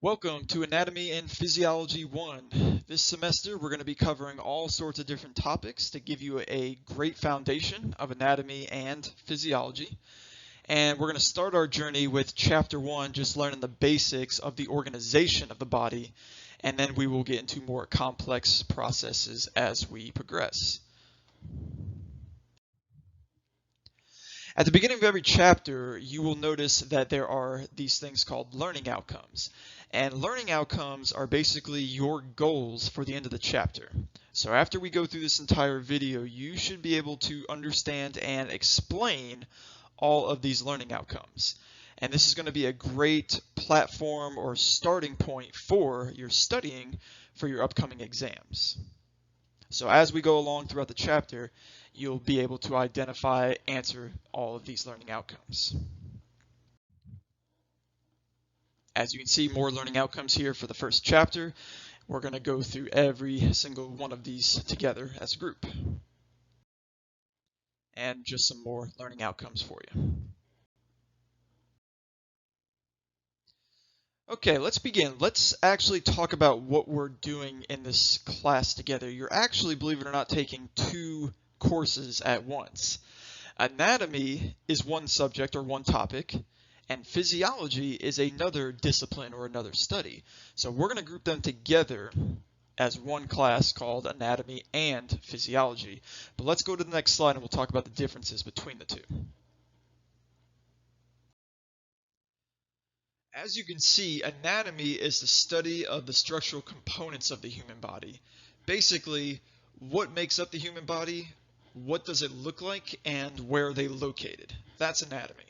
Welcome to Anatomy and Physiology 1. This semester we're going to be covering all sorts of different topics to give you a great foundation of anatomy and physiology. And we're going to start our journey with Chapter 1, just learning the basics of the organization of the body, and then we will get into more complex processes as we progress. At the beginning of every chapter, you will notice that there are these things called learning outcomes. And learning outcomes are basically your goals for the end of the chapter. So after we go through this entire video, you should be able to understand and explain all of these learning outcomes. And this is going to be a great platform or starting point for your studying for your upcoming exams. So as we go along throughout the chapter, you'll be able to identify, answer all of these learning outcomes. As you can see, more learning outcomes here for the first chapter. We're going to go through every single one of these together as a group. And just some more learning outcomes for you. Okay, let's begin. Let's actually talk about what we're doing in this class together. You're actually, believe it or not, taking two courses at once. Anatomy is one subject or one topic, and physiology is another discipline or another study. So we're going to group them together as one class called Anatomy and Physiology. But let's go to the next slide and we'll talk about the differences between the two. As you can see, anatomy is the study of the structural components of the human body. Basically, what makes up the human body, what does it look like, and where are they located? That's anatomy.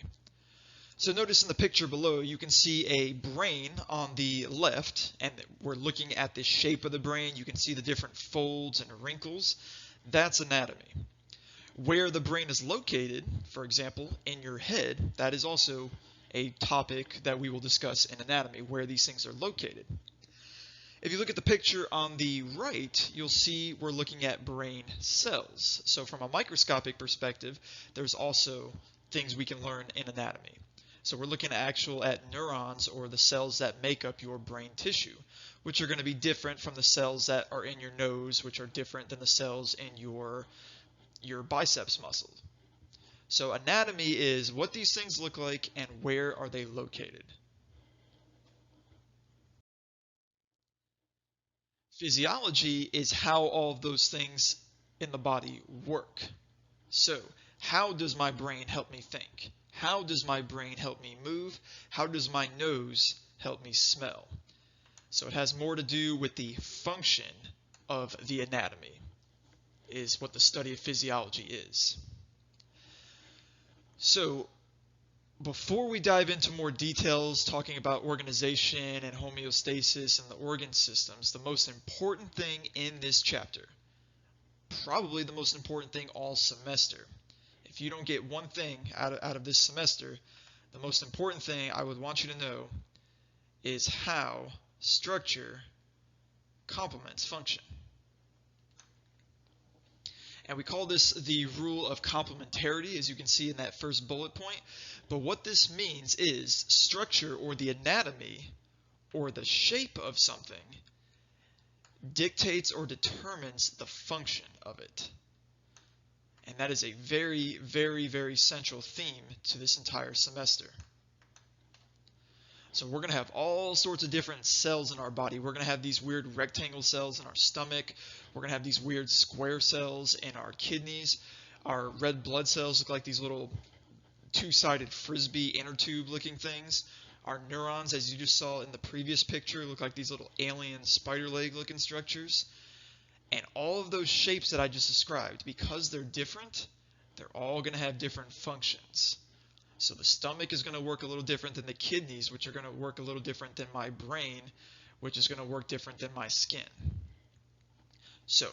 So notice in the picture below, you can see a brain on the left, and we're looking at the shape of the brain. You can see the different folds and wrinkles. That's anatomy. Where the brain is located, for example, in your head, that is also a topic that we will discuss in anatomy, where these things are located. If you look at the picture on the right, you'll see we're looking at brain cells. So from a microscopic perspective, there's also things we can learn in anatomy. So we're looking at neurons, or the cells that make up your brain tissue, which are going to be different from the cells that are in your nose, which are different than the cells in your biceps muscle. So anatomy is what these things look like and where are they located. Physiology is how all of those things in the body work. So, how does my brain help me think? How does my brain help me move? How does my nose help me smell? So it has more to do with the function of the anatomy, is what the study of physiology is. So before we dive into more details talking about organization and homeostasis and the organ systems, the most important thing in this chapter, probably the most important thing all semester, if you don't get one thing out of this semester, the most important thing I would want you to know is how structure complements function. And we call this the rule of complementarity, as you can see in that first bullet point. But what this means is structure, or the anatomy, or the shape of something, dictates or determines the function of it. And that is a very, very, very central theme to this entire semester. So we're going to have all sorts of different cells in our body. We're going to have these weird rectangle cells in our stomach. We're going to have these weird square cells in our kidneys. Our red blood cells look like these little two-sided frisbee inner tube looking things. Our neurons, as you just saw in the previous picture, look like these little alien spider leg looking structures. And all of those shapes that I just described, because they're different, they're all going to have different functions. So the stomach is going to work a little different than the kidneys, which are going to work a little different than my brain, which is going to work different than my skin. So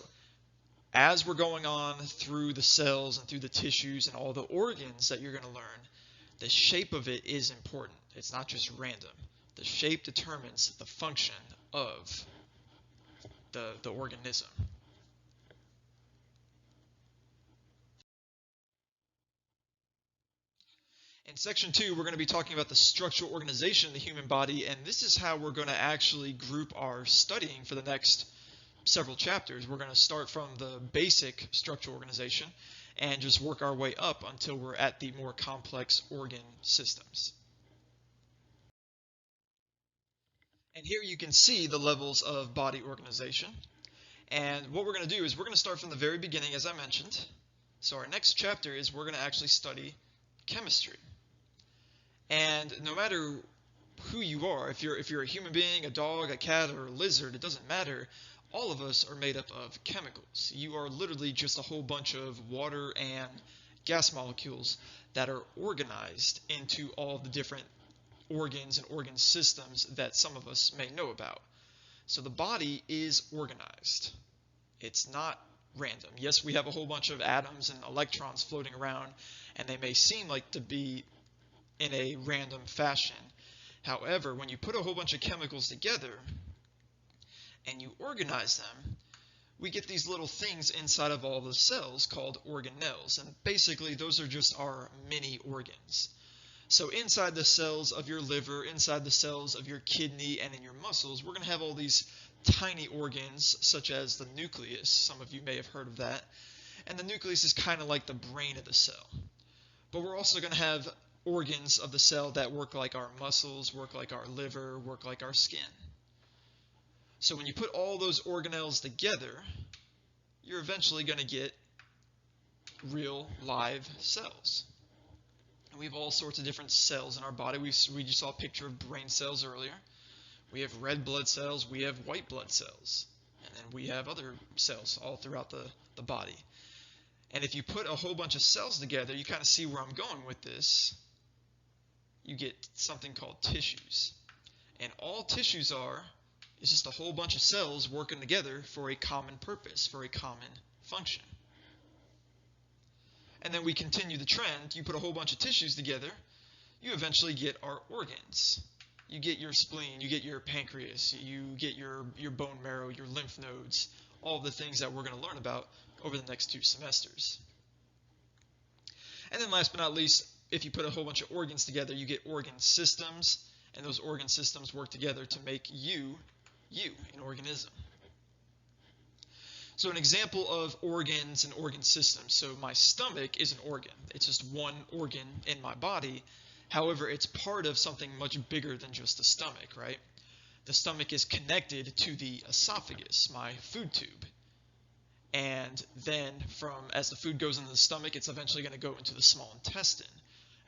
as we're going on through the cells and through the tissues and all the organs that you're going to learn, the shape of it is important. It's not just random. The shape determines the function of the organism. In section 2, we're going to be talking about the structural organization of the human body, and this is how we're going to actually group our studying for the next several chapters. We're going to start from the basic structural organization and just work our way up until we're at the more complex organ systems. And here you can see the levels of body organization. And what we're going to do is we're going to start from the very beginning, as I mentioned. So our next chapter is we're going to actually study chemistry. And no matter who you are, if you're a human being, a dog, a cat, or a lizard, it doesn't matter. All of us are made up of chemicals. You are literally just a whole bunch of water and gas molecules that are organized into all the different organs and organ systems that some of us may know about. So the body is organized. It's not random. Yes, we have a whole bunch of atoms and electrons floating around, and they may seem like to be in a random fashion. However, when you put a whole bunch of chemicals together and you organize them, we get these little things inside of all the cells called organelles. And basically, those are just our mini organs. So inside the cells of your liver, inside the cells of your kidney, and in your muscles, we're going to have all these tiny organs, such as the nucleus. Some of you may have heard of that. And the nucleus is kind of like the brain of the cell. But we're also going to have organs of the cell that work like our muscles, work like our liver, work like our skin. So when you put all those organelles together, you're eventually going to get real live cells. We have all sorts of different cells in our body. We just saw a picture of brain cells earlier. We have red blood cells, we have white blood cells, and then we have other cells all throughout the body. And if you put a whole bunch of cells together, you kind of see where I'm going with this. You get something called tissues. And all tissues is just a whole bunch of cells working together for a common purpose, for a common function. And then we continue the trend. You put a whole bunch of tissues together, you eventually get our organs. You get your spleen, you get your pancreas, you get your bone marrow, your lymph nodes, all the things that we're going to learn about over the next 2 semesters. And then last but not least, if you put a whole bunch of organs together, you get organ systems, and those organ systems work together to make you, an organism. So an example of organs and organ systems. So my stomach is an organ. It's just one organ in my body. However, it's part of something much bigger than just the stomach, right? The stomach is connected to the esophagus, my food tube. And then as the food goes into the stomach, it's eventually going to go into the small intestine.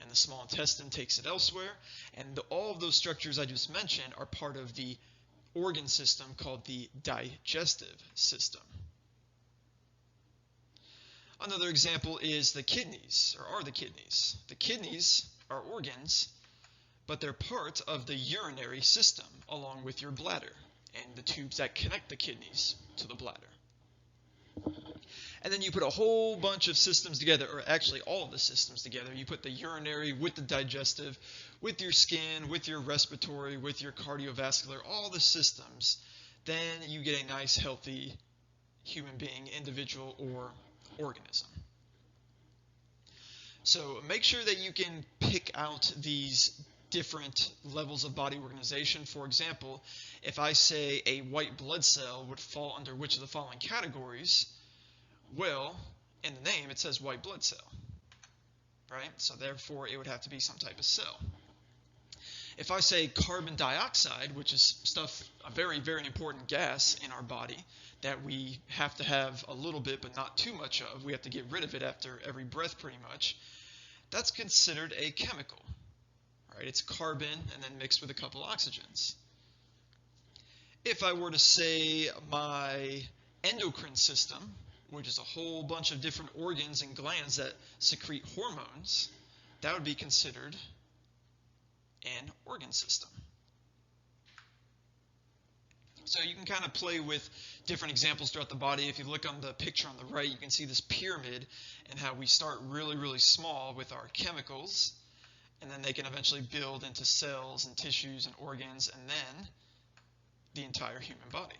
And the small intestine takes it elsewhere. And all of those structures I just mentioned are part of the organ system called the digestive system. Another example is the kidneys, or are the kidneys. The kidneys are organs, but they're part of the urinary system along with your bladder and the tubes that connect the kidneys to the bladder. And then you put a whole bunch of systems together, or actually all of the systems together. You put the urinary with the digestive, with your skin, with your respiratory, with your cardiovascular, all the systems. Then you get a nice, healthy human being, individual, or organism. So make sure that you can pick out these different levels of body organization. For example, if I say a white blood cell would fall under which of the following categories, well, in the name it says white blood cell, right? So therefore it would have to be some type of cell. If I say carbon dioxide, which is a very, very important gas in our body that we have to have a little bit but not too much of, we have to get rid of it after every breath pretty much, that's considered a chemical, right? It's carbon and then mixed with a couple oxygens. If I were to say my endocrine system, which is a whole bunch of different organs and glands that secrete hormones, that would be considered an organ system. So you can kind of play with different examples throughout the body. If you look on the picture on the right, you can see this pyramid and how we start really, really small with our chemicals, and then they can eventually build into cells and tissues and organs, and then the entire human body.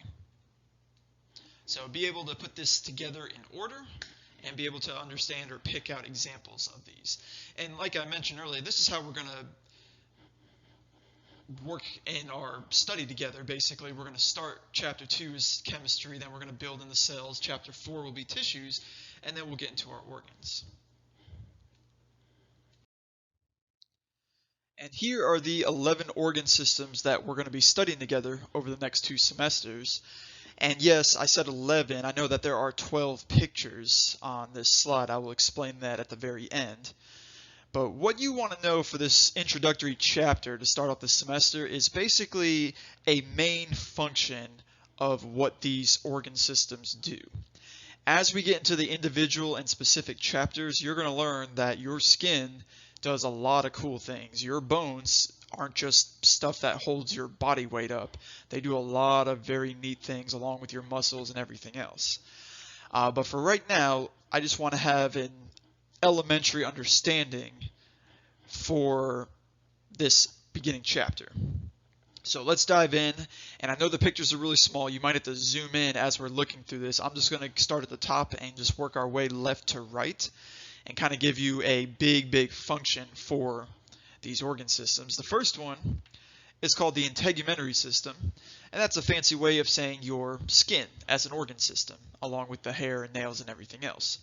So be able to put this together in order and be able to understand or pick out examples of these. And like I mentioned earlier, this is how we're going to work in our study together. Basically, we're going to start chapter 2 is chemistry, then we're going to build in the cells. Chapter 4 will be tissues, and then we'll get into our organs. And here are the 11 organ systems that we're going to be studying together over the next 2 semesters. And yes, I said 11. I know that there are 12 pictures on this slide. I will explain that at the very end. But what you want to know for this introductory chapter to start off the semester is basically a main function of what these organ systems do. As we get into the individual and specific chapters, you're going to learn that your skin does a lot of cool things. Your bones aren't just stuff that holds your body weight up. They do a lot of very neat things along with your muscles and everything else. But for right now, I just want to have an elementary understanding for this beginning chapter. So let's dive in, and I know the pictures are really small. You might have to zoom in as we're looking through this. I'm just going to start at the top and just work our way left to right and kind of give you a big function for these organ systems. The first one is called the integumentary system, and that's a fancy way of saying your skin as an organ system, along with the hair and nails and everything else.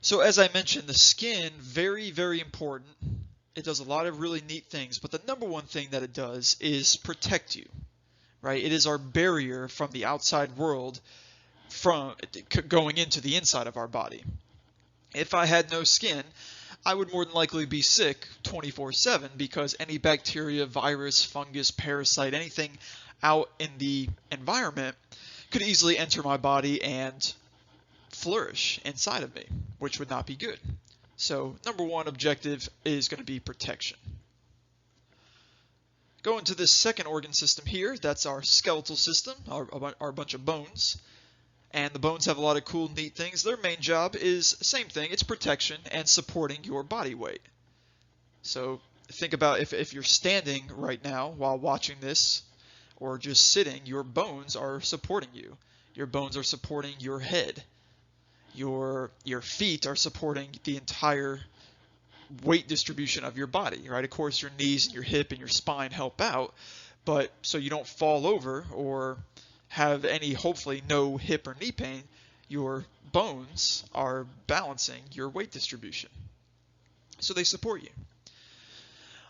So as I mentioned, the skin, very important. It does a lot of really neat things, but the number one thing that it does is protect you, right? It is our barrier from the outside world from going into the inside of our body. If I had no skin, I would more than likely be sick 24/7 because any bacteria, virus, fungus, parasite, anything out in the environment could easily enter my body and flourish inside of me, which would not be good. So number one objective is going to be protection. Going to this second organ system here, that's our skeletal system, our bunch of bones. And the bones have a lot of cool, neat things. Their main job is the same thing. It's protection and supporting your body weight. So think about if you're standing right now while watching this, or just sitting, your bones are supporting you. Your bones are supporting your head. Your feet are supporting the entire weight distribution of your body, right? Of course, your knees and your hip and your spine help out, but so you don't fall over or have any, hopefully no hip or knee pain, your bones are balancing your weight distribution. So they support you.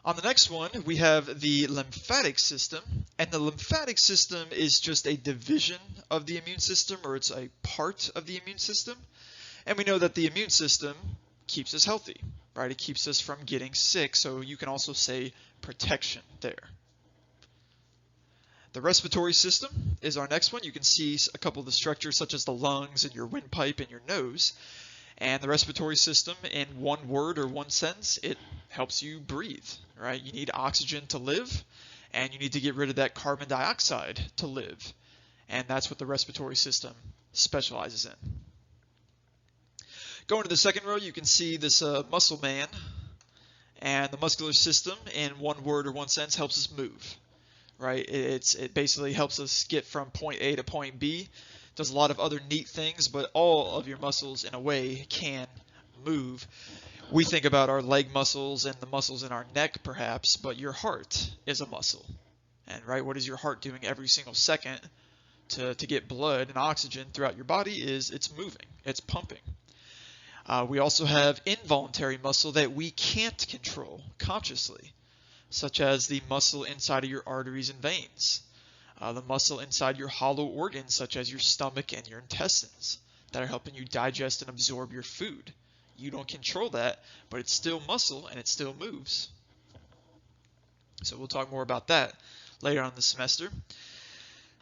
On the next one, we have the lymphatic system, and the lymphatic system is just a division of the immune system, or it's a part of the immune system. And we know that the immune system keeps us healthy, right? It keeps us from getting sick, so you can also say protection there. The respiratory system is our next one. You can see a couple of the structures such as the lungs and your windpipe and your nose. And the respiratory system, in one word or one sentence, it helps you breathe, right? You need oxygen to live, and you need to get rid of that carbon dioxide to live. And that's what the respiratory system specializes in. Going to the second row, you can see this muscle man. And the muscular system, in one word or one sentence, helps us move, right? It basically helps us get from point A to point B. Does a lot of other neat things, but all of your muscles in a way can move. We think about our leg muscles and the muscles in our neck perhaps, but your heart is a muscle. And right, what is your heart doing every single second to get blood and oxygen throughout your body? It's moving, it's pumping. We also have involuntary muscle that we can't control consciously, such as the muscle inside of your arteries and veins. The muscle inside your hollow organs, such as your stomach and your intestines, that are helping you digest and absorb your food. You don't control that, but it's still muscle and it still moves. So we'll talk more about that later on in the semester.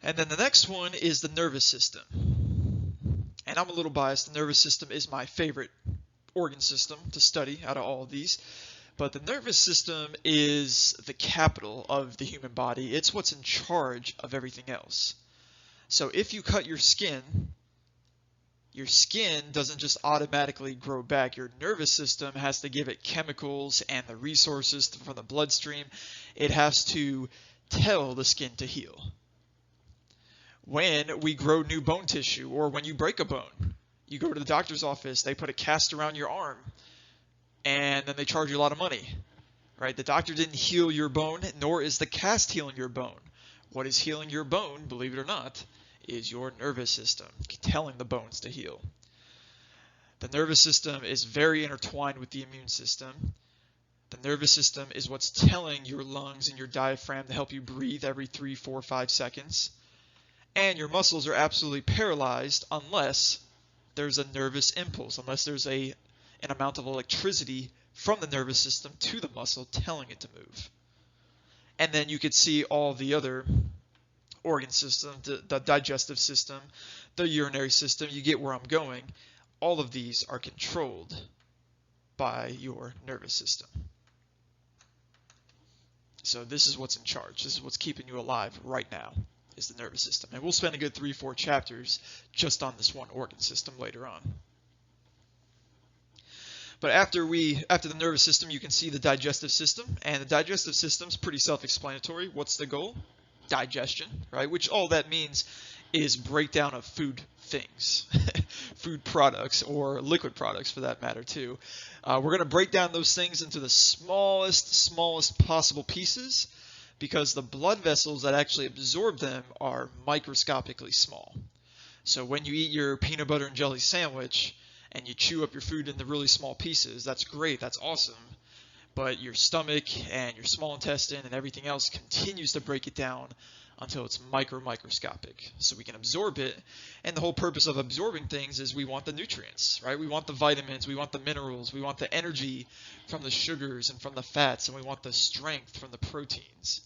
And then the next one is the nervous system. And I'm a little biased. The nervous system is my favorite organ system to study out of all of these. But the nervous system is the capital of the human body. It's what's in charge of everything else. So if you cut your skin doesn't just automatically grow back. Your nervous system has to give it chemicals and the resources from the bloodstream. It has to tell the skin to heal. When we grow new bone tissue, or when you break a bone, You go to the doctor's office, they put a cast around your arm, and then they charge you a lot of money, right? The doctor didn't heal your bone, nor is the cast healing your bone. What is healing your bone, believe it or not, is your nervous system, telling the bones to heal. The nervous system is very intertwined with the immune system. The nervous system is what's telling your lungs and your diaphragm to help you breathe every 3, 4, 5 seconds. And your muscles are absolutely paralyzed unless there's a nervous impulse, unless there's an amount of electricity from the nervous system to the muscle telling it to move. And then you could see all the other organ systems, the digestive system, the urinary system. You get where I'm going. All of these are controlled by your nervous system. So this is what's in charge. This is what's keeping you alive right now, is the nervous system. And we'll spend a good 3-4 chapters just on this one organ system later on. But after the nervous system, you can see the digestive system. And the digestive system is pretty self-explanatory. What's the goal? Digestion, right? Which all that means is breakdown of food things, food products, or liquid products for that matter too. We're going to break down those things into the smallest possible pieces, because the blood vessels that actually absorb them are microscopically small. So when you eat your peanut butter and jelly sandwich and you chew up your food into really small pieces, that's great, that's awesome. But your stomach and your small intestine and everything else continues to break it down until it's microscopic, so we can absorb it. And the whole purpose of absorbing things is we want the nutrients, right? We want the vitamins, we want the minerals, we want the energy from the sugars and from the fats, and we want the strength from the proteins.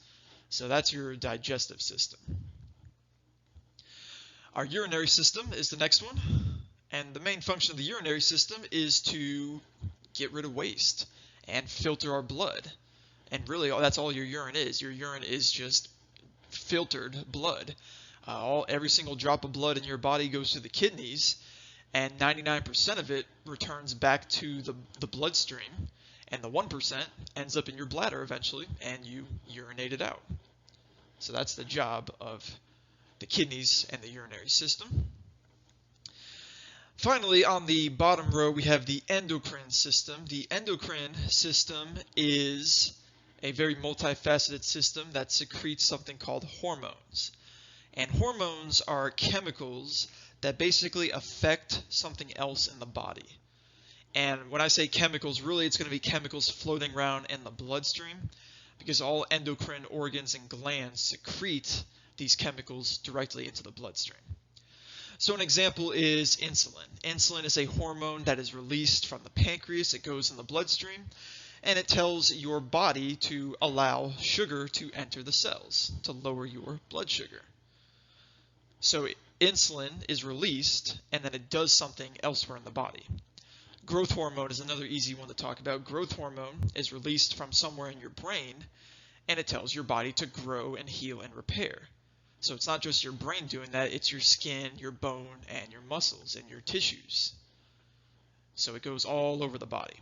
So that's your digestive system. Our urinary system is the next one, and the main function of the urinary system is to get rid of waste and filter our blood. And really, that's all your urine is. Your urine is just filtered blood. Every single drop of blood in your body goes to the kidneys, and 99% of it returns back to the bloodstream, and the 1% ends up in your bladder eventually, and you urinate it out. So that's the job of the kidneys and the urinary system. Finally, on the bottom row, we have the endocrine system. The endocrine system is a very multifaceted system that secretes something called hormones. And hormones are chemicals that basically affect something else in the body. And when I say chemicals, really it's going to be chemicals floating around in the bloodstream, because all endocrine organs and glands secrete these chemicals directly into the bloodstream. So an example is insulin. Insulin is a hormone that is released from the pancreas. It goes in the bloodstream, and it tells your body to allow sugar to enter the cells to lower your blood sugar. So insulin is released, and then it does something elsewhere in the body. Growth hormone is another easy one to talk about. Growth hormone is released from somewhere in your brain, and it tells your body to grow and heal and repair. So it's not just your brain doing that, it's your skin, your bone, and your muscles, and your tissues. So it goes all over the body.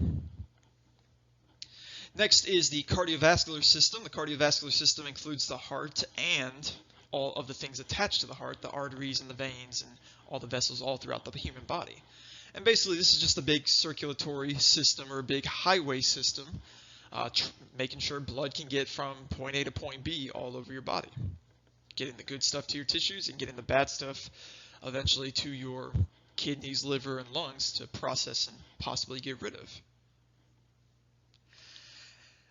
Next is the cardiovascular system. The cardiovascular system includes the heart and all of the things attached to the heart, the arteries and the veins and all the vessels all throughout the human body. And basically this is just a big circulatory system, or a big highway system, making sure blood can get from point A to point B all over your body. Getting the good stuff to your tissues and getting the bad stuff eventually to your kidneys, liver, and lungs to process and possibly get rid of.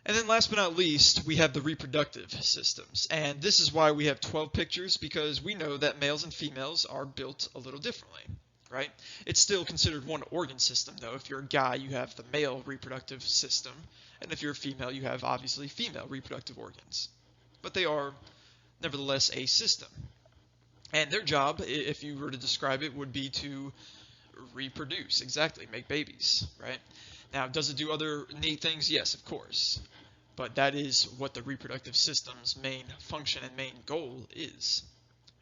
And then last but not least, we have the reproductive systems. And this is why we have 12 pictures, because we know that males and females are built a little differently, right? It's still considered one organ system, though. If you're a guy, you have the male reproductive system. And if you're a female, you have obviously female reproductive organs. But they are nevertheless a system. And their job, if you were to describe it, would be to reproduce, exactly, make babies, right? Now, does it do other neat things? Yes, of course. But that is what the reproductive system's main function and main goal is.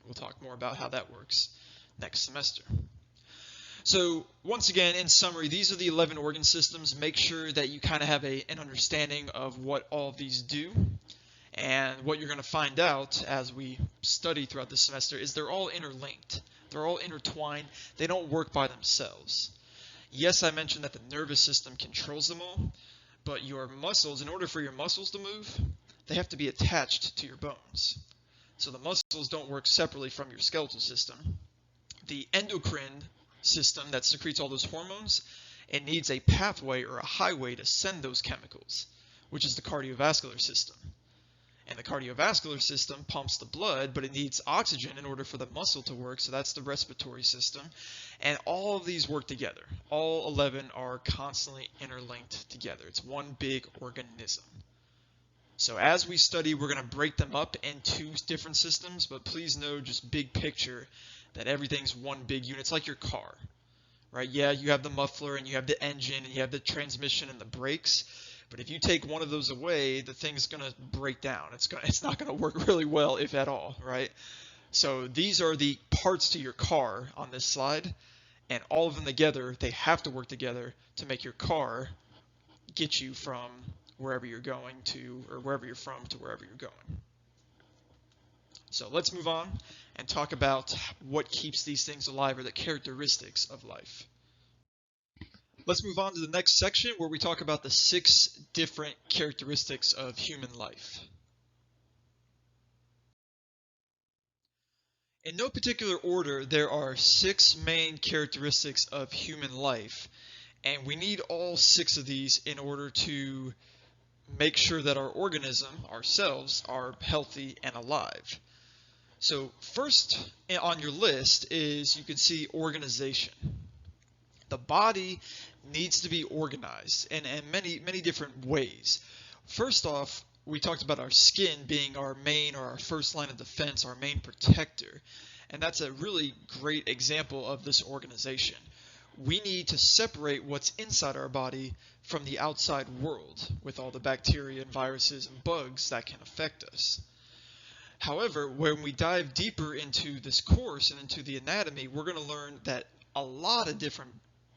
We'll talk more about how that works next semester. So, once again, in summary, these are the 11 organ systems. Make sure that you kind of have an understanding of what all of these do. And what you're going to find out as we study throughout this semester is they're all interlinked. They're all intertwined. They don't work by themselves. Yes, I mentioned that the nervous system controls them all, but your muscles, in order for your muscles to move, they have to be attached to your bones. So the muscles don't work separately from your skeletal system. The endocrine system that secretes all those hormones, it needs a pathway or a highway to send those chemicals, which is the cardiovascular system. And the cardiovascular system pumps the blood, but it needs oxygen in order for the muscle to work, so that's the respiratory system. And all of these work together. All 11 are constantly interlinked together. It's one big organism. So as we study, we're going to break them up into different systems, but please know, just big picture, that everything's one big unit. It's like your car, right? Yeah, you have the muffler, and you have the engine, and you have the transmission and the brakes. But if you take one of those away, the thing's going to break down. It's not going to work really well, if at all, right? So these are the parts to your car on this slide, and all of them together, they have to work together to make your car get you from wherever you're going to, or wherever you're from to wherever you're going. So let's move on and talk about what keeps these things alive, or the characteristics of life. Let's move on to the next section where we talk about the 6 different characteristics of human life. In no particular order, there are 6 main characteristics of human life, and we need all 6 of these in order to make sure that our organism, ourselves, are healthy and alive. So first on your list is, you can see, organization. The body needs to be organized in many different ways. First off, we talked about our skin being our main, or our first line of defense, our main protector. And that's a really great example of this organization. We need to separate what's inside our body from the outside world, with all the bacteria and viruses and bugs that can affect us. However, when we dive deeper into this course and into the anatomy, we're going to learn that a lot of different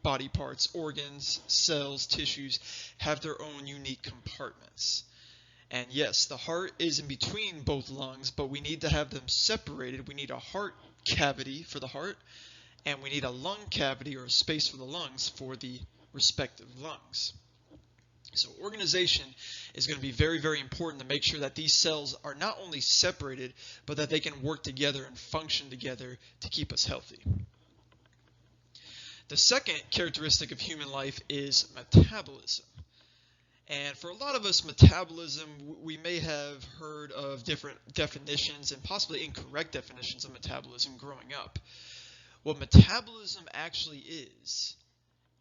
body parts, organs, cells, tissues have their own unique compartments. And yes, the heart is in between both lungs, but we need to have them separated. We need a heart cavity for the heart, and we need a lung cavity, or a space for the lungs, for the respective lungs. So organization is going to be very, very important to make sure that these cells are not only separated, but that they can work together and function together to keep us healthy. The second characteristic of human life is metabolism. And for a lot of us, metabolism, we may have heard of different definitions and possibly incorrect definitions of metabolism growing up. What metabolism actually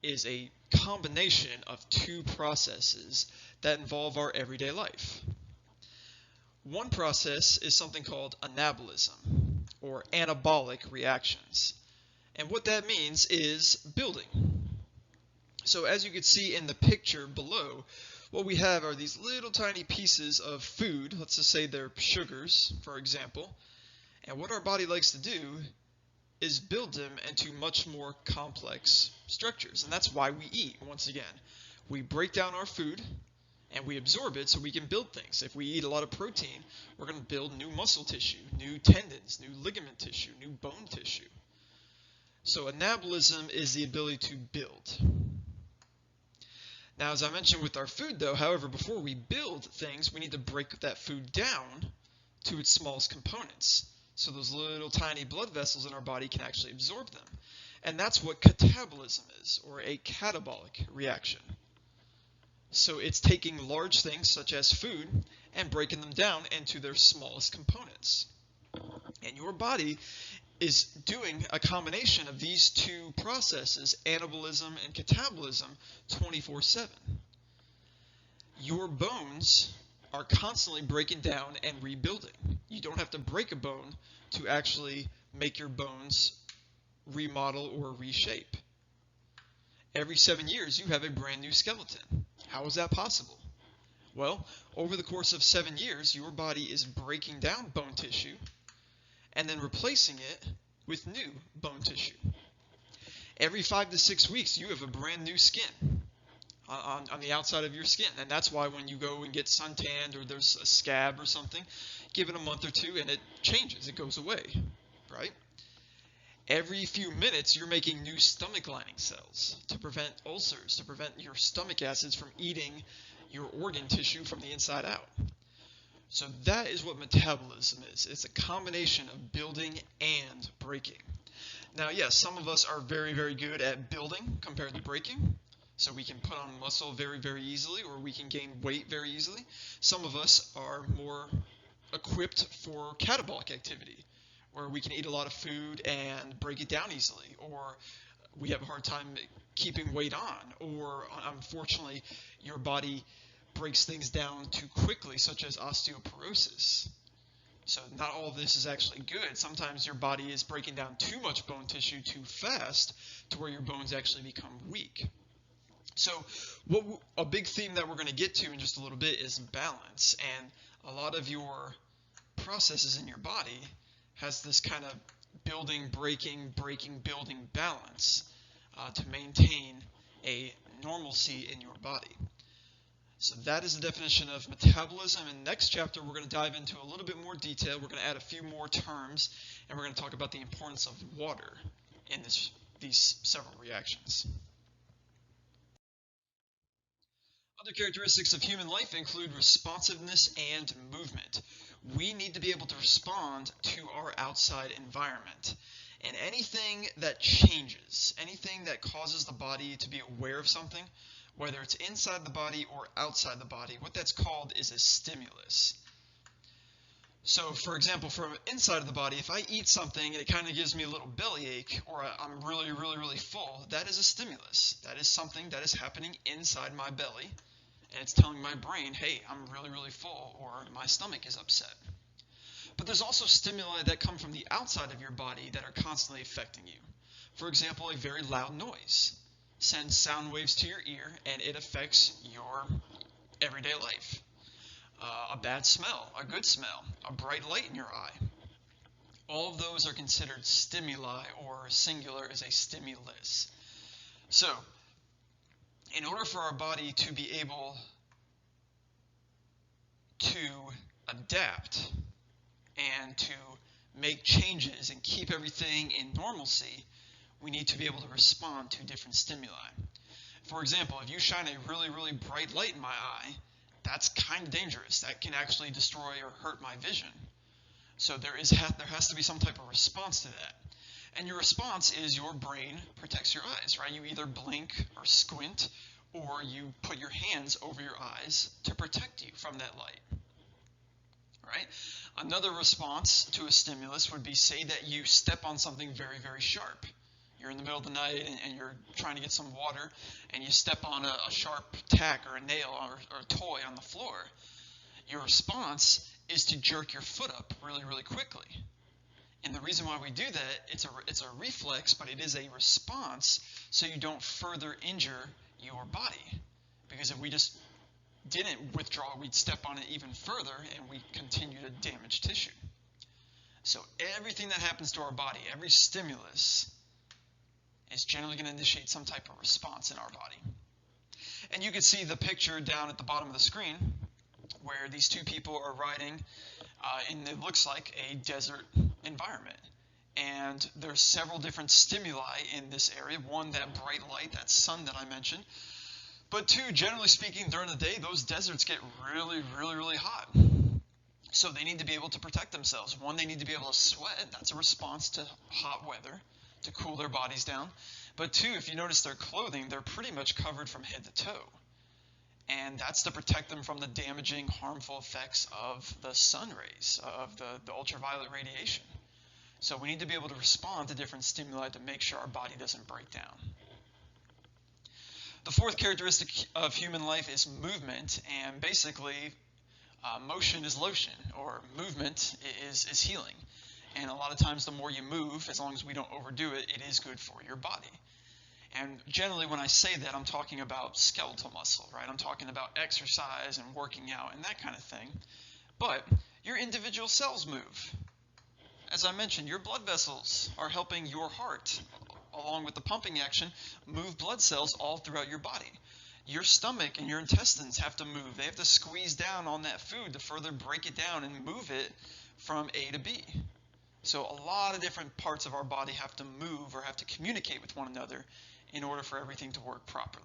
is a combination of 2 processes that involve our everyday life. One process is something called anabolism, or anabolic reactions. And what that means is building. So as you can see in the picture below, what we have are these little tiny pieces of food. Let's just say they're sugars, for example. And what our body likes to do is build them into much more complex structures. And that's why we eat. Once again, we break down our food and we absorb it so we can build things. If we eat a lot of protein, we're going to build new muscle tissue, new tendons, new ligament tissue, new bone tissue. So anabolism is the ability to build. Now, as I mentioned with our food, though, however, before we build things, we need to break that food down to its smallest components, so those little tiny blood vessels in our body can actually absorb them. And that's what catabolism is, or a catabolic reaction. So it's taking large things, such as food, and breaking them down into their smallest components. And your body is doing a combination of these 2 processes, anabolism and catabolism, 24/7. Your bones are constantly breaking down and rebuilding. You don't have to break a bone to actually make your bones remodel or reshape. Every 7 years, you have a brand new skeleton. How is that possible? Well, over the course of 7 years, your body is breaking down bone tissue and then replacing it with new bone tissue. Every 5 to 6 weeks, you have a brand new skin on the outside of your skin. And that's why when you go and get suntanned, or there's a scab or something, give it a month or 2 and it changes, it goes away, right? Every few minutes, you're making new stomach lining cells to prevent ulcers, to prevent your stomach acids from eating your organ tissue from the inside out. So that is what metabolism is. It's a combination of building and breaking. Now, yes, some of us are very, very good at building compared to breaking. So we can put on muscle very, very easily, or we can gain weight very easily. Some of us are more equipped for catabolic activity, where we can eat a lot of food and break it down easily, or we have a hard time keeping weight on, or unfortunately your body breaks things down too quickly, such as osteoporosis. So not all of this is actually good. Sometimes your body is breaking down too much bone tissue too fast to where your bones actually become weak. So a big theme that we're going to get to in just a little bit is balance, and a lot of your processes in your body has this kind of building, breaking, building balance to maintain a normalcy in your body. So that is the definition of metabolism. In the next chapter, we're going to dive into a little bit more detail. We're going to add a few more terms, and we're going to talk about the importance of water in these several reactions. Other characteristics of human life include responsiveness and movement. We need to be able to respond to our outside environment. And anything that changes, anything that causes the body to be aware of something, whether it's inside the body or outside the body, what that's called is a stimulus. So, for example, from inside of the body, if I eat something and it kind of gives me a little bellyache, or I'm really, really, really full, that is a stimulus. That is something that is happening inside my belly, and it's telling my brain, hey, I'm really, really full, or my stomach is upset. But there's also stimuli that come from the outside of your body that are constantly affecting you. For example, a very loud noise sends sound waves to your ear, and it affects your everyday life. A bad smell, a good smell, a bright light in your eye. All of those are considered stimuli, or singular is a stimulus. So, in order for our body to be able to adapt and to make changes and keep everything in normalcy, we need to be able to respond to different stimuli. For example, if you shine a really, really bright light in my eye, that's kind of dangerous. That can actually destroy or hurt my vision. So there has to be some type of response to that. And your response is your brain protects your eyes, right? You either blink or squint, or you put your hands over your eyes to protect you from that light, right? Another response to a stimulus would be, say that you step on something very, very sharp. You're in the middle of the night and you're trying to get some water, and you step on a sharp tack or a nail or a toy on the floor. Your response is to jerk your foot up really, really quickly. And the reason why we do that, it's a reflex, but it is a response so you don't further injure your body. Because if we just didn't withdraw, we'd step on it even further and we continue to damage tissue. So everything that happens to our body, every stimulus, is generally going to initiate some type of response in our body. And you can see the picture down at the bottom of the screen where these two people are riding in it looks like a desert environment. And there's several different stimuli in this area. One, that bright light, that sun that I mentioned. But two, generally speaking, during the day, those deserts get really, really, really hot. So they need to be able to protect themselves. One, they need to be able to sweat. That's a response to hot weather, to cool their bodies down. But two, if you notice their clothing, they're pretty much covered from head to toe. And that's to protect them from the damaging, harmful effects of the sun rays, of the ultraviolet radiation. So we need to be able to respond to different stimuli to make sure our body doesn't break down. The fourth characteristic of human life is movement, and basically motion is lotion, or movement is healing. And a lot of times the more you move, as long as we don't overdo it, it is good for your body. And generally when I say that, I'm talking about skeletal muscle, right? I'm talking about exercise and working out and that kind of thing. But your individual cells move. As I mentioned, your blood vessels are helping your heart, along with the pumping action, move blood cells all throughout your body. Your stomach and your intestines have to move. They have to squeeze down on that food to further break it down and move it from A to B. So a lot of different parts of our body have to move or have to communicate with one another in order for everything to work properly.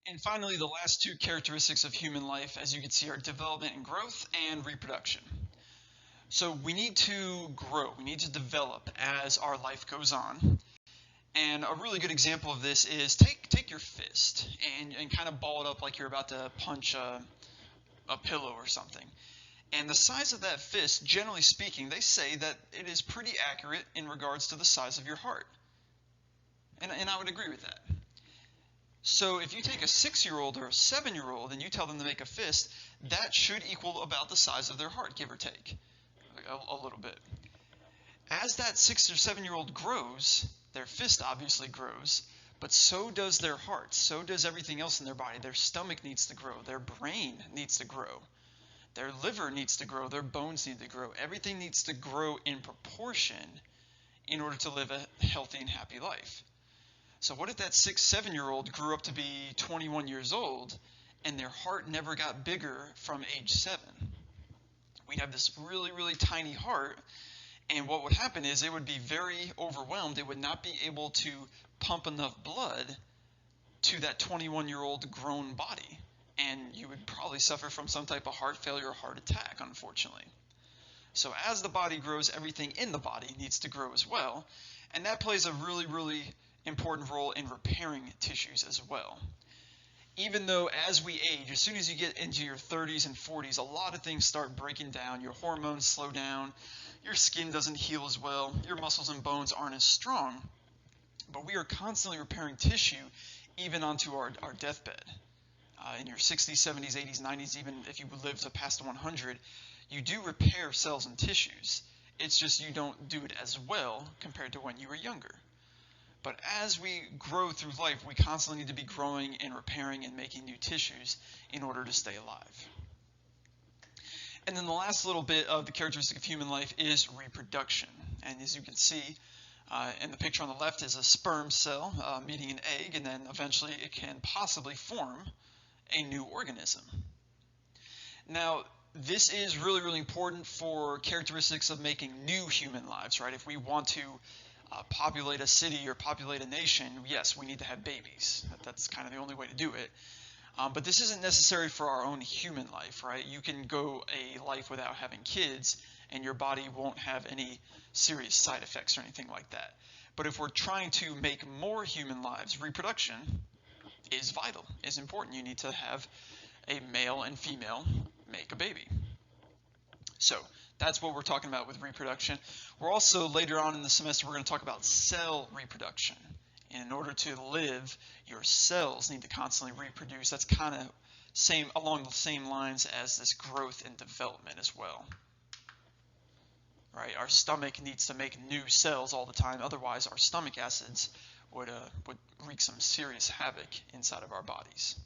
And finally, the last two characteristics of human life, as you can see, are development and growth and reproduction. So we need to grow, we need to develop as our life goes on. And a really good example of this is take your fist and kind of ball it up like you're about to punch a pillow or something. And the size of that fist, generally speaking, they say that it is pretty accurate in regards to the size of your heart. And I would agree with that. So if you take a 6-year-old or a 7-year-old and you tell them to make a fist, that should equal about the size of their heart, give or take, a little bit. As that 6 or 7-year-old grows, their fist obviously grows, but so does their heart, so does everything else in their body. Their stomach needs to grow, their brain needs to grow, their liver needs to grow, their bones need to grow. Everything needs to grow in proportion in order to live a healthy and happy life. So what if that 6, 7-year-old grew up to be 21 years old and their heart never got bigger from age 7? We'd have this really, really tiny heart, and what would happen is it would be very overwhelmed. It would not be able to pump enough blood to that 21-year-old grown body, and you would probably suffer from some type of heart failure or heart attack, unfortunately. So as the body grows, everything in the body needs to grow as well, and that plays a really, really important role in repairing tissues as well. Even though as we age, as soon as you get into your 30s and 40s, a lot of things start breaking down. Your hormones slow down, your skin doesn't heal as well, your muscles and bones aren't as strong, but we are constantly repairing tissue even onto our deathbed. In your 60s, 70s, 80s, 90s, even if you live to past 100, you do repair cells and tissues. It's just you don't do it as well compared to when you were younger. But as we grow through life, we constantly need to be growing and repairing and making new tissues in order to stay alive. And then the last little bit of the characteristic of human life is reproduction. And as you can see in the picture on the left is a sperm cell meeting an egg, and then eventually it can possibly form a new organism. Now, this is really, really important for characteristics of making new human lives, right? If we want to populate a city or populate a nation, yes, we need to have babies. That's kind of the only way to do it. But this isn't necessary for our own human life, right? You can go a life without having kids, and your body won't have any serious side effects or anything like that. But if we're trying to make more human lives, reproduction is vital, is important. You need to have a male and female make a baby. So that's what we're talking about with reproduction. We're also, later on in the semester, we're going to talk about cell reproduction. And in order to live, your cells need to constantly reproduce. That's kind of along the same lines as this growth and development as well. Right? Our stomach needs to make new cells all the time. Otherwise, our stomach acids would wreak some serious havoc inside of our bodies.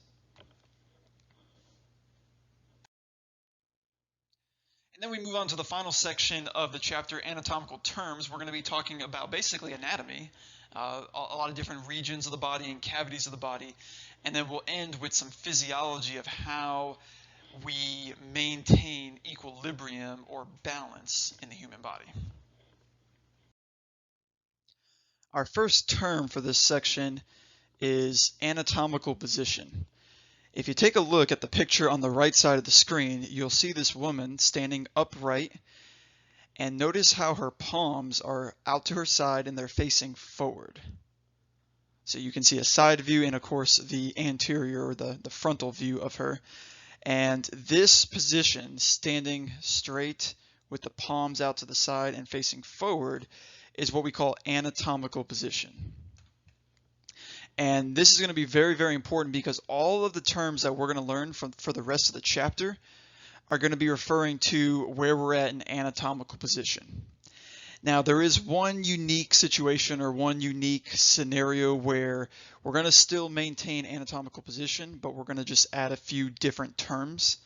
And then we move on to the final section of the chapter, Anatomical Terms. We're going to be talking about basically anatomy, a lot of different regions of the body and cavities of the body. And then we'll end with some physiology of how we maintain equilibrium or balance in the human body. Our first term for this section is anatomical position. If you take a look at the picture on the right side of the screen, you'll see this woman standing upright, and notice how her palms are out to her side and they're facing forward. So you can see a side view and of course the anterior or the frontal view of her. And this position, standing straight with the palms out to the side and facing forward, is what we call anatomical position. And this is going to be very, very important because all of the terms that we're going to learn for the rest of the chapter are going to be referring to where we're at in anatomical position. Now, there is one unique situation or one unique scenario where we're going to still maintain anatomical position, but we're going to just add a few different terms.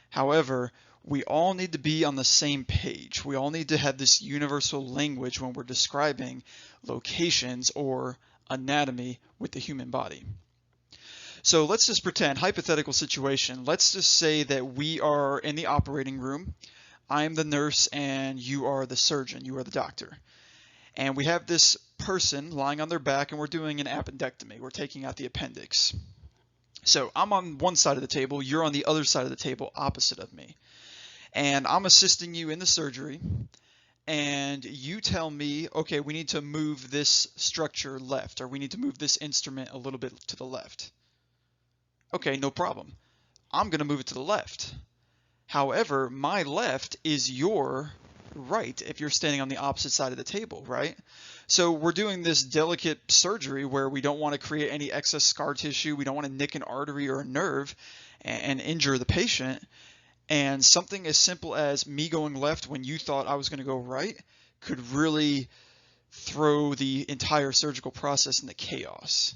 However, we all need to be on the same page. We all need to have this universal language when we're describing locations or anatomy with the human body. So let's just pretend, hypothetical situation, let's just say that we are in the operating room. I am the nurse and you are the surgeon, you are the doctor. And we have this person lying on their back and we're doing an appendectomy. We're taking out the appendix. So I'm on one side of the table, you're on the other side of the table opposite of me. And I'm assisting you in the surgery, and you tell me, okay, we need to move this structure left, or we need to move this instrument a little bit to the left. Okay, no problem. I'm going to move it to the left. However, my left is your right if you're standing on the opposite side of the table, right? So we're doing this delicate surgery where we don't want to create any excess scar tissue. We don't want to nick an artery or a nerve and injure the patient. And something as simple as me going left when you thought I was going to go right could really throw the entire surgical process into chaos.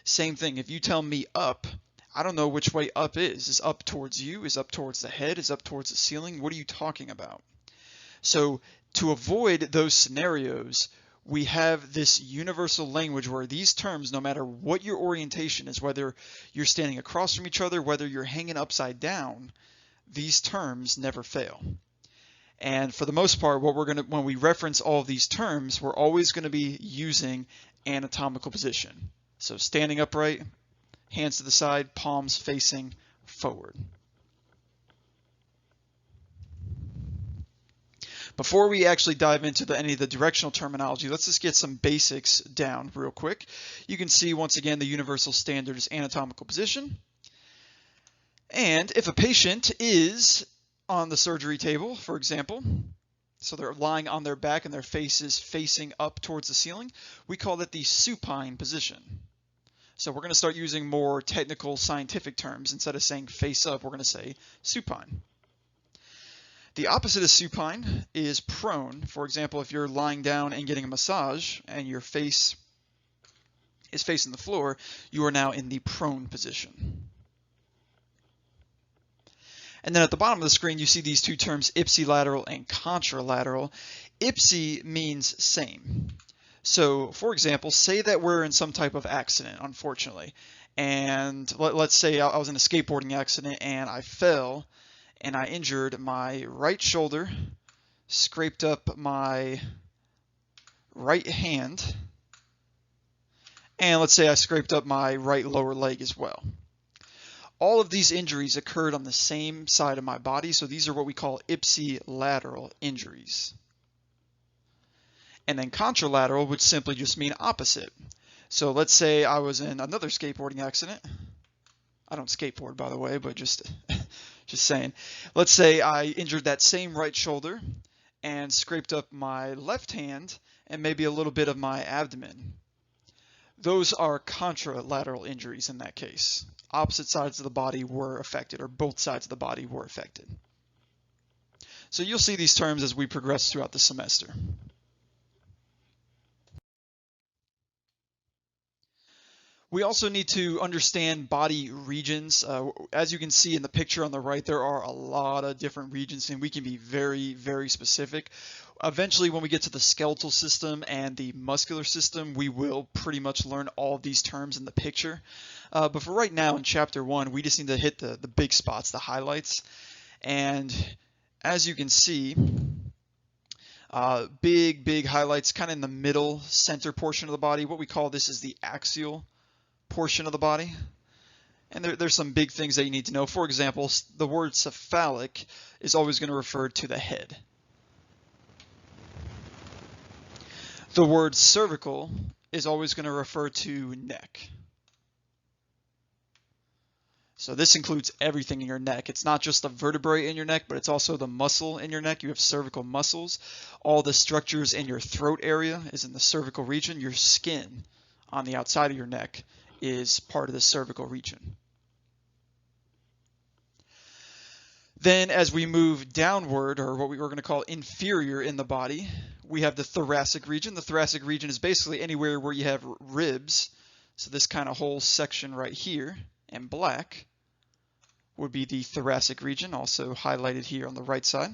Same thing, if you tell me up, I don't know which way up is. Is up towards you? Is up towards the head? Is up towards the ceiling? What are you talking about? So to avoid those scenarios, we have this universal language where these terms, no matter what your orientation is, whether you're standing across from each other, whether you're hanging upside down, these terms never fail. And for the most part, when we reference all of these terms, we're always going to be using anatomical position. So standing upright, hands to the side, palms facing forward. Before we actually dive into any of the directional terminology, let's just get some basics down real quick. You can see once again the universal standard is anatomical position. And if a patient is on the surgery table, for example, so they're lying on their back and their face is facing up towards the ceiling, we call that the supine position. So we're going to start using more technical scientific terms. Instead of saying face up, we're going to say supine. The opposite of supine is prone. For example, if you're lying down and getting a massage and your face is facing the floor, you are now in the prone position. And then at the bottom of the screen, you see these two terms, ipsilateral and contralateral. Ipsi means same. So, for example, say that we're in some type of accident, unfortunately. And let's say I was in a skateboarding accident and I fell and I injured my right shoulder, scraped up my right hand, and let's say I scraped up my right lower leg as well. All of these injuries occurred on the same side of my body, so these are what we call ipsilateral injuries. And then contralateral would simply just mean opposite. So let's say I was in another skateboarding accident. I don't skateboard, by the way, but just saying. Let's say I injured that same right shoulder and scraped up my left hand and maybe a little bit of my abdomen. Those are contralateral injuries in that case. Opposite sides of the body were affected, or both sides of the body were affected. So you'll see these terms as we progress throughout the semester. We also need to understand body regions. As you can see in the picture on the right, there are a lot of different regions, and we can be very, very specific. Eventually, when we get to the skeletal system and the muscular system, we will pretty much learn all of these terms in the picture. But for right now, in Chapter 1, we just need to hit the big spots, the highlights. And as you can see, big highlights kind of in the middle center portion of the body. What we call this is the axial portion of the body. And there's some big things that you need to know. For example, the word cephalic is always going to refer to the head. The word cervical is always going to refer to neck. So this includes everything in your neck. It's not just the vertebrae in your neck, but it's also the muscle in your neck. You have cervical muscles. All the structures in your throat area is in the cervical region. Your skin on the outside of your neck is part of the cervical region. Then as we move downward, or what we're going to call inferior in the body, we have the thoracic region. The thoracic region is basically anywhere where you have ribs. So this kind of whole section right here in black would be the thoracic region, also highlighted here on the right side.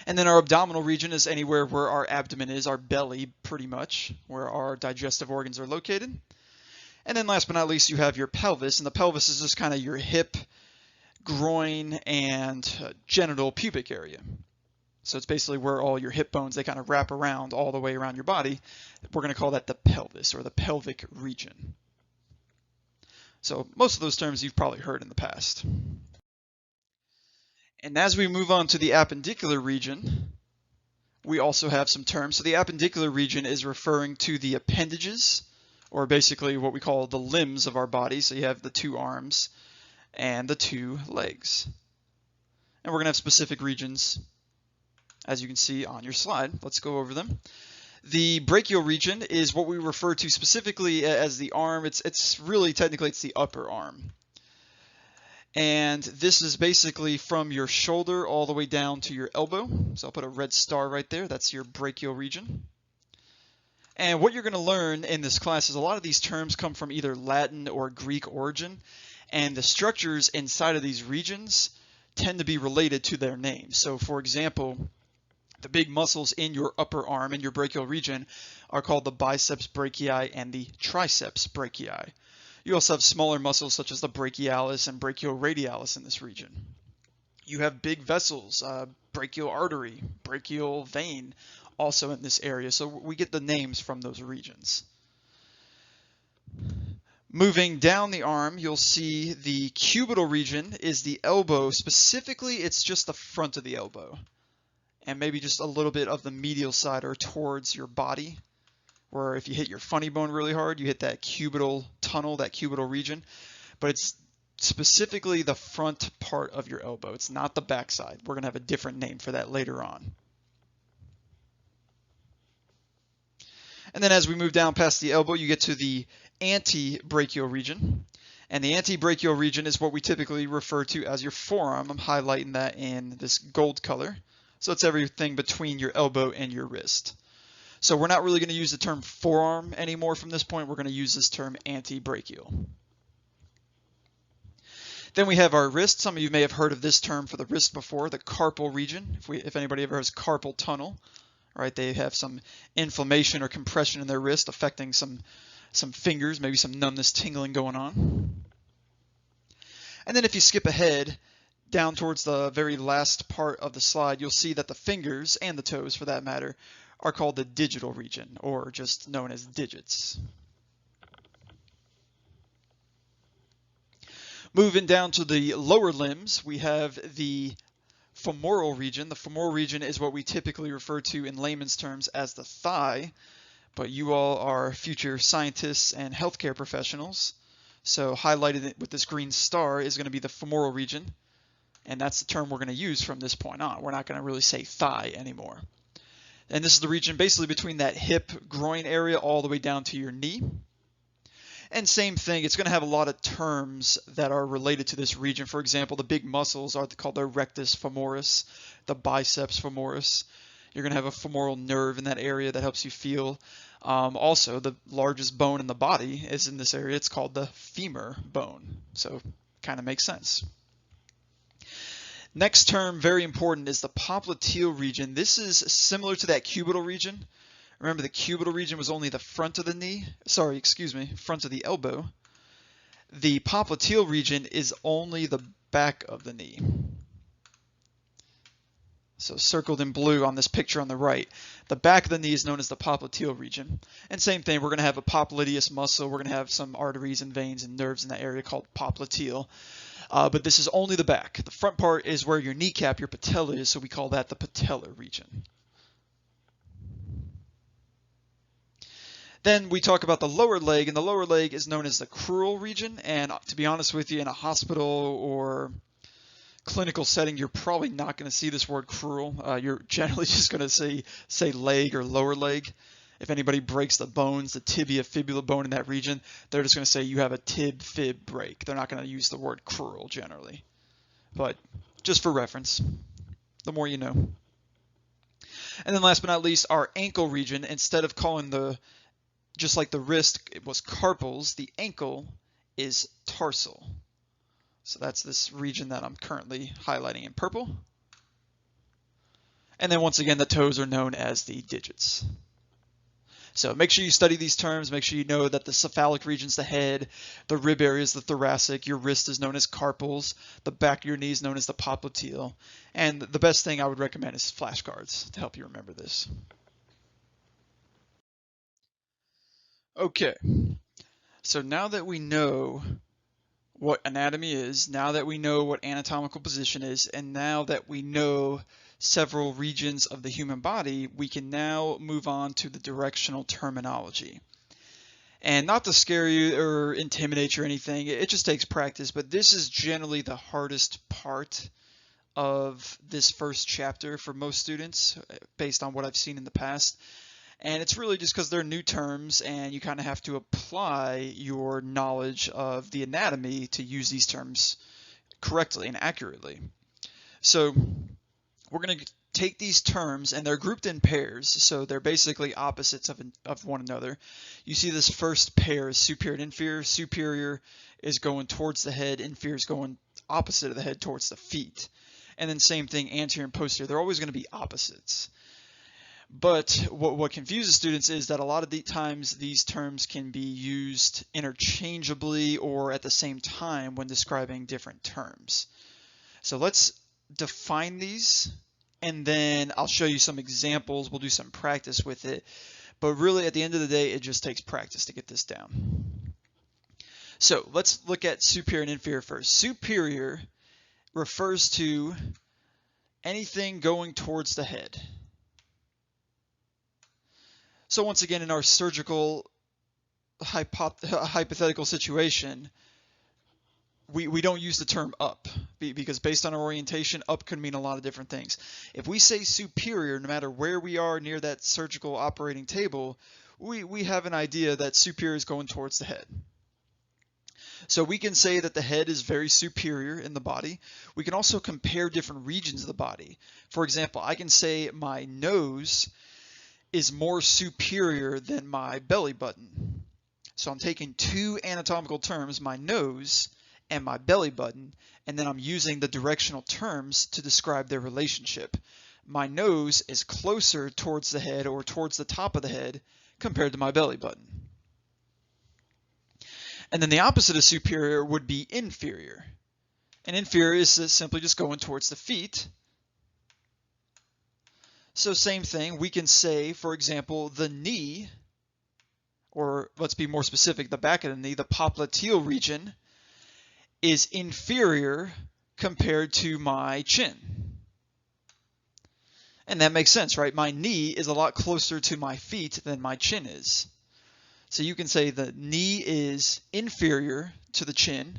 And then our abdominal region is anywhere where our abdomen is, our belly pretty much, where our digestive organs are located. And then last but not least, you have your pelvis, and the pelvis is just kind of your hip, groin, and genital pubic area. So it's basically where all your hip bones, they kind of wrap around all the way around your body. We're going to call that the pelvis, or the pelvic region. So most of those terms you've probably heard in the past. And as we move on to the appendicular region, we also have some terms. So the appendicular region is referring to the appendages, or basically what we call the limbs of our body. So you have the 2 arms and the 2 legs. And we're going to have specific regions, as you can see on your slide. Let's go over them. The brachial region is what we refer to specifically as the arm. It's really, technically, it's the upper arm. And this is basically from your shoulder all the way down to your elbow. So I'll put a red star right there. That's your brachial region. And what you're going to learn in this class is a lot of these terms come from either Latin or Greek origin. And the structures inside of these regions tend to be related to their names. So for example, the big muscles in your upper arm, in your brachial region, are called the biceps brachii and the triceps brachii. You also have smaller muscles such as the brachialis and brachioradialis in this region. You have big vessels, brachial artery, brachial vein, also in this area. So we get the names from those regions. Moving down the arm, you'll see the cubital region is the elbow. Specifically, it's just the front of the elbow, and maybe just a little bit of the medial side or towards your body, where if you hit your funny bone really hard, you hit that cubital tunnel, that cubital region. But it's specifically the front part of your elbow. It's not the backside. We're going to have a different name for that later on. And then as we move down past the elbow, you get to the antebrachial region. And the antebrachial region is what we typically refer to as your forearm. I'm highlighting that in this gold color. So it's everything between your elbow and your wrist. So we're not really going to use the term forearm anymore from this point. We're going to use this term antebrachial. Then we have our wrist. Some of you may have heard of this term for the wrist before, the carpal region. If anybody ever has carpal tunnel, right? They have some inflammation or compression in their wrist affecting some fingers, maybe some numbness, tingling going on. And then if you skip ahead down towards the very last part of the slide, you'll see that the fingers, and the toes for that matter, are called the digital region, or just known as digits. Moving down to the lower limbs, we have the femoral region. The femoral region is what we typically refer to in layman's terms as the thigh, but you all are future scientists and healthcare professionals. So highlighted with this green star is going to be the femoral region, and that's the term we're going to use from this point on. We're not going to really say thigh anymore. And this is the region basically between that hip groin area all the way down to your knee. And same thing, it's going to have a lot of terms that are related to this region. For example, the big muscles are called the rectus femoris, the biceps femoris. You're going to have a femoral nerve in that area that helps you feel. Also, the largest bone in the body is in this area. It's called the femur bone. So kind of makes sense. Next term, very important, is the popliteal region. This is similar to that cubital region. Remember, the cubital region was only the front of the knee. Sorry, excuse me, front of the elbow. The popliteal region is only the back of the knee. So circled in blue on this picture on the right. The back of the knee is known as the popliteal region. And same thing, we're going to have a popliteus muscle. We're going to have some arteries and veins and nerves in that area called popliteal. But this is only the back. The front part is where your kneecap, your patella is, so we call that the patellar region. Then we talk about the lower leg, and the lower leg is known as the crural region. And to be honest with you, in a hospital or clinical setting, you're probably not going to see this word crural. You're generally just going to say leg or lower leg. If anybody breaks the bones, the tibia, fibula bone in that region, they're just going to say you have a tib-fib break. They're not going to use the word crural generally. But just for reference, the more you know. And then last but not least, our ankle region. Instead of calling just like the wrist, it was carpals, the ankle is tarsal. So that's this region that I'm currently highlighting in purple. And then once again, the toes are known as the digits. So make sure you study these terms. Make sure you know that the cephalic region is the head, the rib area is the thoracic, your wrist is known as carpals, the back of your knee is known as the popliteal. And the best thing I would recommend is flashcards to help you remember this. Okay, so now that we know what anatomy is, now that we know what anatomical position is, and now that we know several regions of the human body, we can now move on to the directional terminology. And not to scare you or intimidate you or anything, it just takes practice, but this is generally the hardest part of this first chapter for most students, based on what I've seen in the past. And it's really just because they're new terms and you kind of have to apply your knowledge of the anatomy to use these terms correctly and accurately. So we're going to take these terms, and they're grouped in pairs, so they're basically opposites of one another. You see this first pair is superior and inferior. Superior is going towards the head, inferior is going opposite of the head towards the feet. And then same thing, anterior and posterior. They're always going to be opposites. But what confuses students is that a lot of the times these terms can be used interchangeably or at the same time when describing different terms. So let's define these, and then I'll show you some examples. We'll do some practice with it. But really, at the end of the day, it just takes practice to get this down. So let's look at superior and inferior first. Superior refers to anything going towards the head. So once again, in our surgical hypothetical situation, we don't use the term up, because based on our orientation, up could mean a lot of different things. If we say superior, no matter where we are near that surgical operating table, we have an idea that superior is going towards the head. So we can say that the head is very superior in the body. We can also compare different regions of the body. For example, I can say my nose is more superior than my belly button. So I'm taking two anatomical terms, my nose and my belly button, and then I'm using the directional terms to describe their relationship. My nose is closer towards the head or towards the top of the head compared to my belly button. And then the opposite of superior would be inferior. And inferior is simply just going towards the feet. So same thing, we can say, for example, the knee, or let's be more specific, the back of the knee, the popliteal region, is inferior compared to my chin. And that makes sense, right? My knee is a lot closer to my feet than my chin is. So you can say the knee is inferior to the chin,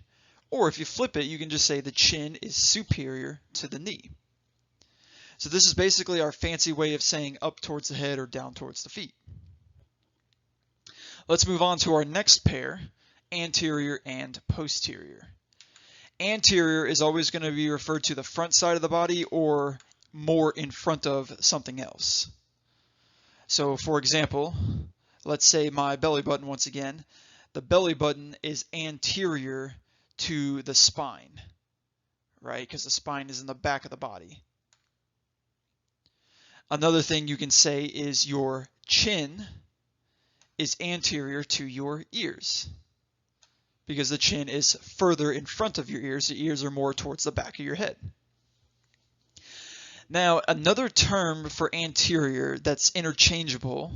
or if you flip it, you can just say the chin is superior to the knee. So this is basically our fancy way of saying up towards the head or down towards the feet. Let's move on to our next pair, anterior and posterior. Anterior is always going to be referred to the front side of the body or more in front of something else. So for example, let's say my belly button once again. The belly button is anterior to the spine, right? Because the spine is in the back of the body. Another thing you can say is your chin is anterior to your ears, because the chin is further in front of your ears. The ears are more towards the back of your head. Now, another term for anterior that's interchangeable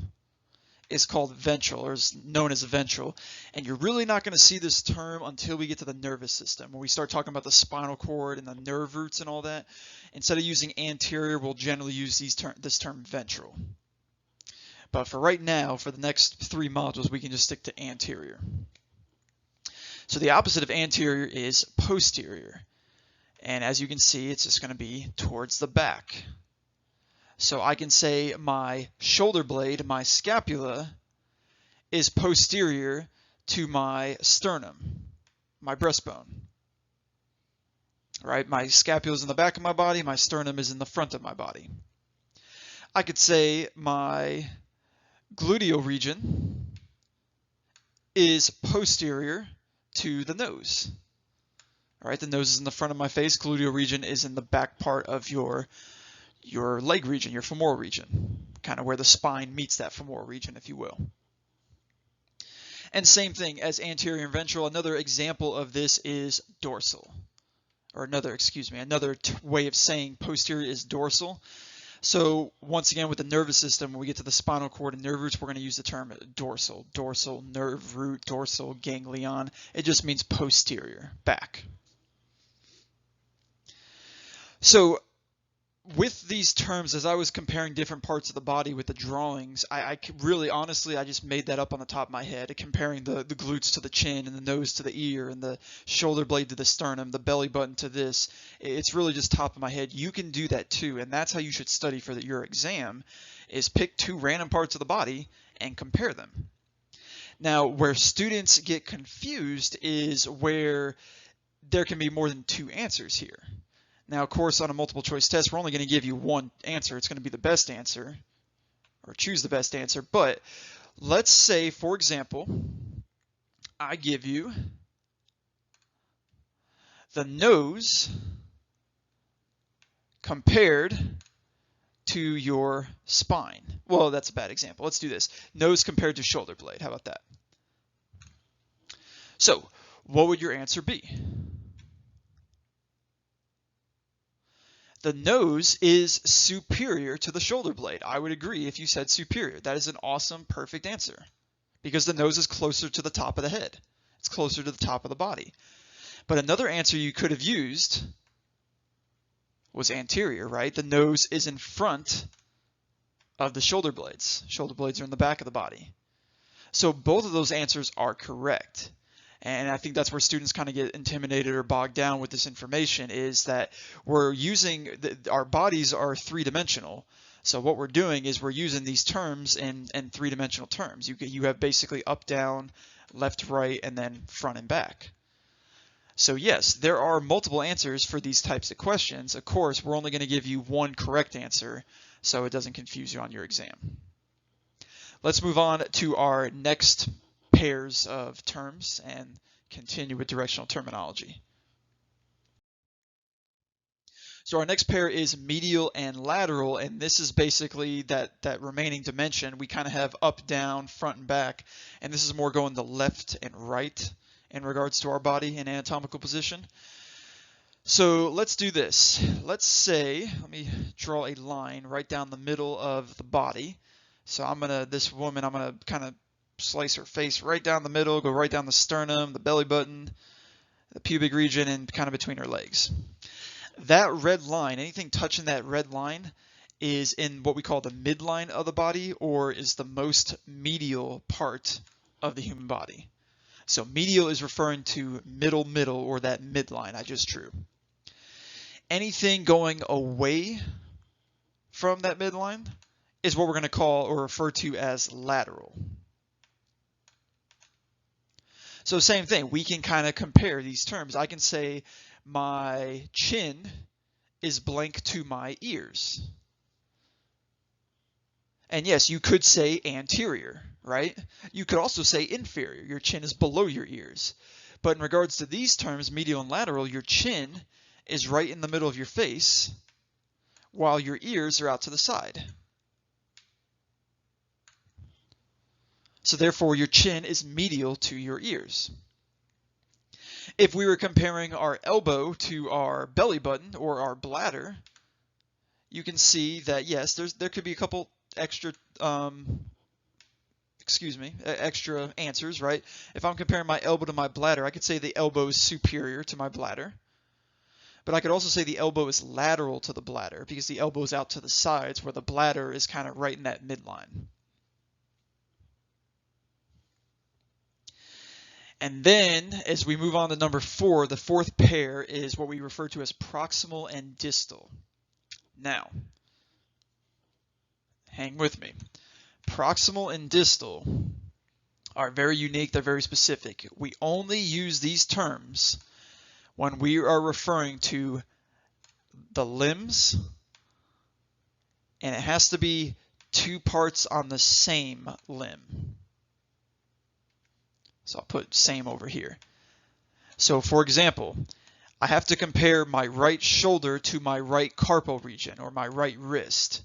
is called ventral, or is known as ventral. And you're really not going to see this term until we get to the nervous system, when we start talking about the spinal cord and the nerve roots and all that. Instead of using anterior, we'll generally use this term ventral. But for right now, for the next 3 modules, we can just stick to anterior. So the opposite of anterior is posterior. And as you can see, it's just going to be towards the back. So I can say my shoulder blade, my scapula, is posterior to my sternum, my breastbone. Right? My scapula is in the back of my body, my sternum is in the front of my body. I could say my gluteal region is posterior to the nose. All right, the nose is in the front of my face, gluteal region is in the back part of your leg region, your femoral region. kind of where the spine meets that femoral region, if you will. And same thing as anterior and ventral. Another example of this is dorsal, or another way of saying posterior is dorsal. So once again, with the nervous system, when we get to the spinal cord and nerve roots, we're going to use the term dorsal. Dorsal nerve root, dorsal ganglion. It just means posterior, back. So with these terms, as I was comparing different parts of the body with the drawings, I really, honestly, I just made that up on the top of my head, comparing the glutes to the chin and the nose to the ear and the shoulder blade to the sternum, the belly button to this. It's really just top of my head. You can do that too, and that's how you should study for your exam, is pick two random parts of the body and compare them. Now, where students get confused is where there can be more than two answers here. Now, of course, on a multiple choice test, we're only going to give you one answer. It's going to be the best answer, or choose the best answer. But let's say, for example, I give you the nose compared to your spine. Well, that's a bad example. Let's do this. Nose compared to shoulder blade. How about that? So, what would your answer be? The nose is superior to the shoulder blade. I would agree if you said superior. That is an awesome, perfect answer, because the nose is closer to the top of the head. It's closer to the top of the body. But another answer you could have used was anterior, right? The nose is in front of the shoulder blades. Shoulder blades are in the back of the body. So both of those answers are correct. And I think that's where students kind of get intimidated or bogged down with this information, is that we're using, our bodies are three-dimensional. So what we're doing is we're using these terms in three-dimensional terms. You have basically up, down, left, right, and then front and back. So yes, there are multiple answers for these types of questions. Of course, we're only going to give you one correct answer so it doesn't confuse you on your exam. Let's move on to our next pairs of terms and continue with directional terminology. So our next pair is medial and lateral, and this is basically that remaining dimension. We kind of have up, down, front, and back, and this is more going to left and right in regards to our body in anatomical position. So let's do this. Let's say, let me draw a line right down the middle of the body. So this woman, I'm gonna kind of slice her face right down the middle, go right down the sternum, the belly button, the pubic region, and kind of between her legs. That red line, anything touching that red line, is in what we call the midline of the body, or is the most medial part of the human body. So medial is referring to middle, or that midline I just drew. Anything going away from that midline is what we're going to call or refer to as lateral. So same thing, we can kind of compare these terms. I can say my chin is blank to my ears. And yes, you could say anterior, right? You could also say inferior. Your chin is below your ears. But in regards to these terms, medial and lateral, your chin is right in the middle of your face, while your ears are out to the side. So therefore, your chin is medial to your ears. If we were comparing our elbow to our belly button or our bladder, you can see that yes, there could be a couple extra extra answers, right? If I'm comparing my elbow to my bladder, I could say the elbow is superior to my bladder. But I could also say the elbow is lateral to the bladder, because the elbow is out to the sides, where the bladder is kind of right in that midline. And then, as we move on to number 4, the fourth pair is what we refer to as proximal and distal. Now, hang with me. Proximal and distal are very unique. They're very specific. We only use these terms when we are referring to the limbs, and it has to be two parts on the same limb. So I'll put same over here. So for example, I have to compare my right shoulder to my right carpal region, or my right wrist.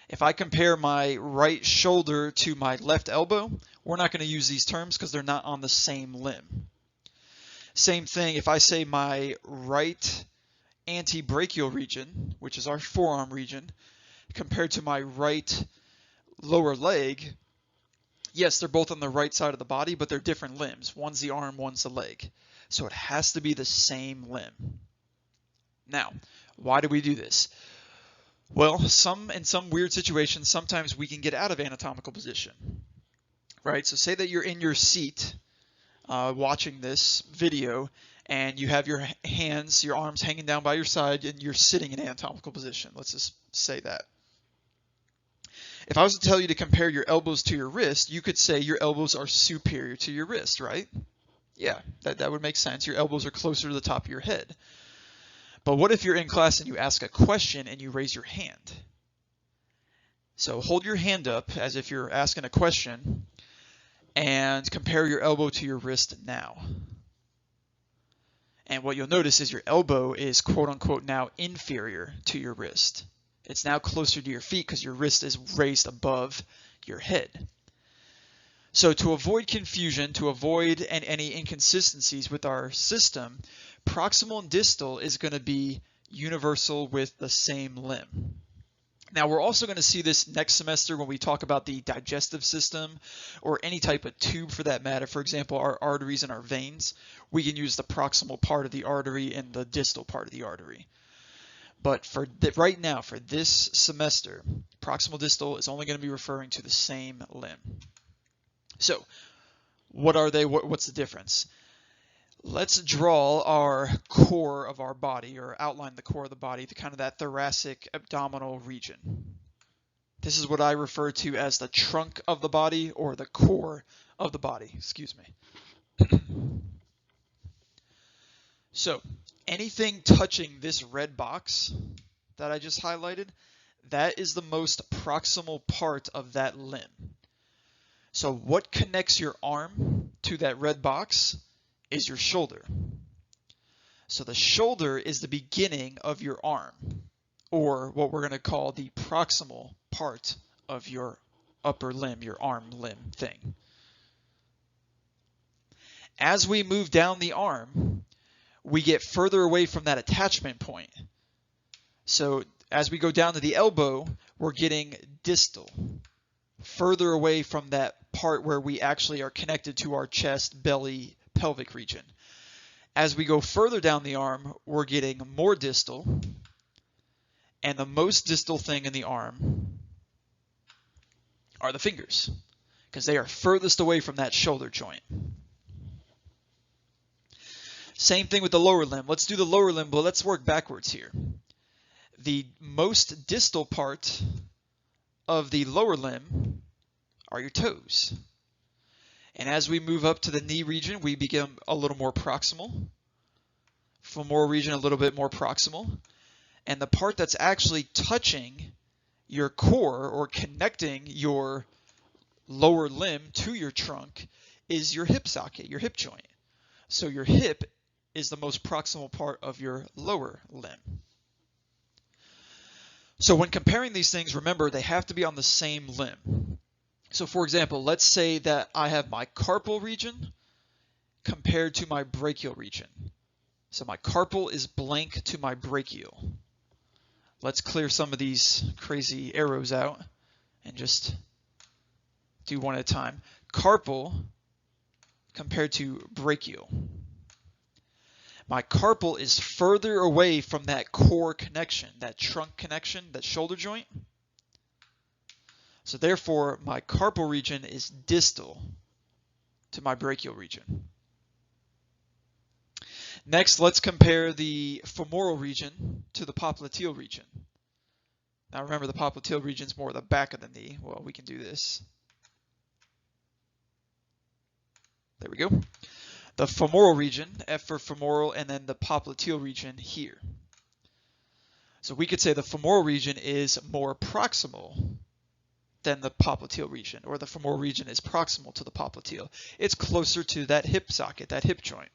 If I compare my right shoulder to my left elbow, we're not going to use these terms because they're not on the same limb. Same thing if I say my right antebrachial region, which is our forearm region, compared to my right lower leg, yes, they're both on the right side of the body, but they're different limbs. One's the arm, one's the leg. So it has to be the same limb. Now, why do we do this? Well, in some weird situations, sometimes we can get out of anatomical position, right? So say that you're in your seat watching this video, and you have your hands, your arms hanging down by your side, and you're sitting in anatomical position. Let's just say that. If I was to tell you to compare your elbows to your wrist, you could say your elbows are superior to your wrist, right? Yeah, that would make sense. Your elbows are closer to the top of your head. But what if you're in class and you ask a question and you raise your hand? So hold your hand up as if you're asking a question and compare your elbow to your wrist now. And what you'll notice is your elbow is quote unquote now inferior to your wrist. It's now closer to your feet because your wrist is raised above your head. So to avoid confusion, to avoid any inconsistencies with our system, proximal and distal is going to be universal with the same limb. Now we're also going to see this next semester when we talk about the digestive system or any type of tube for that matter. For example, our arteries and our veins, we can use the proximal part of the artery and the distal part of the artery. But for right now, for this semester, proximal distal is only going to be referring to the same limb. So what are they? What's the difference? Let's draw our core of our body, or outline the core of the body, the kind of that thoracic abdominal region. This is what I refer to as the trunk of the body, or the core of the body, excuse me. So anything touching this red box that I just highlighted, that is the most proximal part of that limb. So what connects your arm to that red box is your shoulder. So the shoulder is the beginning of your arm, or what we're going to call the proximal part of your upper limb, your arm limb thing. As we move down the arm, we get further away from that attachment point. So as we go down to the elbow, we're getting distal, further away from that part where we actually are connected to our chest, belly, pelvic region. As we go further down the arm, we're getting more distal, and the most distal thing in the arm are the fingers, because they are furthest away from that shoulder joint. Same thing with the lower limb. Let's do the lower limb, but let's work backwards here. The most distal part of the lower limb are your toes. And as we move up to the knee region, we become a little more proximal. Femoral region, a little bit more proximal. And the part that's actually touching your core or connecting your lower limb to your trunk is your hip socket, your hip joint. So your hip is the most proximal part of your lower limb. So when comparing these things, remember they have to be on the same limb. So for example, let's say that I have my carpal region compared to my brachial region. So my carpal is blank to my brachial. Let's clear some of these crazy arrows out and just do one at a time. Carpal compared to brachial. My carpal is further away from that core connection, that trunk connection, that shoulder joint. So therefore, my carpal region is distal to my brachial region. Next, let's compare the femoral region to the popliteal region. Now remember, the popliteal region is more the back of the knee. Well, we can do this. There we go. The femoral region, F for femoral, and then the popliteal region here. So we could say the femoral region is more proximal than the popliteal region, or the femoral region is proximal to the popliteal. It's closer to that hip socket, that hip joint.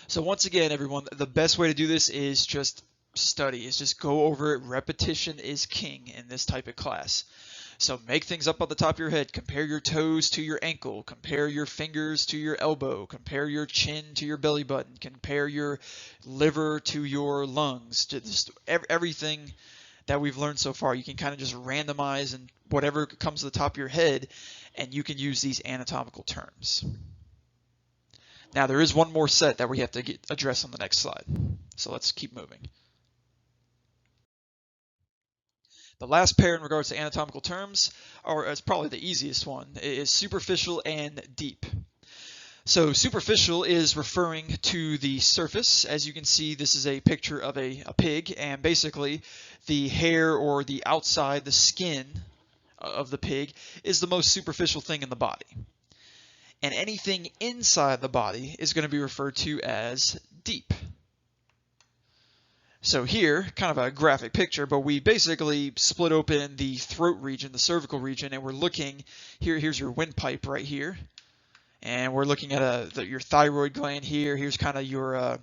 So once again, everyone, the best way to do this is just study is just go over it. Repetition is king in this type of class. So make things up on the top of your head. Compare your toes to your ankle. Compare your fingers to your elbow. Compare your chin to your belly button. Compare your liver to your lungs. Just everything that we've learned so far, you can kind of just randomize and whatever comes to the top of your head, and you can use these anatomical terms. Now there is one more set that we have to address on the next slide. So let's keep moving. The last pair in regards to anatomical terms, or it's probably the easiest one, is superficial and deep. So superficial is referring to the surface. As you can see, this is a picture of a pig, and basically the hair or the outside, the skin of the pig is the most superficial thing in the body. And anything inside the body is going to be referred to as deep. So here, kind of a graphic picture, but we basically split open the throat region, the cervical region, and we're looking, here's your windpipe right here. And we're looking at your thyroid gland here. Here's kind of your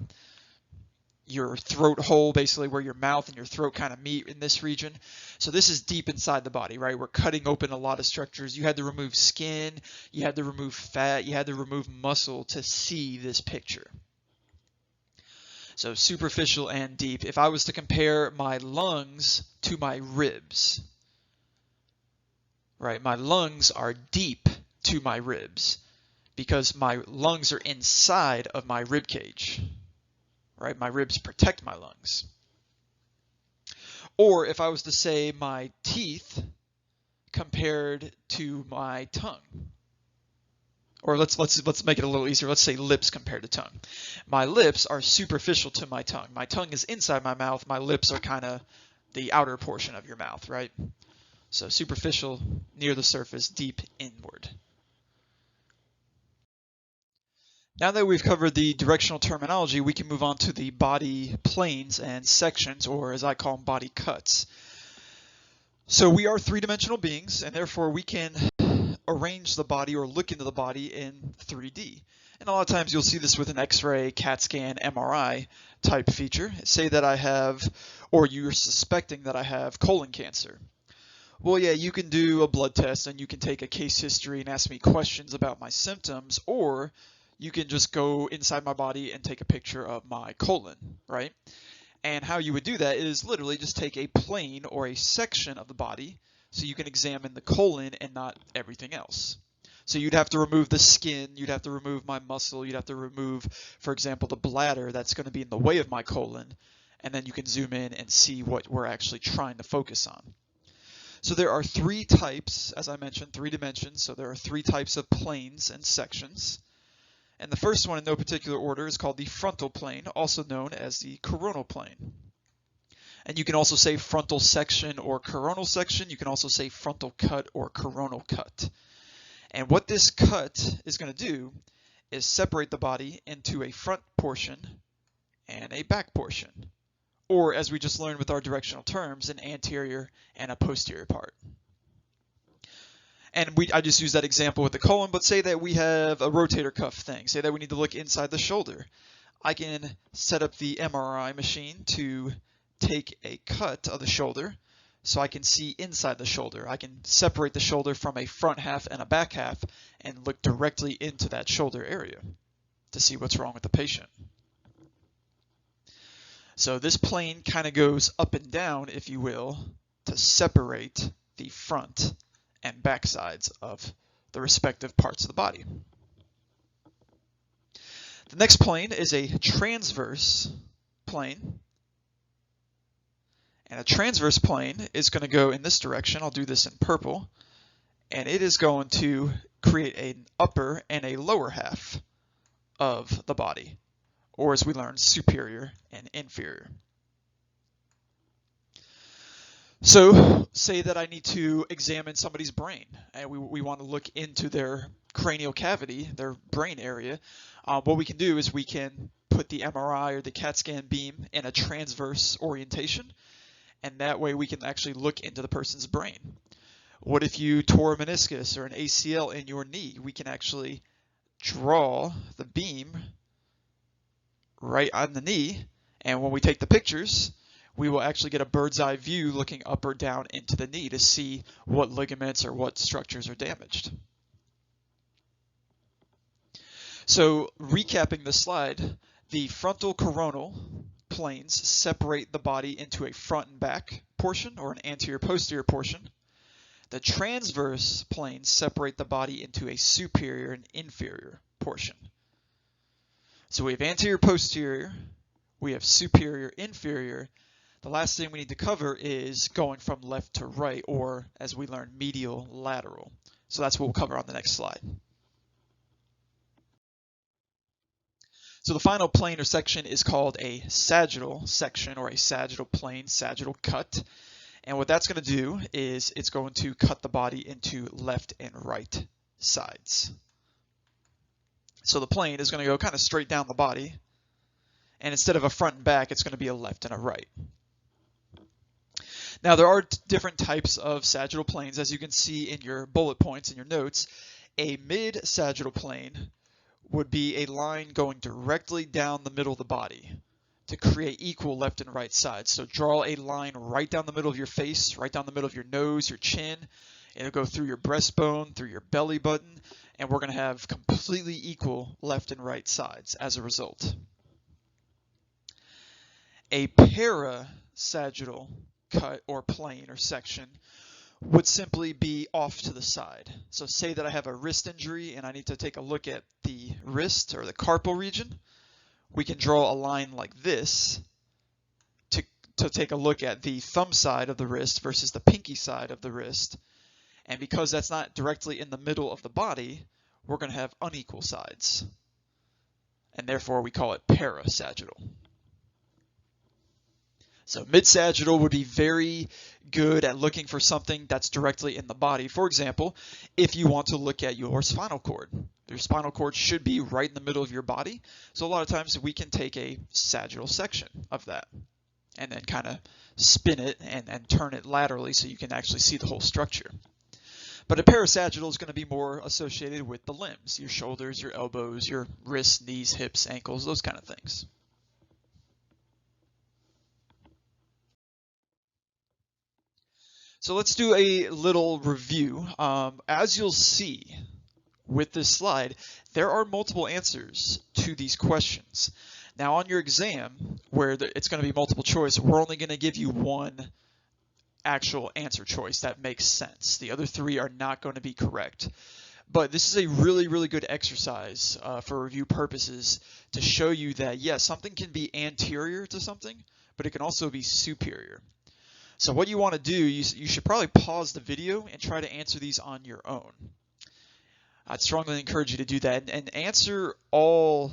throat hole, basically where your mouth and your throat kind of meet in this region. So this is deep inside the body, right? We're cutting open a lot of structures. You had to remove skin, you had to remove fat, you had to remove muscle to see this picture. So superficial and deep. If I was to compare my lungs to my ribs, right? My lungs are deep to my ribs because my lungs are inside of my rib cage, right? My ribs protect my lungs. Or if I was to say my teeth compared to my tongue, or let's make it a little easier. Let's say lips compared to tongue. My lips are superficial to my tongue. My tongue is inside my mouth. My lips are kind of the outer portion of your mouth, right? So superficial, near the surface, deep inward. Now that we've covered the directional terminology, we can move on to the body planes and sections, or as I call them, body cuts. So we are three-dimensional beings, and therefore we can arrange the body or look into the body in 3D. And a lot of times you'll see this with an X-ray, CAT scan, MRI type feature. Say that I have, or you're suspecting that I have colon cancer. Well, yeah, you can do a blood test and you can take a case history and ask me questions about my symptoms, or you can just go inside my body and take a picture of my colon, right? And how you would do that is literally just take a plane or a section of the body so you can examine the colon and not everything else. So you'd have to remove the skin, you'd have to remove my muscle, you'd have to remove, for example, the bladder that's going to be in the way of my colon, and then you can zoom in and see what we're actually trying to focus on. So there are three types, as I mentioned, 3 dimensions, so there are 3 types of planes and sections. And the first one in no particular order is called the frontal plane, also known as the coronal plane. And you can also say frontal section or coronal section. You can also say frontal cut or coronal cut. And what this cut is going to do is separate the body into a front portion and a back portion. Or, as we just learned with our directional terms, an anterior and a posterior part. And I just use that example with the colon, but say that we have a rotator cuff thing. Say that we need to look inside the shoulder. I can set up the MRI machine to take a cut of the shoulder so I can see inside the shoulder. I can separate the shoulder from a front half and a back half and look directly into that shoulder area to see what's wrong with the patient. So this plane kind of goes up and down, if you will, to separate the front and back sides of the respective parts of the body. The next plane is a transverse plane. And a transverse plane is going to go in this direction. I'll do this in purple. And it is going to create an upper and a lower half of the body, or as we learned, superior and inferior. So say that I need to examine somebody's brain, and we want to look into their cranial cavity, their brain area. What we can do is we can put the MRI or the CAT scan beam in a transverse orientation, and that way we can actually look into the person's brain. What if you tore a meniscus or an ACL in your knee? We can actually draw the beam right on the knee, and when we take the pictures, we will actually get a bird's eye view looking up or down into the knee to see what ligaments or what structures are damaged. So recapping the slide, the frontal coronal planes separate the body into a front and back portion, or an anterior-posterior portion. The transverse planes separate the body into a superior and inferior portion. So we have anterior-posterior, we have superior-inferior. The last thing we need to cover is going from left to right, or as we learned, medial-lateral. So that's what we'll cover on the next slide. So the final plane or section is called a sagittal section, or a sagittal plane, sagittal cut. And what that's going to do is it's going to cut the body into left and right sides. So the plane is going to go kind of straight down the body, and instead of a front and back, it's going to be a left and a right. Now there are different types of sagittal planes, as you can see in your bullet points in your notes. A mid-sagittal plane would be a line going directly down the middle of the body to create equal left and right sides. So draw a line right down the middle of your face, right down the middle of your nose, your chin. It'll go through your breastbone, through your belly button, and we're going to have completely equal left and right sides as a result. A parasagittal cut or plane or section would simply be off to the side. So say that I have a wrist injury and I need to take a look at the wrist or the carpal region. We can draw a line like this to take a look at the thumb side of the wrist versus the pinky side of the wrist. And because that's not directly in the middle of the body, we're going to have unequal sides. And therefore we call it parasagittal. So mid-sagittal would be very good at looking for something that's directly in the body. For example, if you want to look at your spinal cord should be right in the middle of your body. So a lot of times we can take a sagittal section of that and then kind of spin it and turn it laterally so you can actually see the whole structure. But a parasagittal is going to be more associated with the limbs, your shoulders, your elbows, your wrists, knees, hips, ankles, those kind of things. So let's do a little review. As you'll see with this slide, there are multiple answers to these questions. Now on your exam, where it's going to be multiple choice, we're only going to give you one actual answer choice that makes sense. The other three are not going to be correct. But this is a really, really good exercise for review purposes to show you that, yes, something can be anterior to something, but it can also be superior. So what you want to do, you should probably pause the video and try to answer these on your own. I'd strongly encourage you to do that and answer all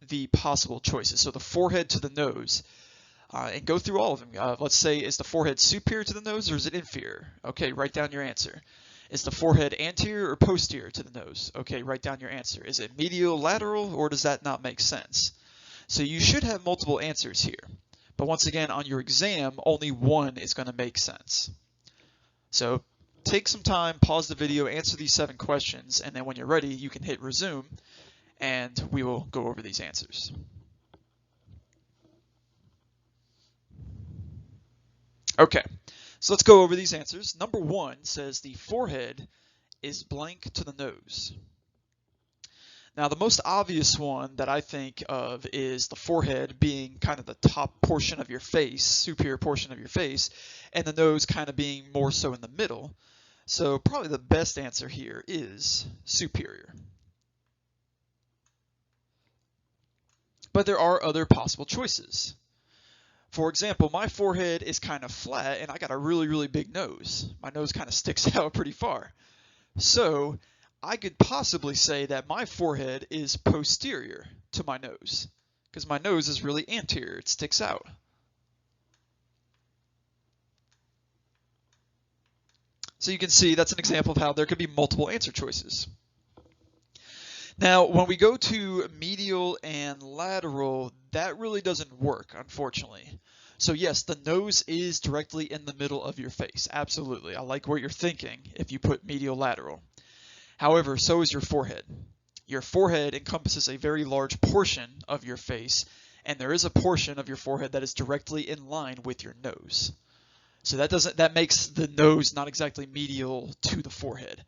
the possible choices. So the forehead to the nose, and go through all of them. Let's say, is the forehead superior to the nose or is it inferior? Okay, write down your answer. Is the forehead anterior or posterior to the nose? Okay, write down your answer. Is it medial, lateral, or does that not make sense? So you should have multiple answers here. But once again, on your exam, only one is going to make sense. So take some time, pause the video, answer these 7 questions, and then when you're ready, you can hit resume, and we will go over these answers. Okay, so let's go over these answers. Number 1 says the forehead is blank to the nose. Now, the most obvious one that I think of is the forehead being kind of the top portion of your face, superior portion of your face, and the nose kind of being more so in the middle. So probably the best answer here is superior. But there are other possible choices. For example, my forehead is kind of flat and I got a really, really big nose. My nose kind of sticks out pretty far. So I could possibly say that my forehead is posterior to my nose because my nose is really anterior. It sticks out. So you can see that's an example of how there could be multiple answer choices. Now, when we go to medial and lateral, that really doesn't work, unfortunately. So yes, the nose is directly in the middle of your face. Absolutely. I like what you're thinking if you put medial lateral. However, so is your forehead. Your forehead encompasses a very large portion of your face, and there is a portion of your forehead that is directly in line with your nose. So that makes the nose not exactly medial to the forehead.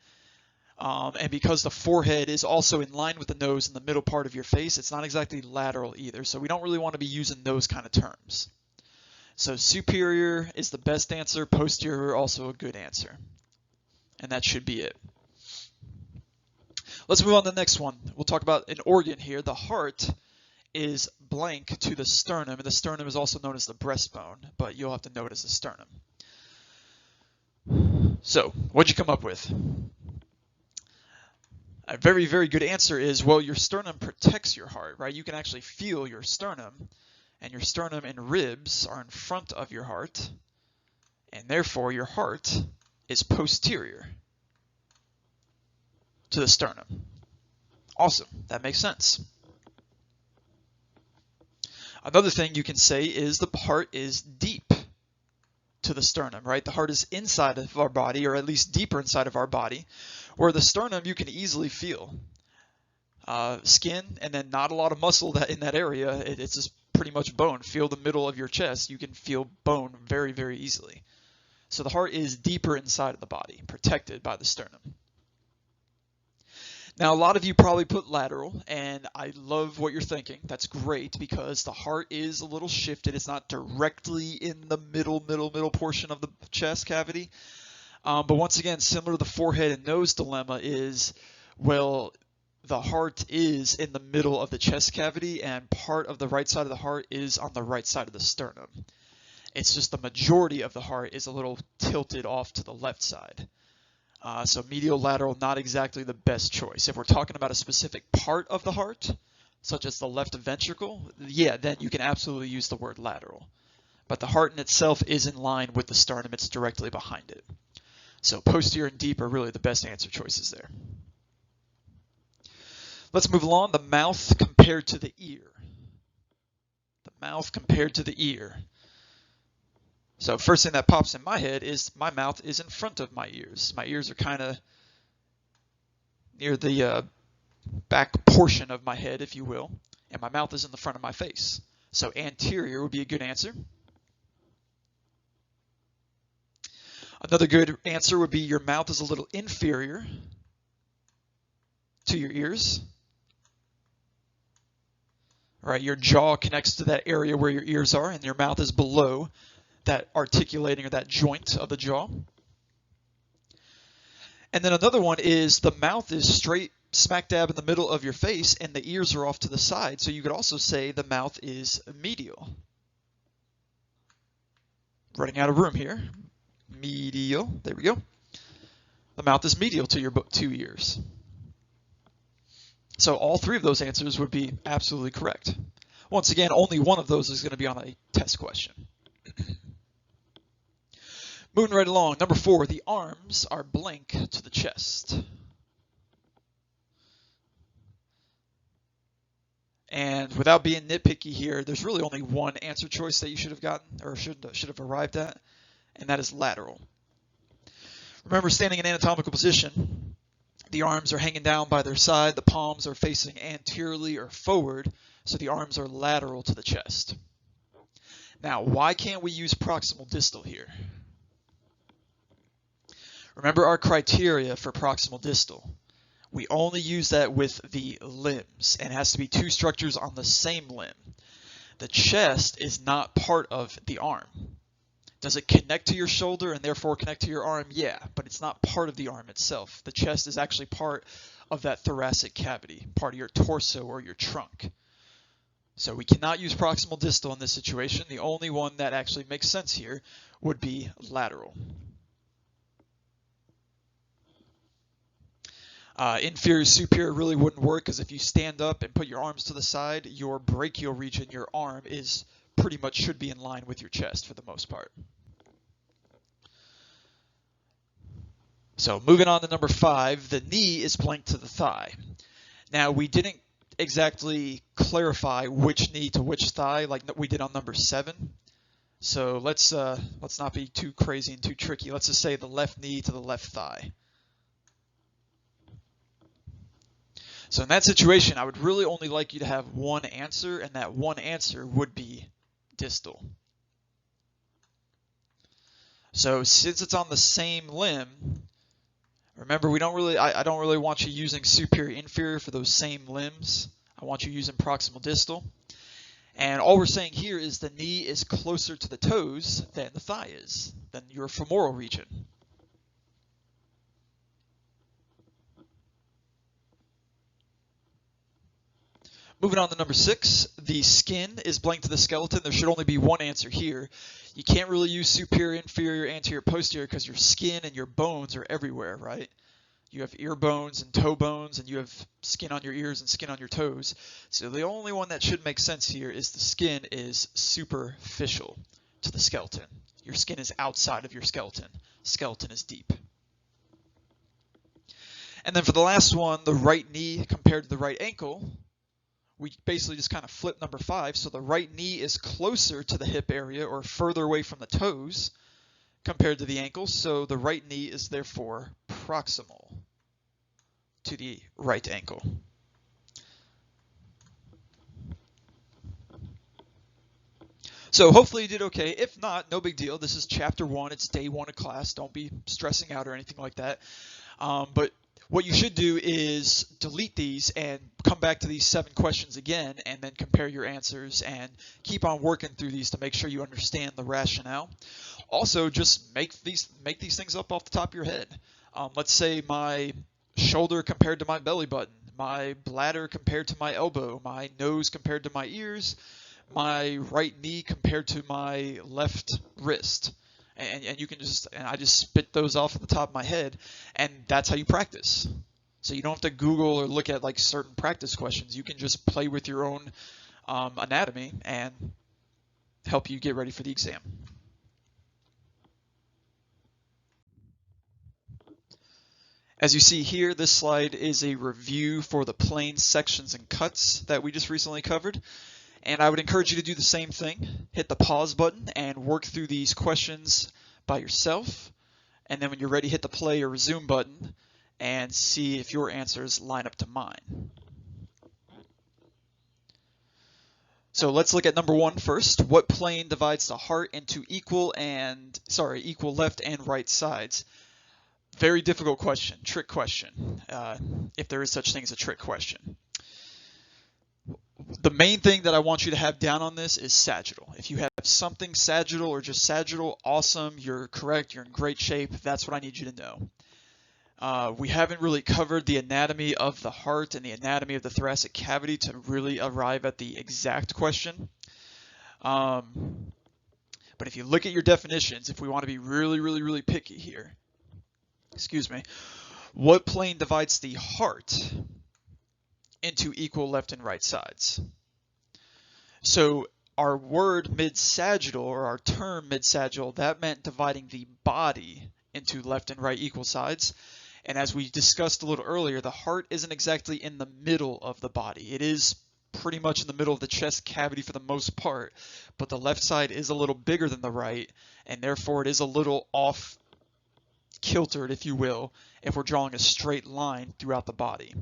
And because the forehead is also in line with the nose in the middle part of your face, it's not exactly lateral either. So we don't really want to be using those kind of terms. So superior is the best answer, posterior also a good answer. And that should be it. Let's move on to the next one. We'll talk about an organ here. The heart is blank to the sternum, and the sternum is also known as the breastbone, but you'll have to know it as the sternum. So, what'd you come up with? A very, very good answer is, well, your sternum protects your heart, right? You can actually feel your sternum, and your sternum and ribs are in front of your heart, and therefore your heart is posterior to the sternum. Awesome, that makes sense. Another thing you can say is the heart is deep to the sternum, right? The heart is inside of our body, or at least deeper inside of our body, where the sternum you can easily feel. Skin and then not a lot of muscle in that area. It's just pretty much bone. Feel the middle of your chest. You can feel bone very, very easily. So the heart is deeper inside of the body, protected by the sternum. Now, a lot of you probably put lateral, and I love what you're thinking. That's great because the heart is a little shifted. It's not directly in the middle portion of the chest cavity. But once again, similar to the forehead and nose dilemma is, well, the heart is in the middle of the chest cavity, and part of the right side of the heart is on the right side of the sternum. It's just the majority of the heart is a little tilted off to the left side. So medial lateral, not exactly the best choice. If we're talking about a specific part of the heart, such as the left ventricle, yeah, then you can absolutely use the word lateral. But the heart in itself is in line with the sternum. It's directly behind it. So posterior and deep are really the best answer choices there. Let's move along. The mouth compared to the ear. The mouth compared to the ear. So first thing that pops in my head is my mouth is in front of my ears. My ears are kind of near the back portion of my head, if you will, and my mouth is in the front of my face. So anterior would be a good answer. Another good answer would be your mouth is a little inferior to your ears. All right, your jaw connects to that area where your ears are, and your mouth is below that articulating or that joint of the jaw. And then another one is the mouth is straight smack dab in the middle of your face and the ears are off to the side. So you could also say the mouth is medial. Running out of room here. Medial. There we go. The mouth is medial to your two ears. So all three of those answers would be absolutely correct. Once again, only one of those is going to be on a test question. Moving right along, number 4, the arms are blank to the chest. And without being nitpicky here, there's really only one answer choice that you should have gotten, or should have arrived at, and that is lateral. Remember, standing in anatomical position, the arms are hanging down by their side, the palms are facing anteriorly or forward, so the arms are lateral to the chest. Now, why can't we use proximal distal here? Remember our criteria for proximal distal. We only use that with the limbs, and it has to be two structures on the same limb. The chest is not part of the arm. Does it connect to your shoulder and therefore connect to your arm? Yeah, but it's not part of the arm itself. The chest is actually part of that thoracic cavity, part of your torso or your trunk. So we cannot use proximal distal in this situation. The only one that actually makes sense here would be lateral. Inferior superior really wouldn't work because if you stand up and put your arms to the side, your brachial region, your arm, is pretty much should be in line with your chest for the most part. So moving on to number 5, the knee is blank to the thigh. Now we didn't exactly clarify which knee to which thigh like we did on number 7. So let's not be too crazy and too tricky. Let's just say the left knee to the left thigh. So in that situation, I would really only like you to have one answer, and that one answer would be distal. So since it's on the same limb, remember I don't really want you using superior inferior for those same limbs. I want you using proximal distal. And all we're saying here is the knee is closer to the toes than the thigh is, than your femoral region. Moving on to number 6, the skin is blank to the skeleton. There should only be one answer here. You can't really use superior, inferior, anterior, posterior because your skin and your bones are everywhere, right? You have ear bones and toe bones, and you have skin on your ears and skin on your toes. So the only one that should make sense here is the skin is superficial to the skeleton. Your skin is outside of your skeleton. Skeleton is deep. And then for the last one, the right knee compared to the right ankle, we basically just kind of flip number 5. So the right knee is closer to the hip area or further away from the toes compared to the ankle. So the right knee is therefore proximal to the right ankle. So hopefully you did okay. If not, no big deal. This is chapter 1. It's day 1 of class. Don't be stressing out or anything like that. But what you should do is delete these and come back to these 7 questions again, and then compare your answers and keep on working through these to make sure you understand the rationale. Also, just make these things up off the top of your head. Let's say my shoulder compared to my belly button, my bladder compared to my elbow, my nose compared to my ears, my right knee compared to my left wrist. And you can I just spit those off at the top of my head, and that's how you practice. So you don't have to Google or look at like certain practice questions. You can just play with your own anatomy and help you get ready for the exam. As you see here, this slide is a review for the planes, sections, and cuts that we just recently covered. And I would encourage you to do the same thing. Hit the pause button and work through these questions by yourself. And then when you're ready, hit the play or resume button and see if your answers line up to mine. So let's look at number 1 first. What plane divides the heart into equal left and right sides? Very difficult question, trick question, if there is such thing as a trick question. The main thing that I want you to have down on this is sagittal. If you have something sagittal or just sagittal, awesome, you're correct, you're in great shape. That's what I need you to know. We haven't really covered the anatomy of the heart and the anatomy of the thoracic cavity to really arrive at the exact question. But if you look at your definitions, if we want to be really, really, really picky here, what plane divides the heart into equal left and right sides? So our word mid-sagittal, or our term mid-sagittal, that meant dividing the body into left and right equal sides. And as we discussed a little earlier, the heart isn't exactly in the middle of the body. It is pretty much in the middle of the chest cavity for the most part, but the left side is a little bigger than the right, and therefore it is a little off kiltered, if you will, if we're drawing a straight line throughout the body.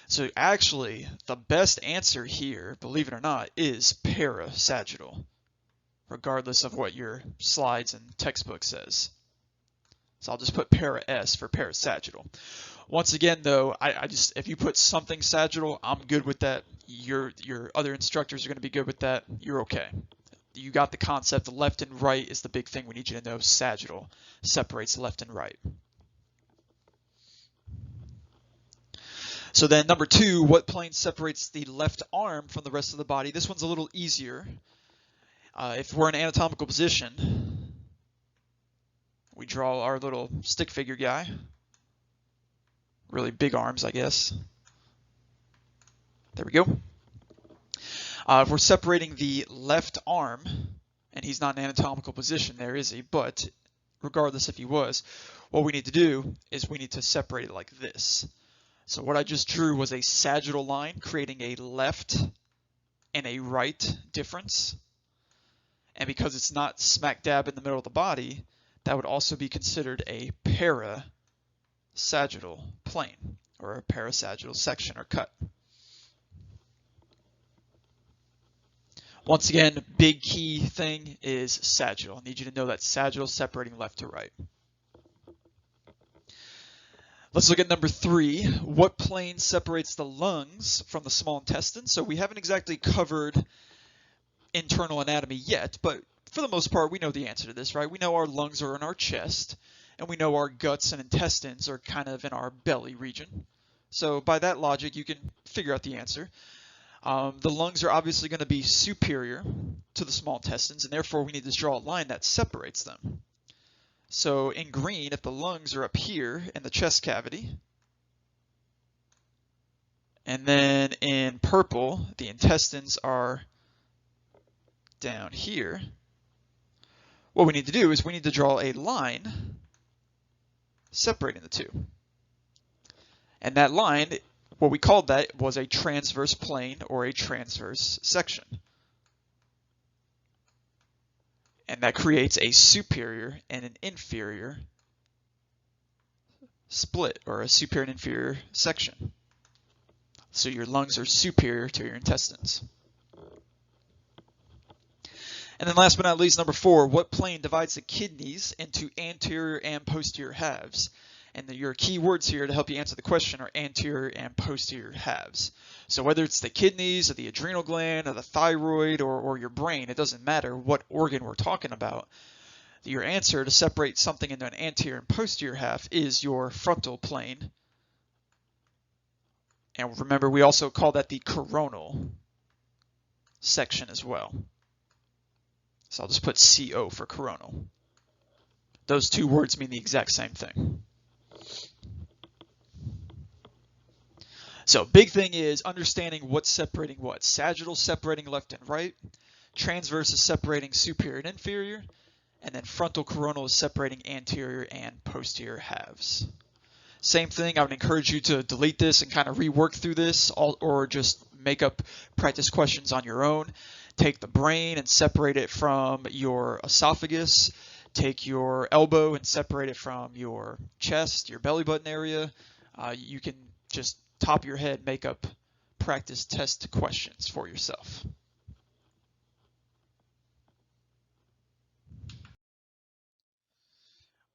So actually, the best answer here, believe it or not, is parasagittal, regardless of what your slides and textbook says. So I'll just put para-S for parasagittal. Once again, though, if you put something sagittal, I'm good with that. Your other instructors are going to be good with that. You're okay. You got the concept. The left and right is the big thing we need you to know. Sagittal separates left and right. So then number 2, what plane separates the left arm from the rest of the body? This one's a little easier. If we're in anatomical position, we draw our little stick figure guy. Really big arms, I guess. There we go. If we're separating the left arm, and he's not in anatomical position, there is a but, regardless if he was, what we need to do is we need to separate it like this. So what I just drew was a sagittal line creating a left and a right difference. And because it's not smack dab in the middle of the body, that would also be considered a parasagittal plane, or a parasagittal section or cut. Once again, big key thing is sagittal. I need you to know that sagittal separating left to right. Let's look at number 3. What plane separates the lungs from the small intestine? So we haven't exactly covered internal anatomy yet, but for the most part, we know the answer to this, right? We know our lungs are in our chest, and we know our guts and intestines are kind of in our belly region. So by that logic, you can figure out the answer. The lungs are obviously going to be superior to the small intestines, and therefore we need to draw a line that separates them. So in green, if the lungs are up here in the chest cavity, and then in purple, the intestines are down here, what we need to do is we need to draw a line separating the two. And that line, what we called that was a transverse plane or a transverse section. And that creates a superior and an inferior split, or a superior and inferior section. So your lungs are superior to your intestines. And then last but not least, number 4, what plane divides the kidneys into anterior and posterior halves? And your key words here to help you answer the question are anterior and posterior halves. So whether it's the kidneys or the adrenal gland or the thyroid or your brain, it doesn't matter what organ we're talking about. Your answer to separate something into an anterior and posterior half is your frontal plane. And remember, we also call that the coronal section as well. So I'll just put CO for coronal. Those two words mean the exact same thing. So big thing is understanding what's separating what. Sagittal separating left and right. Transverse is separating superior and inferior. And then frontal coronal is separating anterior and posterior halves. Same thing, I would encourage you to delete this and kind of rework through this, or just make up practice questions on your own. Take the brain and separate it from your esophagus. Take your elbow and separate it from your chest, your belly button area. You can just top of your head make up practice test questions for yourself.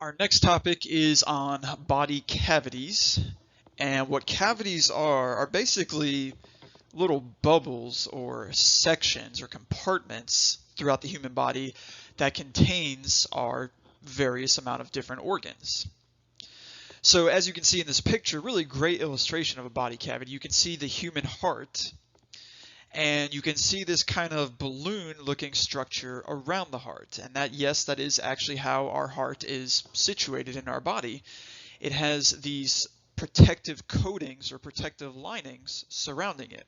Our next topic is on body cavities. And what cavities are basically little bubbles or sections or compartments throughout the human body that contains our various amount of different organs. So as you can see in this picture, really great illustration of a body cavity. You can see the human heart, and you can see this kind of balloon-looking structure around the heart. And that, yes, that is actually how our heart is situated in our body. It has these protective coatings or protective linings surrounding it.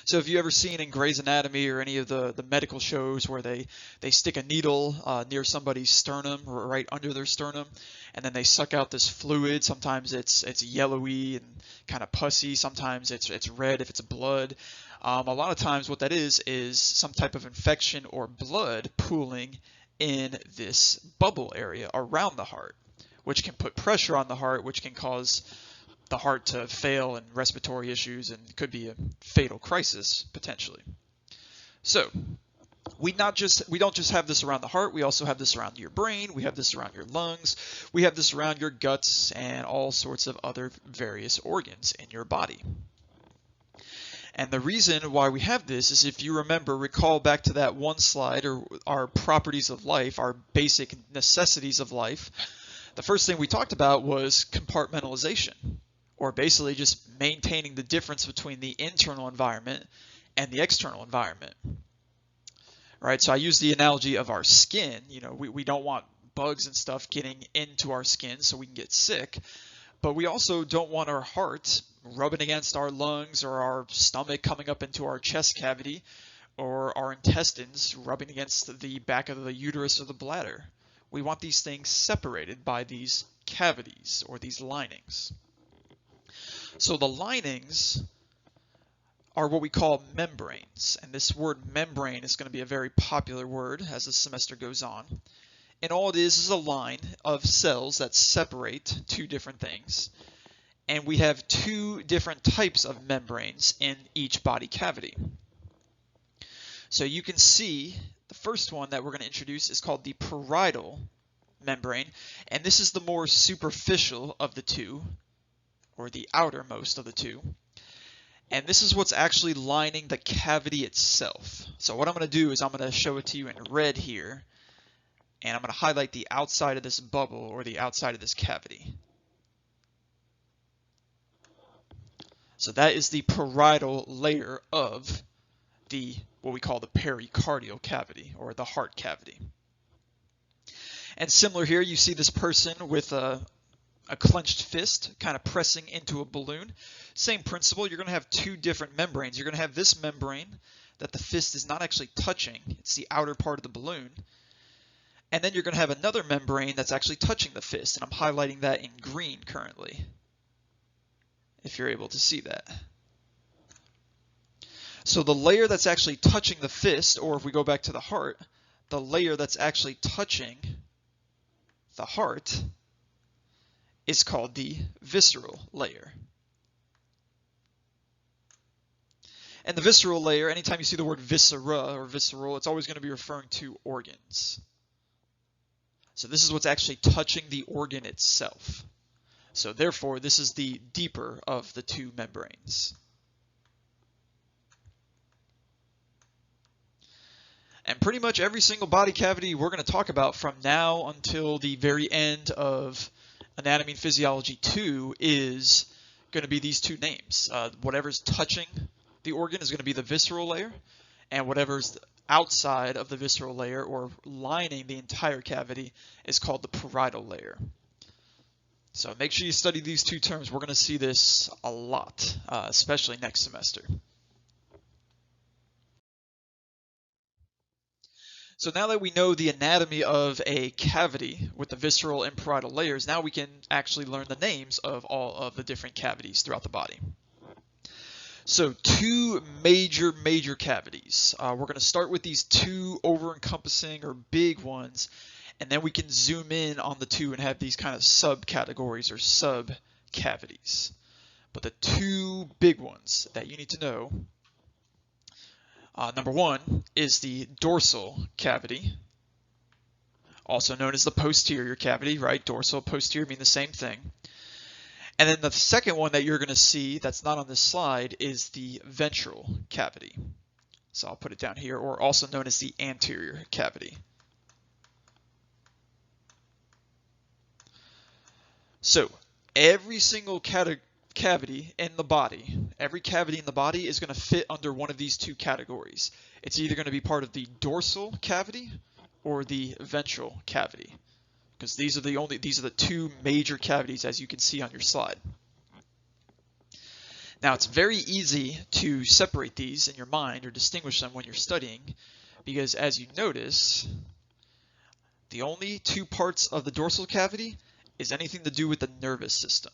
So if you've ever seen in Grey's Anatomy or any of the medical shows where they stick a needle near somebody's sternum or right under their sternum, and then they suck out this fluid, sometimes it's yellowy and kind of pussy, sometimes it's red if it's blood. A lot of times what that is some type of infection or blood pooling in this bubble area around the heart, which can put pressure on the heart, which can cause the heart to fail and respiratory issues, and could be a fatal crisis potentially. So we don't just have this around the heart, we also have this around your brain, we have this around your lungs, we have this around your guts and all sorts of other various organs in your body. And the reason why we have this is, if you recall back to that one slide, or our properties of life, our basic necessities of life, the first thing we talked about was compartmentalization, or basically just maintaining the difference between the internal environment and the external environment. Right? So I use the analogy of our skin. We don't want bugs and stuff getting into our skin so we can get sick, but we also don't want our heart rubbing against our lungs, or our stomach coming up into our chest cavity, or our intestines rubbing against the back of the uterus or the bladder. We want these things separated by these cavities or these linings. So the linings are what we call membranes, and this word membrane is going to be a very popular word as the semester goes on. And all it is a line of cells that separate two different things. and we have two different types of membranes in each body cavity. So you can see the first one that we're going to introduce is called the parietal membrane, and this is the more superficial of the two, or the outermost of the two. And this is what's actually lining the cavity itself. So what I'm going to do is I'm going to show it to you in red here, and I'm going to highlight the outside of this bubble, or the outside of this cavity. So that is the parietal layer of what we call the pericardial cavity, or the heart cavity. And similar here, you see this person with a clenched fist kind of pressing into a balloon. Same principle, you're going to have two different membranes. You're going to have this membrane that the fist is not actually touching. It's the outer part of the balloon. And then you're going to have another membrane that's actually touching the fist, and I'm highlighting that in green currently, if you're able to see that. So the layer that's actually touching the fist, or if we go back to the heart, the layer that's actually touching the heart is called the visceral layer. And the visceral layer, anytime you see the word viscera or visceral, it's always going to be referring to organs. So this is what's actually touching the organ itself. So therefore, this is the deeper of the two membranes. And pretty much every single body cavity we're going to talk about from now until the very end of Anatomy and Physiology 2 is going to be these two names. Whatever's touching the organ is going to be the visceral layer, and whatever's outside of the visceral layer, or lining the entire cavity, is called the parietal layer. So make sure you study these two terms. We're going to see this a lot, especially next semester. So now that we know the anatomy of a cavity with the visceral and parietal layers, now we can actually learn the names of all of the different cavities throughout the body. So two major cavities. We're going to start with these two over-encompassing or big ones, and then we can zoom in on the two and have these kind of subcategories or sub-cavities. But the two big ones that you need to know, number one is the dorsal cavity, also known as the posterior cavity, right? Dorsal, posterior mean the same thing. And then the second one that you're going to see that's not on this slide is the ventral cavity. So I'll put it down here, or also known as the anterior cavity. So every single cavity in the body, every cavity in the body is going to fit under one of these two categories. It's either going to be part of the dorsal cavity or the ventral cavity, because these are the two major cavities, as you can see on your slide. Now it's very easy to separate these in your mind or distinguish them when you're studying, because as you notice, the only two parts of the dorsal cavity is anything to do with the nervous system.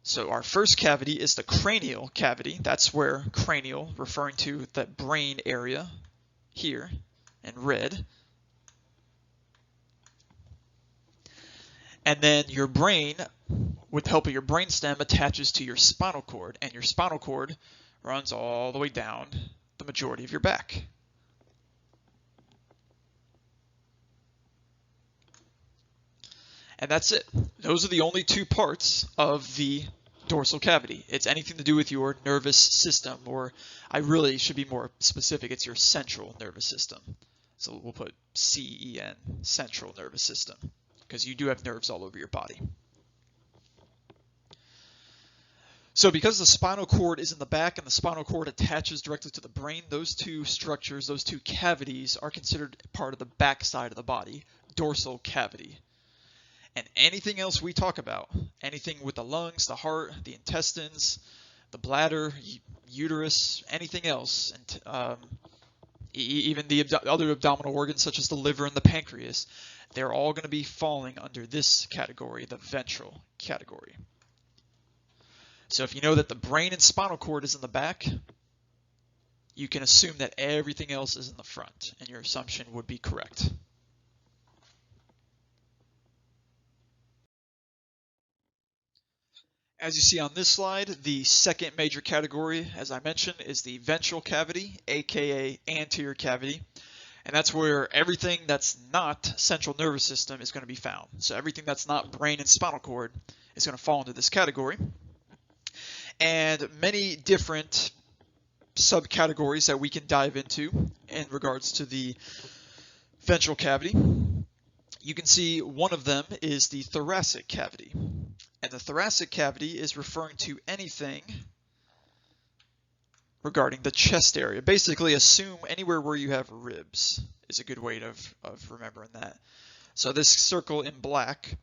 So our first cavity is the cranial cavity. That's where cranial, referring to the brain area here in red. And then your brain, with the help of your brainstem, attaches to your spinal cord, and your spinal cord runs all the way down the majority of your back. And that's it. Those are the only two parts of the dorsal cavity. It's anything to do with your nervous system, or I really should be more specific, it's your central nervous system. So we'll put CEN, central nervous system, because you do have nerves all over your body. So because the spinal cord is in the back and the spinal cord attaches directly to the brain, those two structures, those two cavities are considered part of the back side of the body, dorsal cavity. And anything else we talk about, anything with the lungs, the heart, the intestines, the bladder, uterus, anything else, and even the other abdominal organs such as the liver and the pancreas, they're all going to be falling under this category, the ventral category. So if you know that the brain and spinal cord is in the back, you can assume that everything else is in the front, and your assumption would be correct. As you see on this slide, the second major category, as I mentioned, is the ventral cavity, aka anterior cavity. And that's where everything that's not central nervous system is going to be found. So everything that's not brain and spinal cord is going to fall into this category. And many different subcategories that we can dive into in regards to the ventral cavity. You can see one of them is the thoracic cavity. And the thoracic cavity is referring to anything regarding the chest area. Basically, assume anywhere where you have ribs is a good way of remembering that. So this circle in black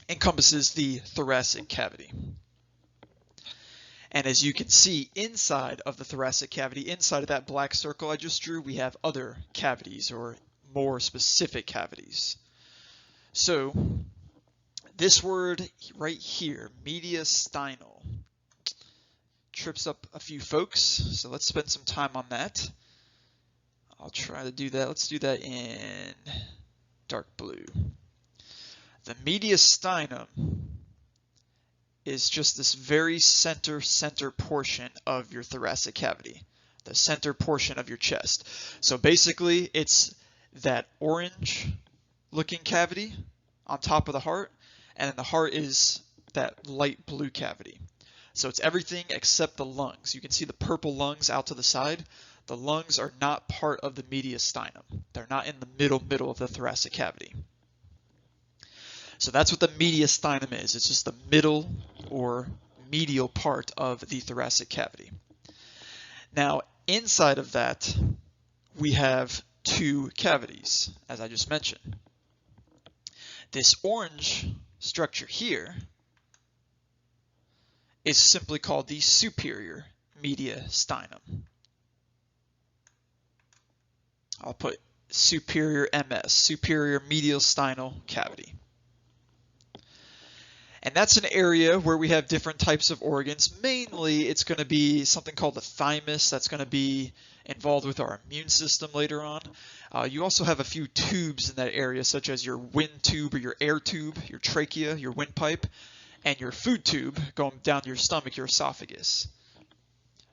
encompasses the thoracic cavity. And as you can see, inside of the thoracic cavity, inside of that black circle I just drew, we have other cavities or more specific cavities. So this word right here, mediastinal, trips up a few folks. So let's spend some time on that. I'll try to do that. Let's do that in dark blue. The mediastinum is just this very center portion of your thoracic cavity, the center portion of your chest. So basically it's that orange looking cavity on top of the heart, and then the heart is that light blue cavity. So it's everything except the lungs. You can see the purple lungs out to the side. The lungs are not part of the mediastinum. They're not in the middle of the thoracic cavity. So that's what the mediastinum is. It's just the middle or medial part of the thoracic cavity. Now, inside of that, we have two cavities, as I just mentioned. This orange structure here is simply called the superior mediastinum. I'll put superior MS, superior mediastinal cavity. And that's an area where we have different types of organs. Mainly, it's going to be something called the thymus that's going to be involved with our immune system later on. You also have a few tubes in that area, such as your wind tube or your air tube, your trachea, your windpipe, and your food tube going down your stomach, your esophagus.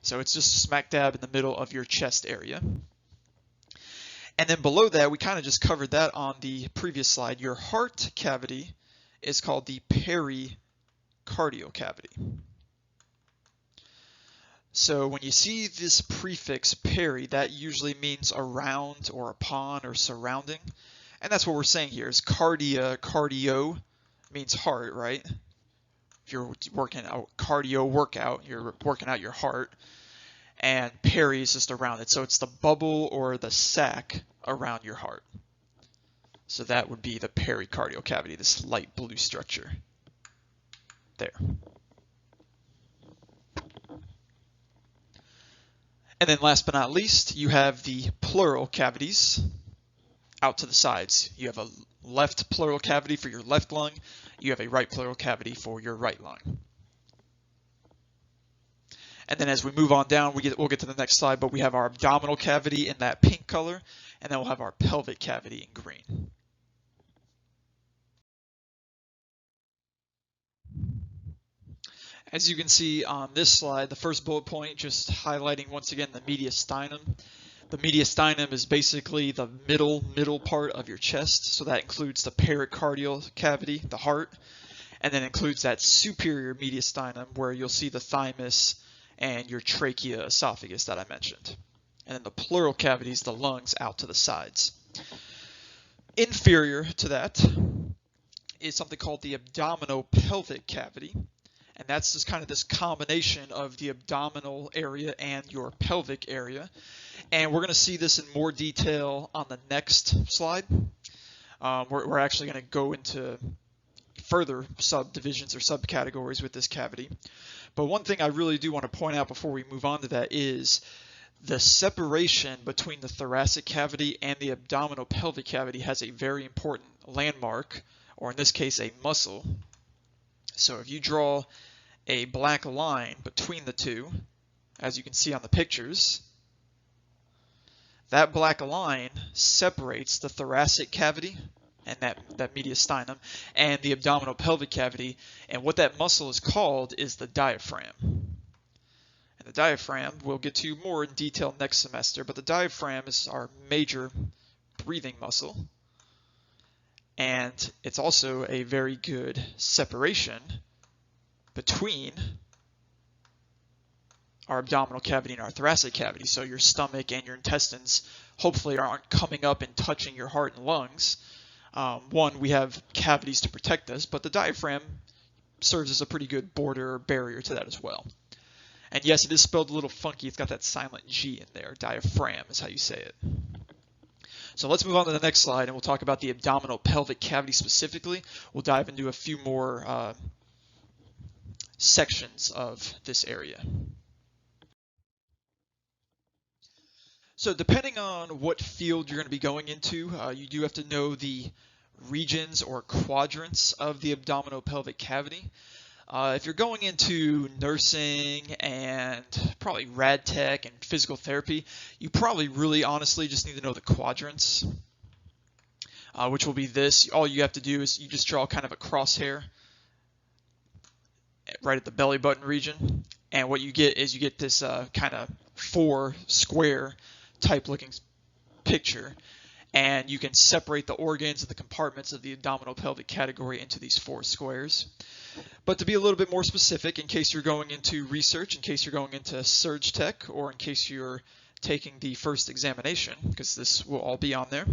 So it's just smack dab in the middle of your chest area. And then below that, we kind of just covered that on the previous slide. Your heart cavity is called the pericardial cavity. So when you see this prefix peri, that usually means around or upon or surrounding. And that's what we're saying here is cardio means heart, right? If you're working out cardio workout, you're working out your heart. And peri is just around it. So it's the bubble or the sac around your heart. So that would be the pericardial cavity, this light blue structure there. And then last but not least, you have the pleural cavities out to the sides. You have a left pleural cavity for your left lung. You have a right pleural cavity for your right lung. And then as we move on down, we'll get to the next slide, but we have our abdominal cavity in that pink color, and then we'll have our pelvic cavity in green. As you can see on this slide, the first bullet point just highlighting once again the mediastinum. The mediastinum is basically the middle part of your chest, so that includes the pericardial cavity, the heart, and then includes that superior mediastinum where you'll see the thymus and your trachea, esophagus that I mentioned. And then the pleural cavities, the lungs out to the sides. Inferior to that is something called the abdominal pelvic cavity. And that's just kind of this combination of the abdominal area and your pelvic area. And we're going to see this in more detail on the next slide. We're actually going to go into further subdivisions or subcategories with this cavity. But one thing I really do want to point out before we move on to that is the separation between the thoracic cavity and the abdominal pelvic cavity has a very important landmark, or in this case, a muscle. So if you draw a black line between the two, as you can see on the pictures, that black line separates the thoracic cavity and that mediastinum, and the abdominal pelvic cavity. And what that muscle is called is the diaphragm. And the diaphragm we'll get to more in detail next semester, but the diaphragm is our major breathing muscle. And it's also a very good separation between our abdominal cavity and our thoracic cavity. So your stomach and your intestines hopefully aren't coming up and touching your heart and lungs. One, we have cavities to protect us, but the diaphragm serves as a pretty good border or barrier to that as well. And yes, it is spelled a little funky. It's got that silent G in there. Diaphragm is how you say it. So let's move on to the next slide, and we'll talk about the abdominal pelvic cavity specifically. We'll dive into a few more sections of this area. So depending on what field you're going to be going into, you do have to know the regions or quadrants of the abdominal pelvic cavity. If you're going into nursing and probably rad tech and physical therapy, you probably really honestly just need to know the quadrants, which will be this. All you have to do is you just draw kind of a crosshair right at the belly button region, and what you get is you get this kind of 4 square type looking picture, and you can separate the organs and the compartments of the abdominal pelvic category into these 4 squares. But to be a little bit more specific, in case you're going into research, in case you're going into surg tech, or in case you're taking the first examination, because this will all be on there,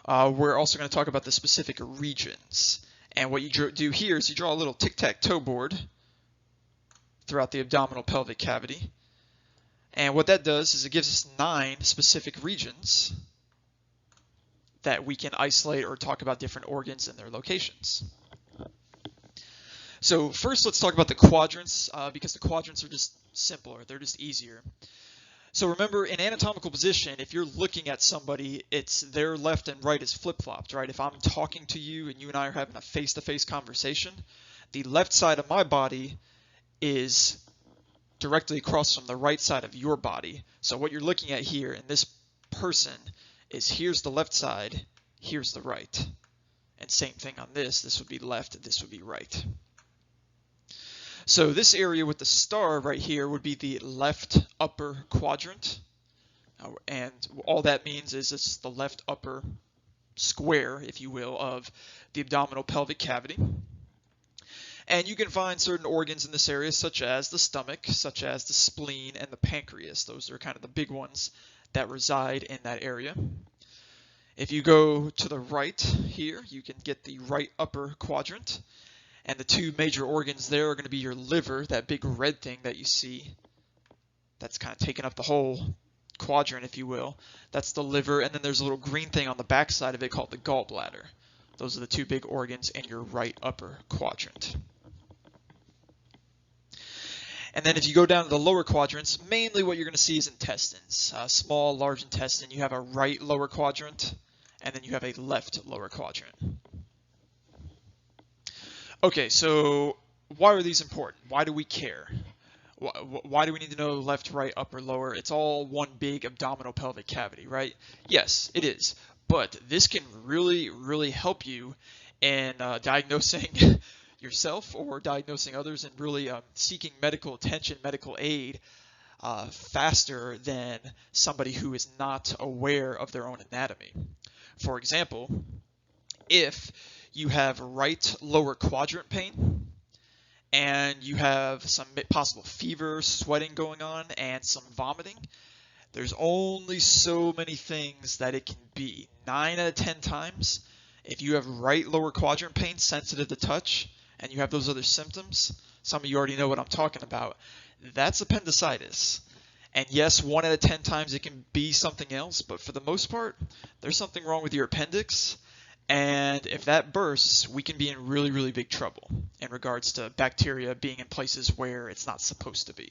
we're also going to talk about the specific regions. And what you do here is you draw a little tic-tac-toe board throughout the abdominal pelvic cavity. And what that does is it gives us 9 specific regions that we can isolate or talk about different organs and their locations. So first, let's talk about the quadrants, because the quadrants are just simpler. They're just easier. So remember, in anatomical position, if you're looking at somebody, it's their left and right is flip-flopped, right? If I'm talking to you and you and I are having a face-to-face conversation, the left side of my body is directly across from the right side of your body. So what you're looking at here in this person is here's the left side, here's the right. And same thing on this would be left, this would be right. So this area with the star right here would be the left upper quadrant. And all that means is it's the left upper square, if you will, of the abdominal pelvic cavity. And you can find certain organs in this area, such as the stomach, such as the spleen, and the pancreas. Those are kind of the big ones that reside in that area. If you go to the right here, you can get the right upper quadrant. And the 2 major organs there are going to be your liver, that big red thing that you see. That's kind of taking up the whole quadrant, if you will. That's the liver, and then there's a little green thing on the back side of it called the gallbladder. Those are the 2 big organs in your right upper quadrant. And then if you go down to the lower quadrants, mainly what you're going to see is intestines. Small, large intestine. You have a right lower quadrant, and then you have a left lower quadrant. Okay, so why are these important? Why do we care? Why do we need to know left, right, upper, lower? It's all one big abdominal pelvic cavity, right? Yes, it is. But this can really, really help you in diagnosing yourself or diagnosing others and really seeking medical attention, medical aid faster than somebody who is not aware of their own anatomy. For example, if you have right lower quadrant pain and you have some possible fever, sweating going on, and some vomiting, there's only so many things that it can be. 9 out of 10 times, if you have right lower quadrant pain, sensitive to touch, and you have those other symptoms, some of you already know what I'm talking about, that's appendicitis. And yes, 1 out of 10 times it can be something else, but for the most part, there's something wrong with your appendix. And if that bursts, we can be in really, really big trouble in regards to bacteria being in places where it's not supposed to be.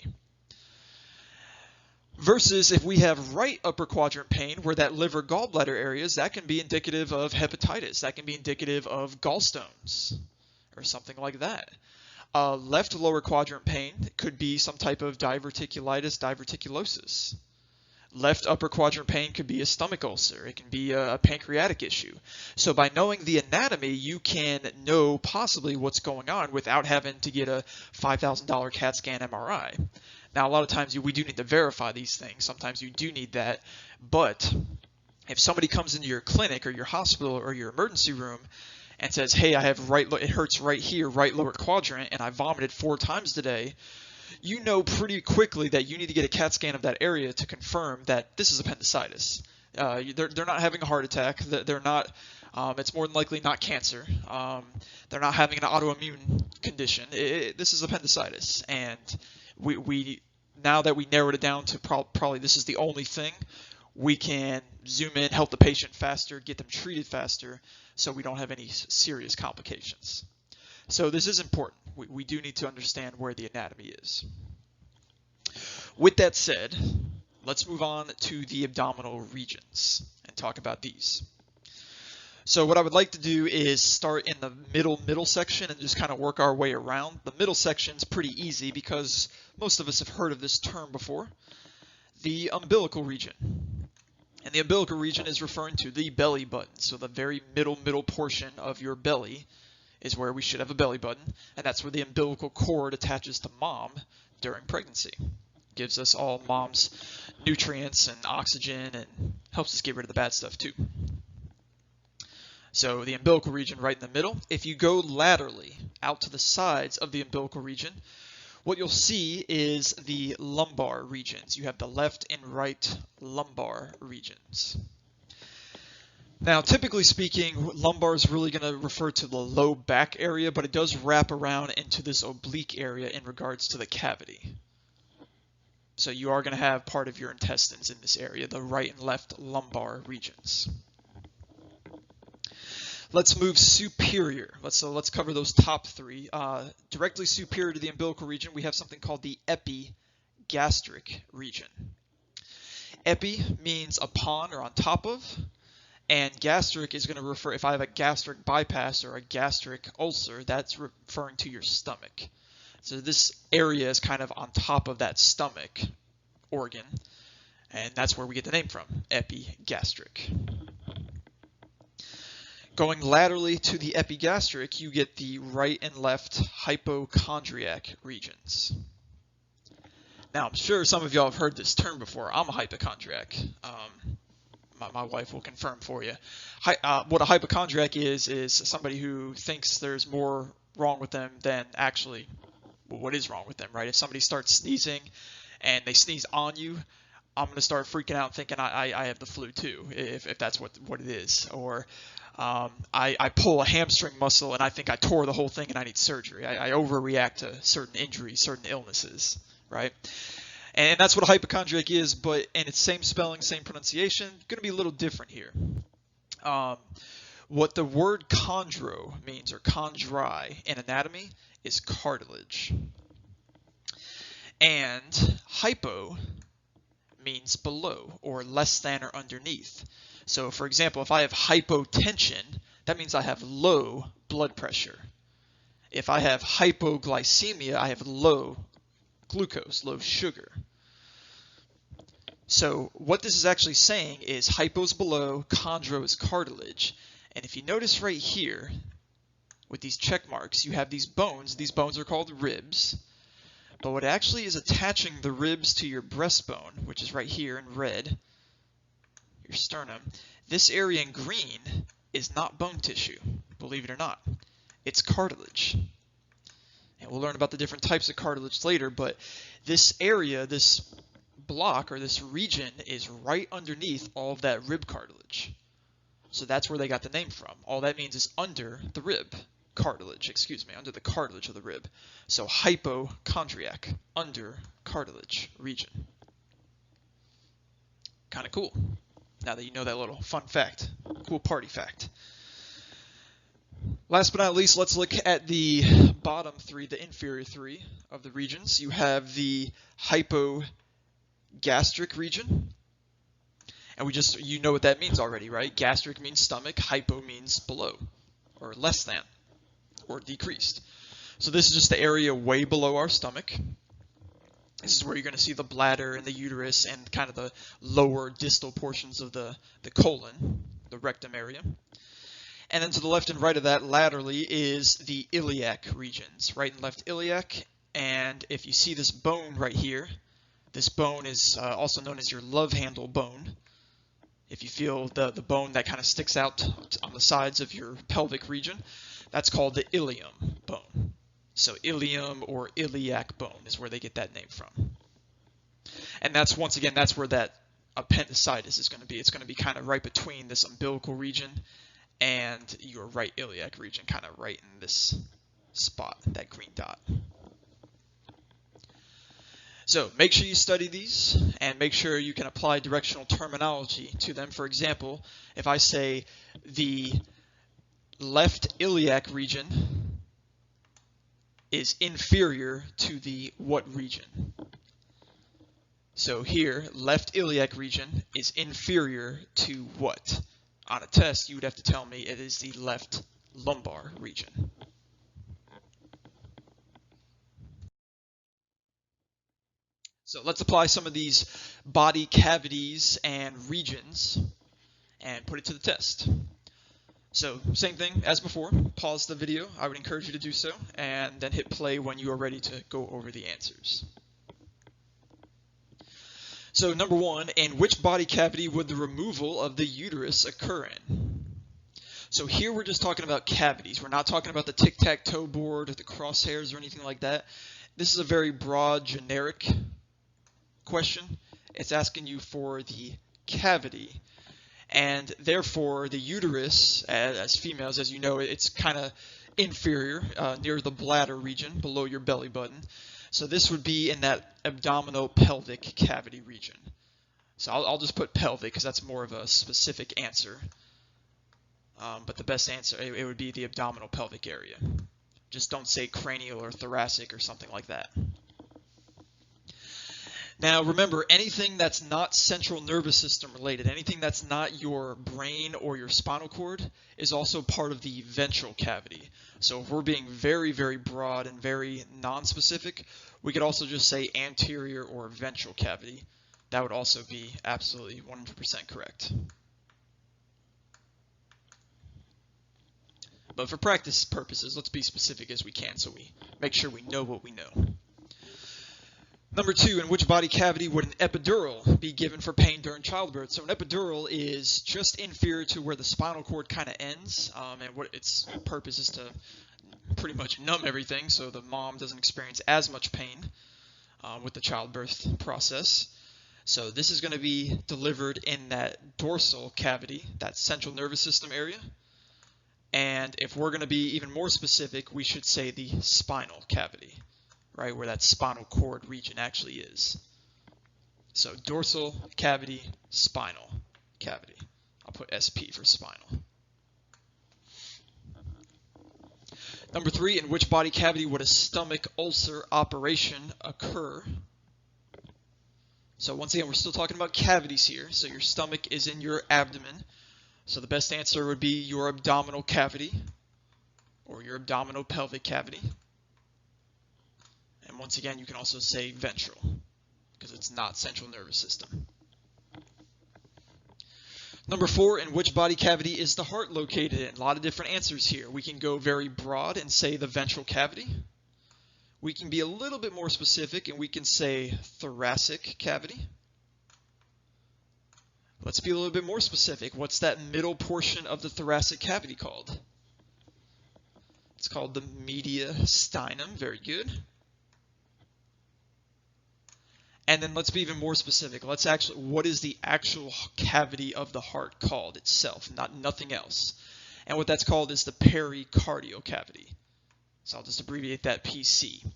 Versus if we have right upper quadrant pain, where that liver gallbladder areas, that can be indicative of hepatitis. That can be indicative of gallstones or something like that. Left lower quadrant pain could be some type of diverticulitis, diverticulosis. Left upper quadrant pain could be a stomach ulcer. It can be a pancreatic issue. So by knowing the anatomy, you can know possibly what's going on without having to get a $5,000 CAT scan MRI. Now, a lot of times we do need to verify these things. Sometimes you do need that. But if somebody comes into your clinic or your hospital or your emergency room and says, hey, I have it hurts right here, right lower quadrant, and I vomited 4 times today, you know pretty quickly that you need to get a CAT scan of that area to confirm that this is appendicitis. They're not having a heart attack. They're not. It's more than likely not cancer. They're not having an autoimmune condition. This is appendicitis, and we now that we narrowed it down to probably this is the only thing, we can zoom in, help the patient faster, get them treated faster, so we don't have any serious complications. So this is important. We do need to understand where the anatomy is. With that said, let's move on to the abdominal regions and talk about these. So what I would like to do is start in the middle section and just kind of work our way around. The middle section is pretty easy because most of us have heard of this term before. The umbilical region. And the umbilical region is referring to the belly button. So the very middle portion of your belly is where we should have a belly button, and that's where the umbilical cord attaches to mom during pregnancy. Gives us all mom's nutrients and oxygen and helps us get rid of the bad stuff too. So the umbilical region right in the middle. If you go laterally out to the sides of the umbilical region, what you'll see is the lumbar regions. You have the left and right lumbar regions. Now, typically speaking, lumbar is really going to refer to the low back area, but it does wrap around into this oblique area in regards to the cavity. So you are going to have part of your intestines in this area, the right and left lumbar regions. Let's move superior. Let's cover those top 3. Directly superior to the umbilical region, we have something called the epigastric region. Epi means upon or on top of. And gastric is going to refer, if I have a gastric bypass or a gastric ulcer, that's referring to your stomach. So this area is kind of on top of that stomach organ, and that's where we get the name from, epigastric. Going laterally to the epigastric, you get the right and left hypochondriac regions. Now, I'm sure some of y'all have heard this term before. I'm a hypochondriac. My wife will confirm for you. What a hypochondriac is somebody who thinks there's more wrong with them than actually what is wrong with them, right? If somebody starts sneezing and they sneeze on you, I'm going to start freaking out thinking I have the flu too, if that's what it is. Or I pull a hamstring muscle and I think I tore the whole thing and I need surgery. I overreact to certain injuries, certain illnesses, right? And that's what a hypochondriac is, but in its same spelling, same pronunciation, going to be a little different here. What the word chondro means, or chondri, in anatomy is cartilage. And hypo means below, or less than or underneath. So, for example, if I have hypotension, that means I have low blood pressure. If I have hypoglycemia, I have low glucose, low sugar. So what this is actually saying is hypo is below, chondro is cartilage. And if you notice right here, with these check marks, you have these bones. These bones are called ribs. But what actually is attaching the ribs to your breastbone, which is right here in red, your sternum, this area in green is not bone tissue, believe it or not. It's cartilage. And we'll learn about the different types of cartilage later, but this area, this block or this region is right underneath all of that rib cartilage. So that's where they got the name from. All that means is under the rib cartilage, under the cartilage of the rib. So hypochondriac, under cartilage region. Kind of cool. Now that you know that little fun fact, cool party fact. Last but not least, let's look at the bottom 3, the inferior 3 of the regions. You have the hypogastric region. And you know what that means already, right? Gastric means stomach, hypo means below, or less than, or decreased. So this is just the area way below our stomach. This is where you're going to see the bladder and the uterus and kind of the lower distal portions of the colon, the rectum area. And then to the left and right of that, laterally, is the iliac regions, right and left iliac. And if you see this bone right here, this bone is also known as your love handle bone. If you feel the bone that kind of sticks out on the sides of your pelvic region, that's called the ilium bone. So ilium or iliac bone is where they get that name from. And that's, once again, that's where that appendicitis is going to be. It's going to be kind of right between this umbilical region and your right iliac region, kind of right in this spot, that green dot. So make sure you study these and make sure you can apply directional terminology to them. For example, if I say the left iliac region is inferior to the what region? So here, left iliac region is inferior to what? On a test, you would have to tell me it is the left lumbar region. So let's apply some of these body cavities and regions and put it to the test. So same thing as before, pause the video, I would encourage you to do so, and then hit play when you are ready to go over the answers. So number one, in which body cavity would the removal of the uterus occur in? So here we're just talking about cavities. We're not talking about the tic-tac-toe board or the crosshairs or anything like that. This is a very broad, generic question. It's asking you for the cavity. And therefore, the uterus, as females, as you know, it's kind of inferior, near the bladder region, below your belly button. So this would be in that abdominal pelvic cavity region. So I'll just put pelvic because that's more of a specific answer. But the best answer, it would be the abdominal pelvic area. Just don't say cranial or thoracic or something like that. Now remember, anything that's not central nervous system related, anything that's not your brain or your spinal cord, is also part of the ventral cavity. So if we're being very, very broad and very non-specific, we could also just say anterior or ventral cavity. That would also be absolutely 100% correct. But for practice purposes, let's be specific as we can so we make sure we know what we know. Number two, in which body cavity would an epidural be given for pain during childbirth? So an epidural is just inferior to where the spinal cord kind of ends, and what its purpose is to pretty much numb everything so the mom doesn't experience as much pain with the childbirth process. So this is going to be delivered in that dorsal cavity, that central nervous system area. And if we're going to be even more specific, we should say the spinal cavity, right, where that spinal cord region actually is. So dorsal cavity, spinal cavity. I'll put SP for spinal. Number three, in which body cavity would a stomach ulcer operation occur? So once again, we're still talking about cavities here. So your stomach is in your abdomen. So the best answer would be your abdominal cavity or your abdominal pelvic cavity. And once again, you can also say ventral because it's not central nervous system. Number four, in which body cavity is the heart located in? A lot of different answers here. We can go very broad and say the ventral cavity. We can be a little bit more specific and we can say thoracic cavity. Let's be a little bit more specific. What's that middle portion of the thoracic cavity called? It's called the mediastinum. Very good. And then let's be even more specific. Let's actually, what is the actual cavity of the heart called itself? Nothing else. And what that's called is the pericardial cavity. So I'll just abbreviate that PC.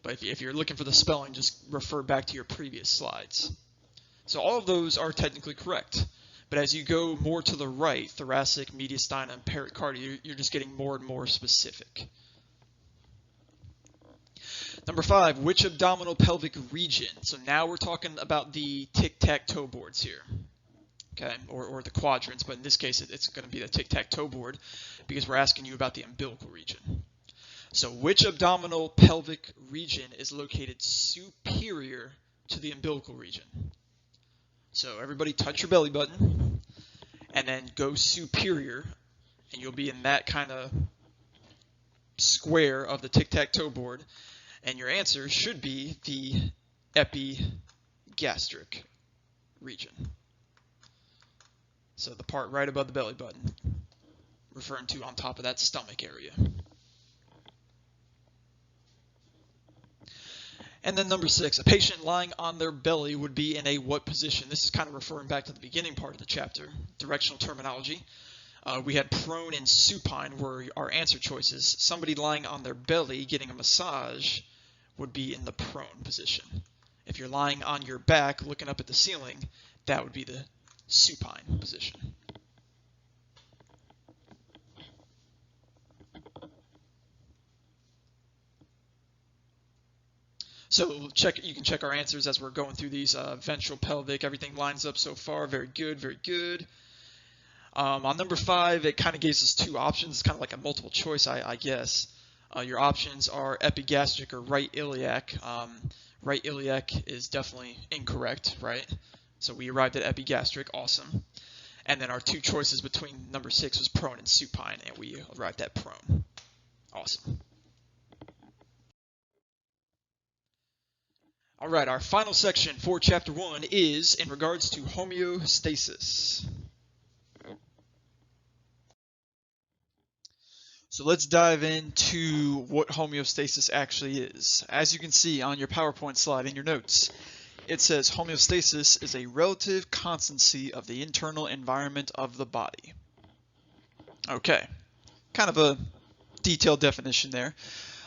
But if you're looking for the spelling, just refer back to your previous slides. So all of those are technically correct. But as you go more to the right, thoracic, mediastinum, pericardial, you're just getting more and more specific. Number five, which abdominal pelvic region? So now we're talking about the tic-tac-toe boards here, okay, or the quadrants, but in this case it's going to be the tic-tac-toe board because we're asking you about the umbilical region. So which abdominal pelvic region is located superior to the umbilical region? So everybody touch your belly button and then go superior, and you'll be in that kind of square of the tic-tac-toe board, and your answer should be the epigastric region. So the part right above the belly button, referring to on top of that stomach area. And then number 6, a patient lying on their belly would be in a what position? This is kind of referring back to the beginning part of the chapter, directional terminology. We had prone and supine were our answer choices. Somebody lying on their belly getting a massage would be in the prone position. If you're lying on your back looking up at the ceiling, that would be the supine position. So you can check our answers as we're going through these. Ventral, pelvic, everything lines up so far. Very good, very good. On number 5, it kind of gives us 2 options. It's kind of like a multiple choice, I guess. Your options are epigastric or right iliac. Right iliac is definitely incorrect, right? So we arrived at epigastric, awesome. And then our 2 choices between number 6 was prone and supine, and we arrived at prone. Awesome. All right, our final section for Chapter 1 is in regards to homeostasis. So let's dive into what homeostasis actually is. As you can see on your PowerPoint slide in your notes, it says homeostasis is a relative constancy of the internal environment of the body. Okay, kind of a detailed definition there.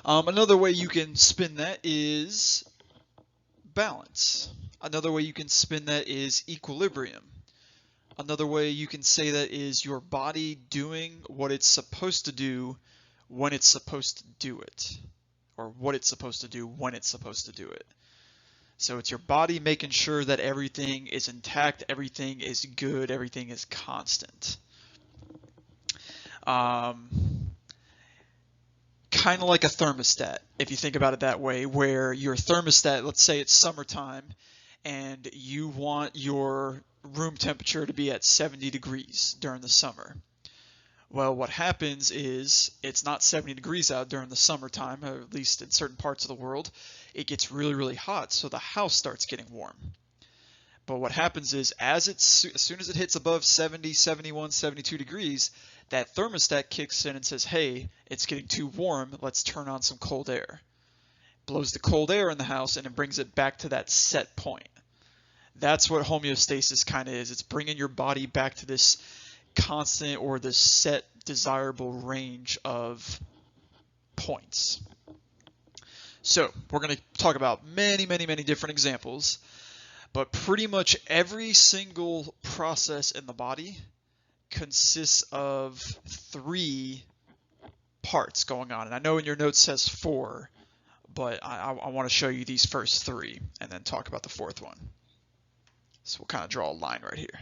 Another way you can spin that is balance. Another way you can spin that is equilibrium. Another way you can say that is your body doing what it's supposed to do when it's supposed to do it, or what it's supposed to do when it's supposed to do it. So it's your body making sure that everything is intact, everything is good, everything is constant. Kind of like a thermostat, if you think about it that way, where your thermostat, let's say it's summertime, and you want your room temperature to be at 70 degrees during the summer. Well, what happens is it's not 70 degrees out during the summertime, or at least in certain parts of the world. It gets really, really hot, so the house starts getting warm. But what happens is as soon as it hits above 70, 71, 72 degrees, that thermostat kicks in and says, hey, it's getting too warm, let's turn on some cold air. Blows the cold air in the house and it brings it back to that set point. That's what homeostasis kind of is. It's bringing your body back to this constant or this set desirable range of points. So we're going to talk about many, many, many different examples, but pretty much every single process in the body consists of 3 parts going on. And I know in your notes says 4, but I want to show you these first 3 and then talk about the 4th one. So we'll kind of draw a line right here.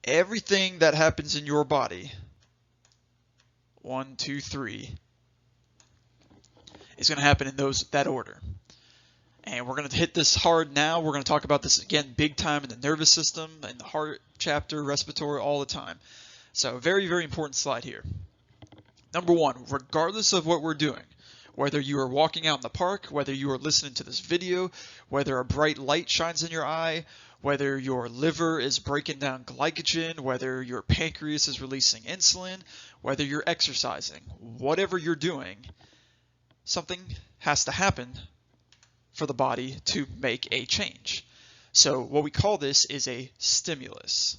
Everything that happens in your body, 1, 2, 3, is going to happen in that order. And we're going to hit this hard now. We're going to talk about this again big time in the nervous system, in the heart chapter, respiratory, all the time. So very, very important slide here. Number 1, regardless of what we're doing, whether you are walking out in the park, whether you are listening to this video, whether a bright light shines in your eye, whether your liver is breaking down glycogen, whether your pancreas is releasing insulin, whether you're exercising, whatever you're doing, something has to happen for the body to make a change. So what we call this is a stimulus.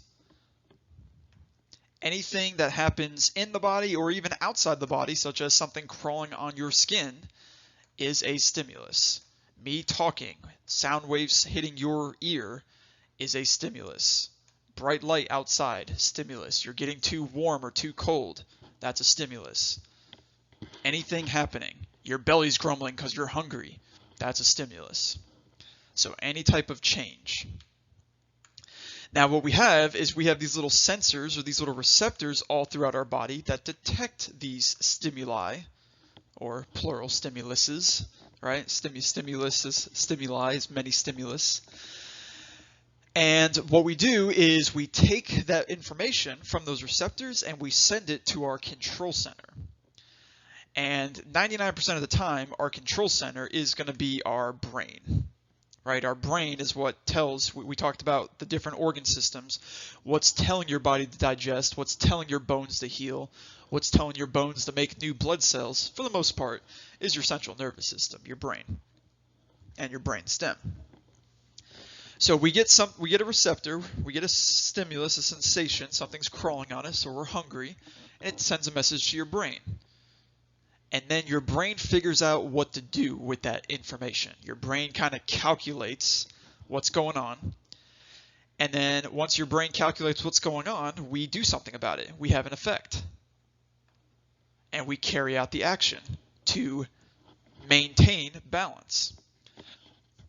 Anything that happens in the body or even outside the body, such as something crawling on your skin, is a stimulus. Me talking, sound waves hitting your ear is a stimulus. Bright light outside, stimulus. You're getting too warm or too cold, that's a stimulus. Anything happening, your belly's grumbling because you're hungry, that's a stimulus. So any type of change. Now what we have is we have these little sensors or these little receptors all throughout our body that detect these stimuli or plural stimuluses, right? Stimulus is stimuli is many stimulus. And what we do is we take that information from those receptors and we send it to our control center. And 99% of the time, our control center is going to be our brain, right? Our brain is what tells, we talked about the different organ systems, what's telling your body to digest, what's telling your bones to heal, what's telling your bones to make new blood cells, for the most part, is your central nervous system, your brain, and your brain stem. So we get a receptor, we get a stimulus, a sensation, something's crawling on us, or we're hungry, and it sends a message to your brain. And then your brain figures out what to do with that information. Your brain kind of calculates what's going on. And then once your brain calculates what's going on, we do something about it. We have an effect. And we carry out the action to maintain balance.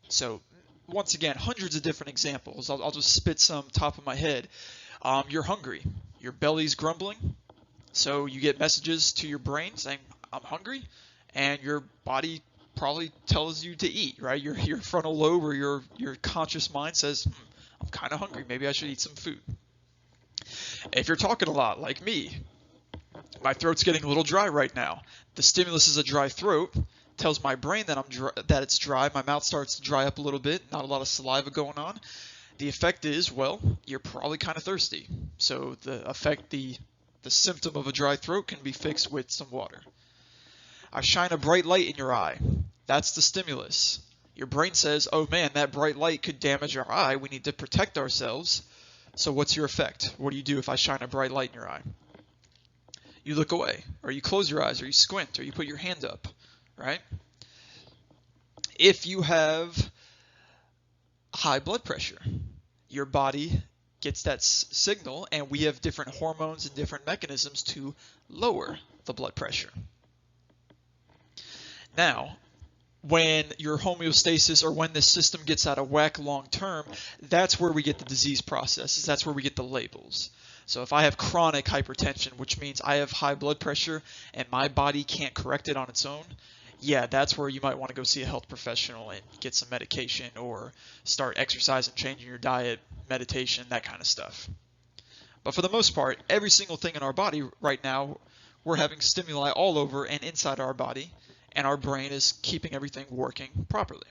So once again, hundreds of different examples. I'll just spit some top of my head. You're hungry. Your belly's grumbling. So you get messages to your brain saying, I'm hungry. And your body probably tells you to eat, right? Your frontal lobe or your conscious mind says, I'm kind of hungry. Maybe I should eat some food. If you're talking a lot, like me, my throat's getting a little dry right now. The stimulus is a dry throat. Tells my brain that that it's dry. My mouth starts to dry up a little bit. Not a lot of saliva going on. The effect is, well, you're probably kind of thirsty. So the symptom of a dry throat can be fixed with some water. I shine a bright light in your eye. That's the stimulus. Your brain says, oh man, that bright light could damage our eye. We need to protect ourselves. So what's your effect? What do you do if I shine a bright light in your eye? You look away, or you close your eyes, or you squint, or you put your hand up, right? If you have high blood pressure, your body gets that signal, and we have different hormones and different mechanisms to lower the blood pressure. Now, when your homeostasis or when the system gets out of whack long term, that's where we get the disease processes. That's where we get the labels. So if I have chronic hypertension, which means I have high blood pressure and my body can't correct it on its own, yeah, that's where you might want to go see a health professional and get some medication or start exercising, changing your diet, meditation, that kind of stuff. But for the most part, every single thing in our body right now, we're having stimuli all over and inside our body, and our brain is keeping everything working properly.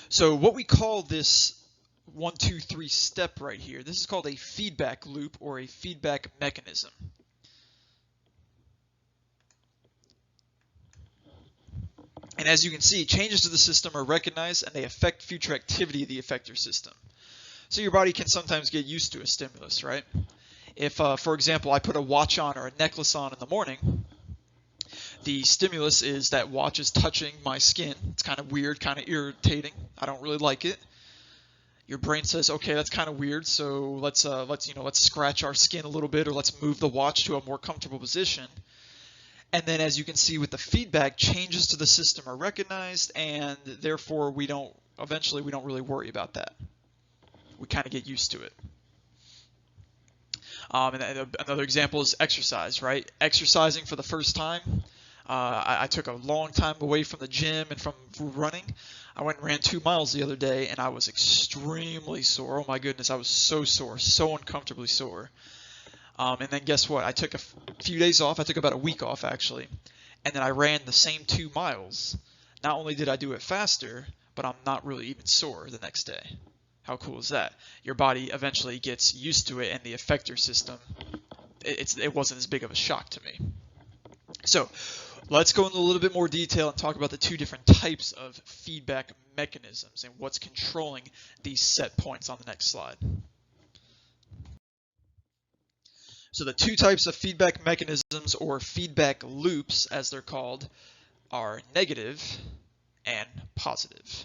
So what we call this 1, 2, 3 step right here, this is called a feedback loop or a feedback mechanism. And as you can see, changes to the system are recognized and they affect future activity of the effector system. So your body can sometimes get used to a stimulus, right? If, for example, I put a watch on or a necklace on in the morning, the stimulus is that watch is touching my skin. It's kind of weird, kind of irritating. I don't really like it. Your brain says, okay, that's kind of weird, so let's scratch our skin a little bit, or let's move the watch to a more comfortable position. And then, as you can see with the feedback, changes to the system are recognized, and therefore eventually we don't really worry about that. We kind of get used to it. And another example is exercise, right? Exercising for the first time. I took a long time away from the gym and from running. I went and ran 2 miles the other day, and I was extremely sore. Oh my goodness, I was so sore, so uncomfortably sore. And then guess what? I took a few days off. I took about a week off, actually. And then I ran the same 2 miles. Not only did I do it faster, but I'm not really even sore the next day. How cool is that? Your body eventually gets used to it, and the effector system, it wasn't as big of a shock to me. So let's go into a little bit more detail and talk about the 2 different types of feedback mechanisms and what's controlling these set points on the next slide. So the 2 types of feedback mechanisms, or feedback loops as they're called, are negative and positive.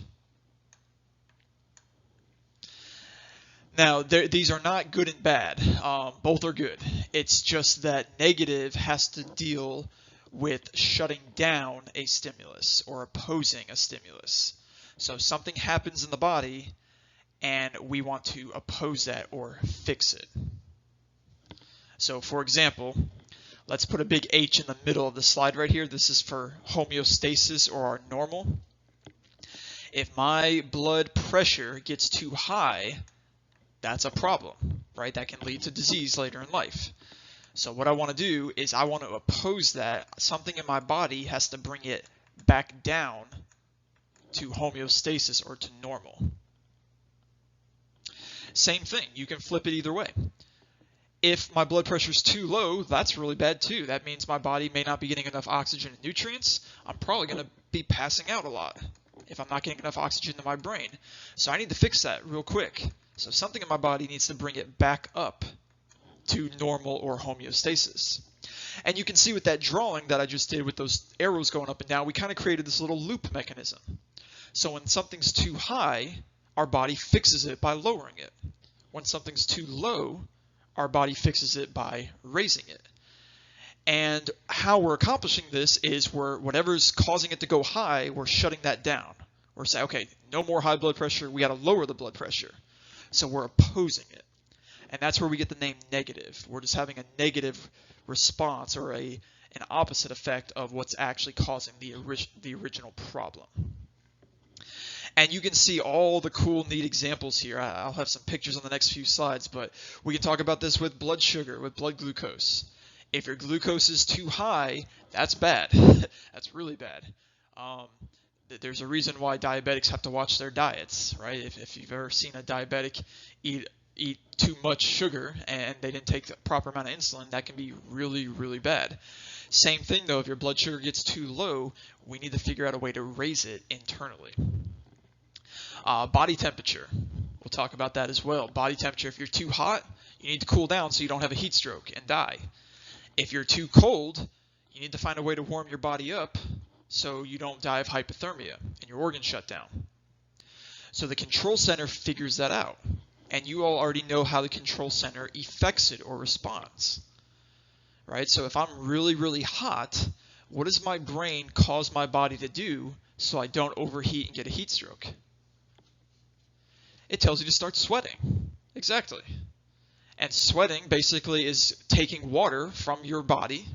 Now, these are not good and bad. Both are good. It's just that negative has to deal with shutting down a stimulus or opposing a stimulus. So something happens in the body and we want to oppose that or fix it. So for example, Let's put a big H in the middle of the slide right here. This is for homeostasis, or our normal. If my blood pressure gets too high, that's a problem, right? That can lead to disease later in life. So what I want to do is I want to oppose that. Something in my body has to bring it back down to homeostasis, or to normal. Same thing, you can flip it either way. If my blood pressure is too low, that's really bad too. That means my body may not be getting enough oxygen and nutrients. I'm probably going to be passing out a lot if I'm not getting enough oxygen to my brain. So I need to fix that real quick. So something in my body needs to bring it back up to normal, or homeostasis. And you can see with that drawing that I just did with those arrows going up and down, we kind of created this little loop mechanism. So when something's too high, our body fixes it by lowering it. When something's too low, our body fixes it by raising it. And how we're accomplishing this is whatever's causing it to go high, we're shutting that down. We're saying, okay, no more high blood pressure, we got to lower the blood pressure. So we're opposing it. And that's where we get the name negative. We're just having a negative response, or an opposite effect of what's actually causing the original problem. And you can see all the cool, neat examples here. I'll have some pictures on the next few slides, but we can talk about this with blood sugar, with blood glucose. If your glucose is too high, that's bad. That's really bad. There's a reason why diabetics have to watch their diets, right? If you've ever seen a diabetic eat too much sugar and they didn't take the proper amount of insulin, that can be really, really bad. Same thing though, if your blood sugar gets too low, we need to figure out a way to raise it internally. Body temperature, we'll talk about that as well. Body temperature, if you're too hot, you need to cool down so you don't have a heat stroke and die. If you're too cold, you need to find a way to warm your body up so you don't die of hypothermia and your organs shut down. So the control center figures that out. And you all already know how the control center affects it or responds, right? So if I'm really, really hot, what does my brain cause my body to do so I don't overheat and get a heat stroke? It tells you to start sweating. Exactly. And sweating basically is taking water from your body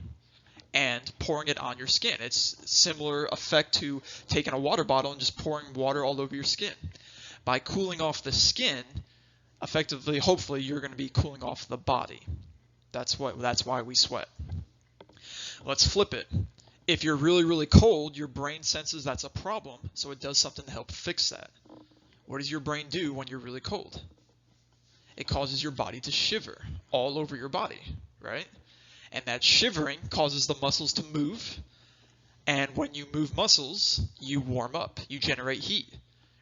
and pouring it on your skin. It's a similar effect to taking a water bottle and just pouring water all over your skin. By cooling off the skin, effectively, hopefully, you're going to be cooling off the body. That's why we sweat. Let's flip it. If you're really, really cold, your brain senses that's a problem, so it does something to help fix that. What does your brain do when you're really cold? It causes your body to shiver all over your body, right? And that shivering causes the muscles to move. And when you move muscles, you warm up. You generate heat,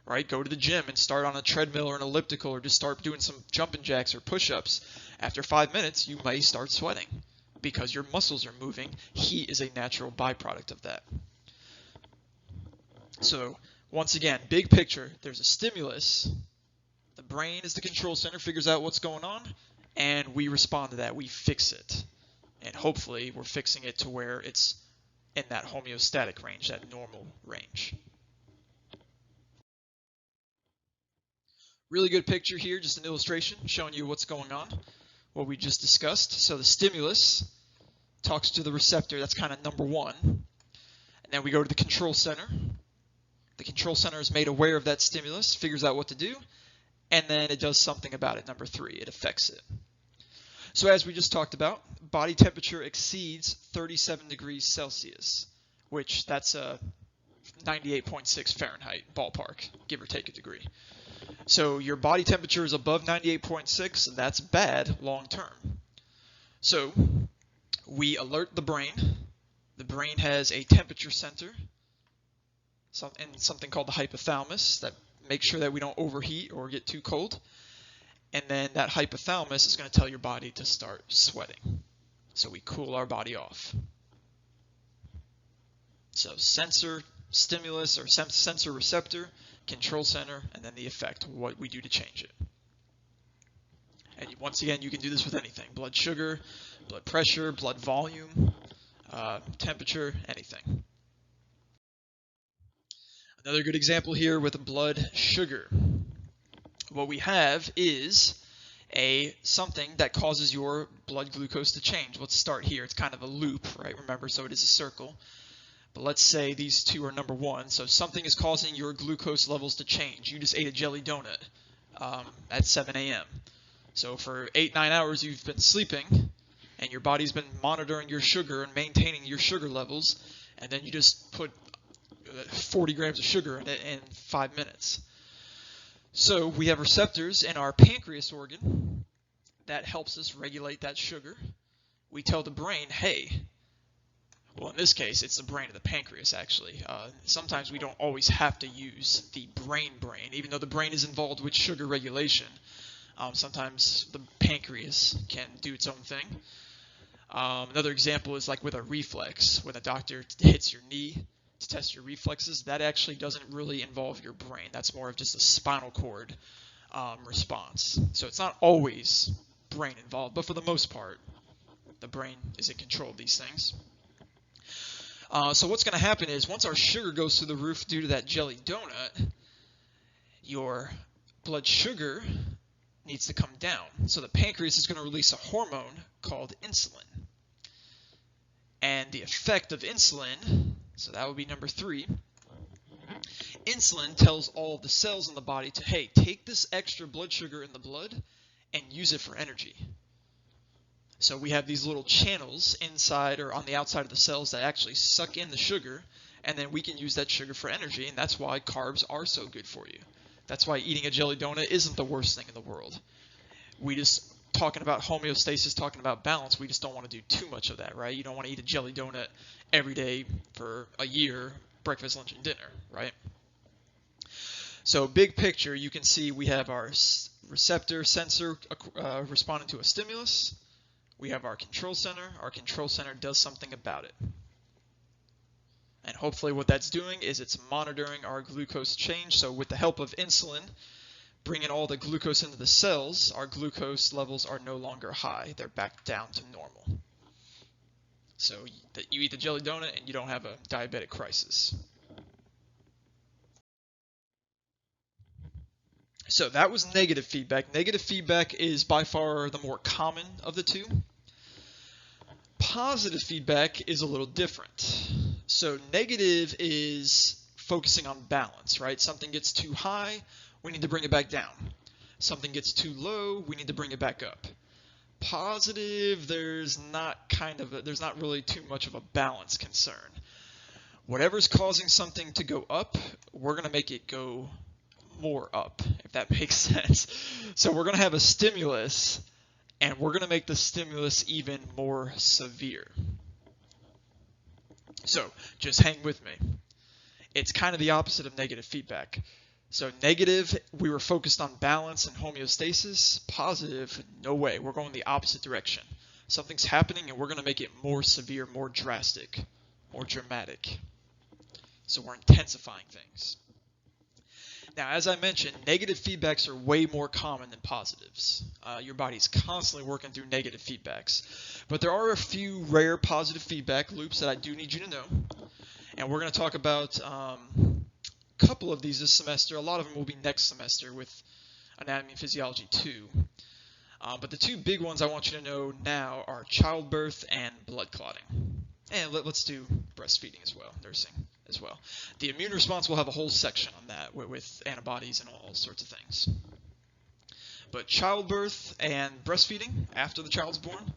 right? Go to the gym and start on a treadmill or an elliptical, or just start doing some jumping jacks or push-ups. After 5 minutes, you may start sweating because your muscles are moving. Heat is a natural byproduct of that. So once again, big picture, there's a stimulus. The brain is the control center, figures out what's going on, and we respond to that. We fix it. And hopefully we're fixing it to where it's in that homeostatic range, that normal range. Really good picture here, just an illustration showing you what's going on, what we just discussed. So the stimulus talks to the receptor, that's kind of number one. And then we go to the control center. The control center is made aware of that stimulus, figures out what to do, and then it does something about it, number three, it affects it. So as we just talked about, body temperature exceeds 37 degrees Celsius, which that's a 98.6 Fahrenheit ballpark, give or take a degree. So your body temperature is above 98.6, that's bad long term. So we alert the brain. The brain has a temperature center, and something called the hypothalamus that makes sure that we don't overheat or get too cold. And then that hypothalamus is going to tell your body to start sweating. So we cool our body off. So sensor, stimulus, or sensor receptor, control center, and then the effect, what we do to change it. And once again, you can do this with anything. Blood sugar, blood pressure, blood volume, temperature, anything. Another good example here with blood sugar. What we have is something that causes your blood glucose to change. Let's start here. It's kind of a loop, right? Remember, so it is a circle. But let's say these two are number one. So something is causing your glucose levels to change. You just ate a jelly donut at 7 a.m. So for 8-9 hours you've been sleeping, and your body's been monitoring your sugar and maintaining your sugar levels, and then you just put 40 grams of sugar in it in 5 minutes. So we have receptors in our pancreas organ that helps us regulate that sugar. We tell the brain, hey, well, in this case, it's the brain of the pancreas, actually. Sometimes we don't always have to use the brain, even though the brain is involved with sugar regulation. Sometimes the pancreas can do its own thing. Another example is like with a reflex. When a doctor hits your knee to test your reflexes, that actually doesn't really involve your brain. That's more of just a spinal cord response. So it's not always brain involved, but for the most part, the brain is in control of these things. So what's going to happen is once our sugar goes through the roof due to that jelly donut, your blood sugar needs to come down. So the pancreas is going to release a hormone called insulin. And the effect of insulin, so that would be number 3, insulin tells all of the cells in the body to, hey, take this extra blood sugar in the blood and use it for energy. So we have these little channels inside or on the outside of the cells that actually suck in the sugar, and then we can use that sugar for energy, and that's why carbs are so good for you. That's why eating a jelly donut isn't the worst thing in the world. We just, talking about homeostasis, talking about balance, we just don't want to do too much of that, right? You don't want to eat a jelly donut every day for a year, breakfast, lunch, and dinner, right? So big picture, you can see we have our receptor sensor responding to a stimulus. We have our control center. Our control center does something about it. And hopefully what that's doing is it's monitoring our glucose change. So with the help of insulin, bringing all the glucose into the cells, our glucose levels are no longer high. They're back down to normal. So you eat the jelly donut and you don't have a diabetic crisis. So that was negative feedback. Negative feedback is by far the more common of the two. Positive feedback is a little different. So negative is focusing on balance, right? Something gets too high, we need to bring it back down. Something gets too low, we need to bring it back up. Positive, there's not really too much of a balance concern. Whatever's causing something to go up, we're going to make it go more up, if that makes sense. So we're going to have a stimulus, and we're going to make the stimulus even more severe. So just hang with me. It's kind of the opposite of negative feedback. So negative, we were focused on balance and homeostasis. Positive, no way. We're going the opposite direction. Something's happening, and we're going to make it more severe, more drastic, more dramatic. So we're intensifying things. Now, as I mentioned, negative feedbacks are way more common than positives. Your body's constantly working through negative feedbacks. But there are a few rare positive feedback loops that I do need you to know. And we're going to talk about a couple of these this semester. A lot of them will be next semester with Anatomy and Physiology 2. But the two big ones I want you to know now are childbirth and blood clotting. And let's do breastfeeding as well, nursing as well. The immune response will have a whole section on that with antibodies and all sorts of things. But childbirth and breastfeeding after the child's born,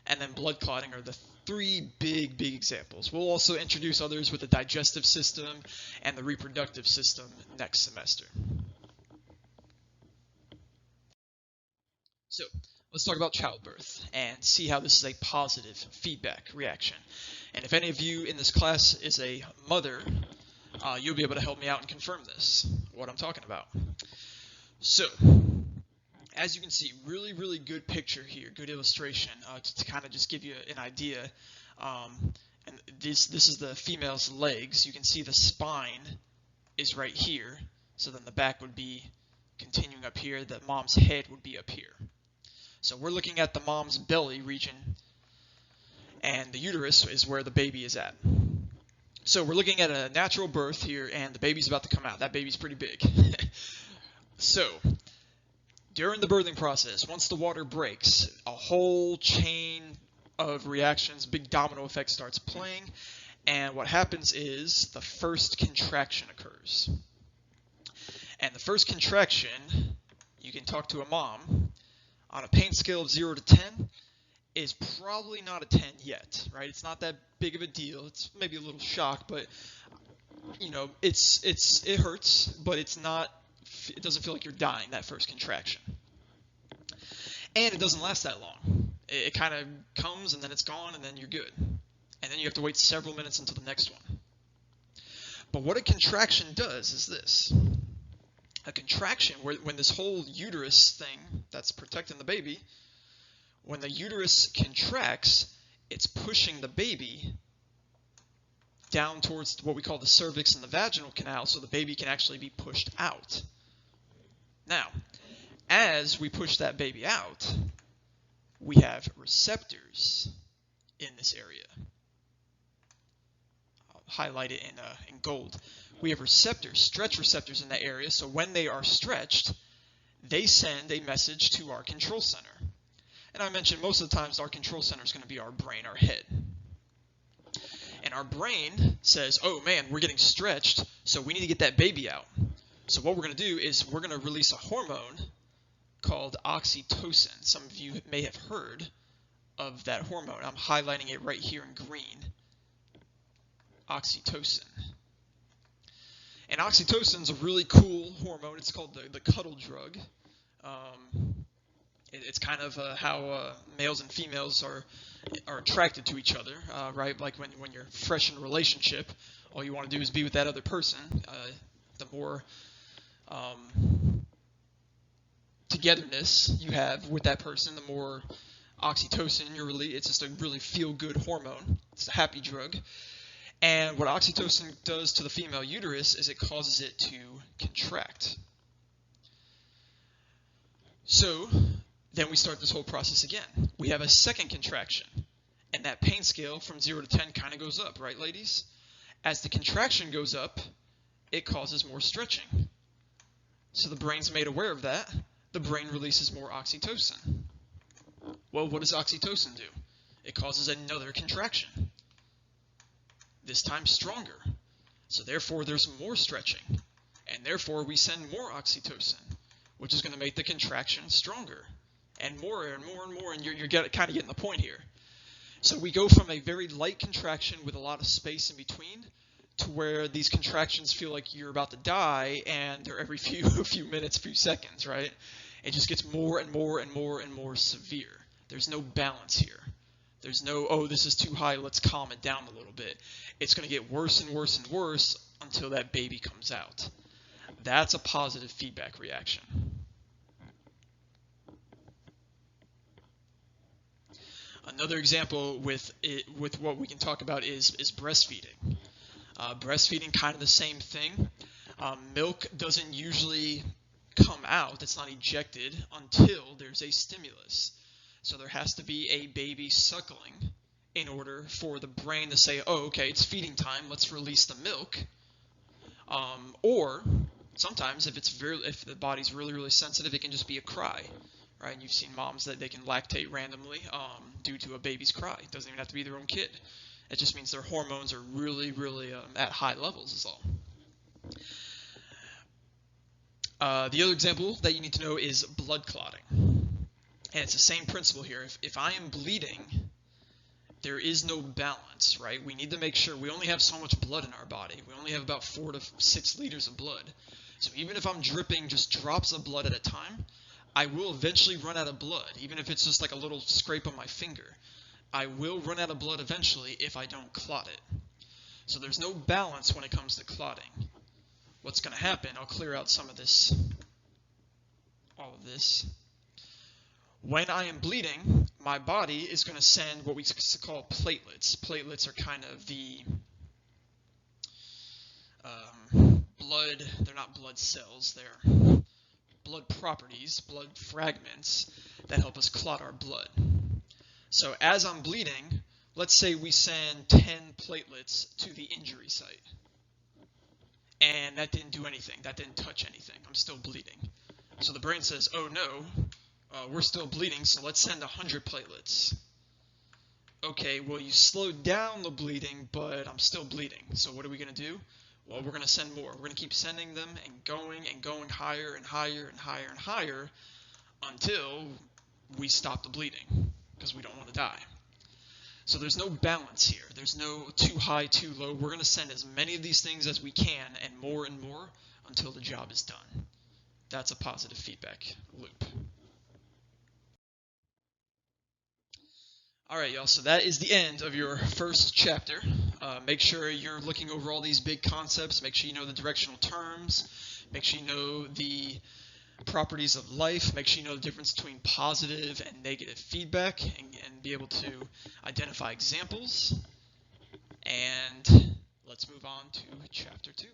and then blood clotting are the three big examples. We'll also introduce others with the digestive system and the reproductive system next semester. So let's talk about childbirth and see how this is a positive feedback reaction. And if any of you in this class is a mother, you'll be able to help me out and confirm this, what I'm talking about. So, as you can see, really good picture here, good illustration to kind of just give you an idea. And this is the female's legs. You can see the spine is right here. So then the back would be continuing up here. The mom's head would be up here. So we're looking at the mom's belly region, and the uterus is where the baby is at. So we're looking at a natural birth here, and the baby's about to come out. That baby's pretty big. So During the birthing process, once the water breaks, a whole chain of reactions, big domino effect starts playing, and what happens is the first contraction occurs. And the first contraction, you can talk to a mom, on a pain scale of 0 to 10, is probably not a 10 yet, right? It's not that big of a deal. It's maybe a little shock, but it hurts, but it doesn't feel like you're dying that first contraction. And it doesn't last that long. It kind of comes and then it's gone and then you're good. And then you have to wait several minutes until the next one. But what a contraction does is this. A contraction, when this whole uterus thing that's protecting the baby, when the uterus contracts, it's pushing the baby down towards what we call the cervix and the vaginal canal, so the baby can actually be pushed out. Now, as we push that baby out, we have receptors in this area. I'll highlight it in gold. We have receptors, stretch receptors in that area, so when they are stretched, they send a message to our control center. And I mentioned most of the times our control center is going to be our brain, our head. And our brain says, oh man, we're getting stretched, so we need to get that baby out. So what we're going to do is we're going to release a hormone called oxytocin. Some of you may have heard of that hormone. I'm highlighting it right here in green. Oxytocin. And oxytocin is a really cool hormone. It's called the cuddle drug. It's kind of how males and females are attracted to each other, right? Like when you're fresh in a relationship, all you want to do is be with that other person. The more togetherness you have with that person, the more oxytocin it's just a really feel-good hormone. It's a happy drug. And what oxytocin does to the female uterus is it causes it to contract. So then we start this whole process again. We have a second contraction, and that pain scale from 0 to 10 kind of goes up, right, ladies? As the contraction goes up, it causes more stretching. So the brain's made aware of that. The brain releases more oxytocin. Well, what does oxytocin do? It causes another contraction. This time stronger. So therefore there's more stretching. And therefore we send more oxytocin, which is going to make the contraction stronger. And more and more and more, and you're kind of getting the point here. So we go from a very light contraction with a lot of space in between to where these contractions feel like you're about to die, and they're every few minutes, few seconds, right? It just gets more and more and more and more severe. There's no balance here. There's no, oh, this is too high, let's calm it down a little bit. It's going to get worse and worse and worse until that baby comes out. That's a positive feedback reaction. Another example with what we can talk about is breastfeeding. Breastfeeding, kind of the same thing. Milk doesn't usually come out, it's not ejected until there's a stimulus. So there has to be a baby suckling in order for the brain to say, oh, okay, it's feeding time, let's release the milk. Or sometimes if the body's really, really sensitive, it can just be a cry. Right? And you've seen moms that they can lactate randomly due to a baby's cry. It doesn't even have to be their own kid. It just means their hormones are really, really at high levels is all. The other example that you need to know is blood clotting. And it's the same principle here. If I am bleeding, there is no balance, right? We need to make sure we only have so much blood in our body. We only have about 4 to 6 liters of blood. So even if I'm dripping just drops of blood at a time, I will eventually run out of blood, even if it's just like a little scrape on my finger. I will run out of blood eventually if I don't clot it. So there's no balance when it comes to clotting. What's going to happen, I'll clear out some of this, all of this. When I am bleeding, my body is going to send what we call platelets. Platelets are kind of the blood, they're not blood cells, they're blood properties, blood fragments that help us clot our blood. So as I'm bleeding, let's say we send 10 platelets to the injury site. And that didn't do anything. That didn't touch anything. I'm still bleeding. So the brain says, oh no, we're still bleeding, so let's send 100 platelets. Okay, well, you slowed down the bleeding, but I'm still bleeding. So what are we going to do? Well, we're going to send more. We're going to keep sending them and going higher and higher and higher and higher until we stop the bleeding, because we don't want to die. So there's no balance here. There's no too high, too low. We're going to send as many of these things as we can and more until the job is done. That's a positive feedback loop. All right, y'all, so that is the end of your first chapter. Make sure you're looking over all these big concepts. Make sure you know the directional terms. Make sure you know the properties of life. Make sure you know the difference between positive and negative feedback, and be able to identify examples. And let's move on to chapter 2.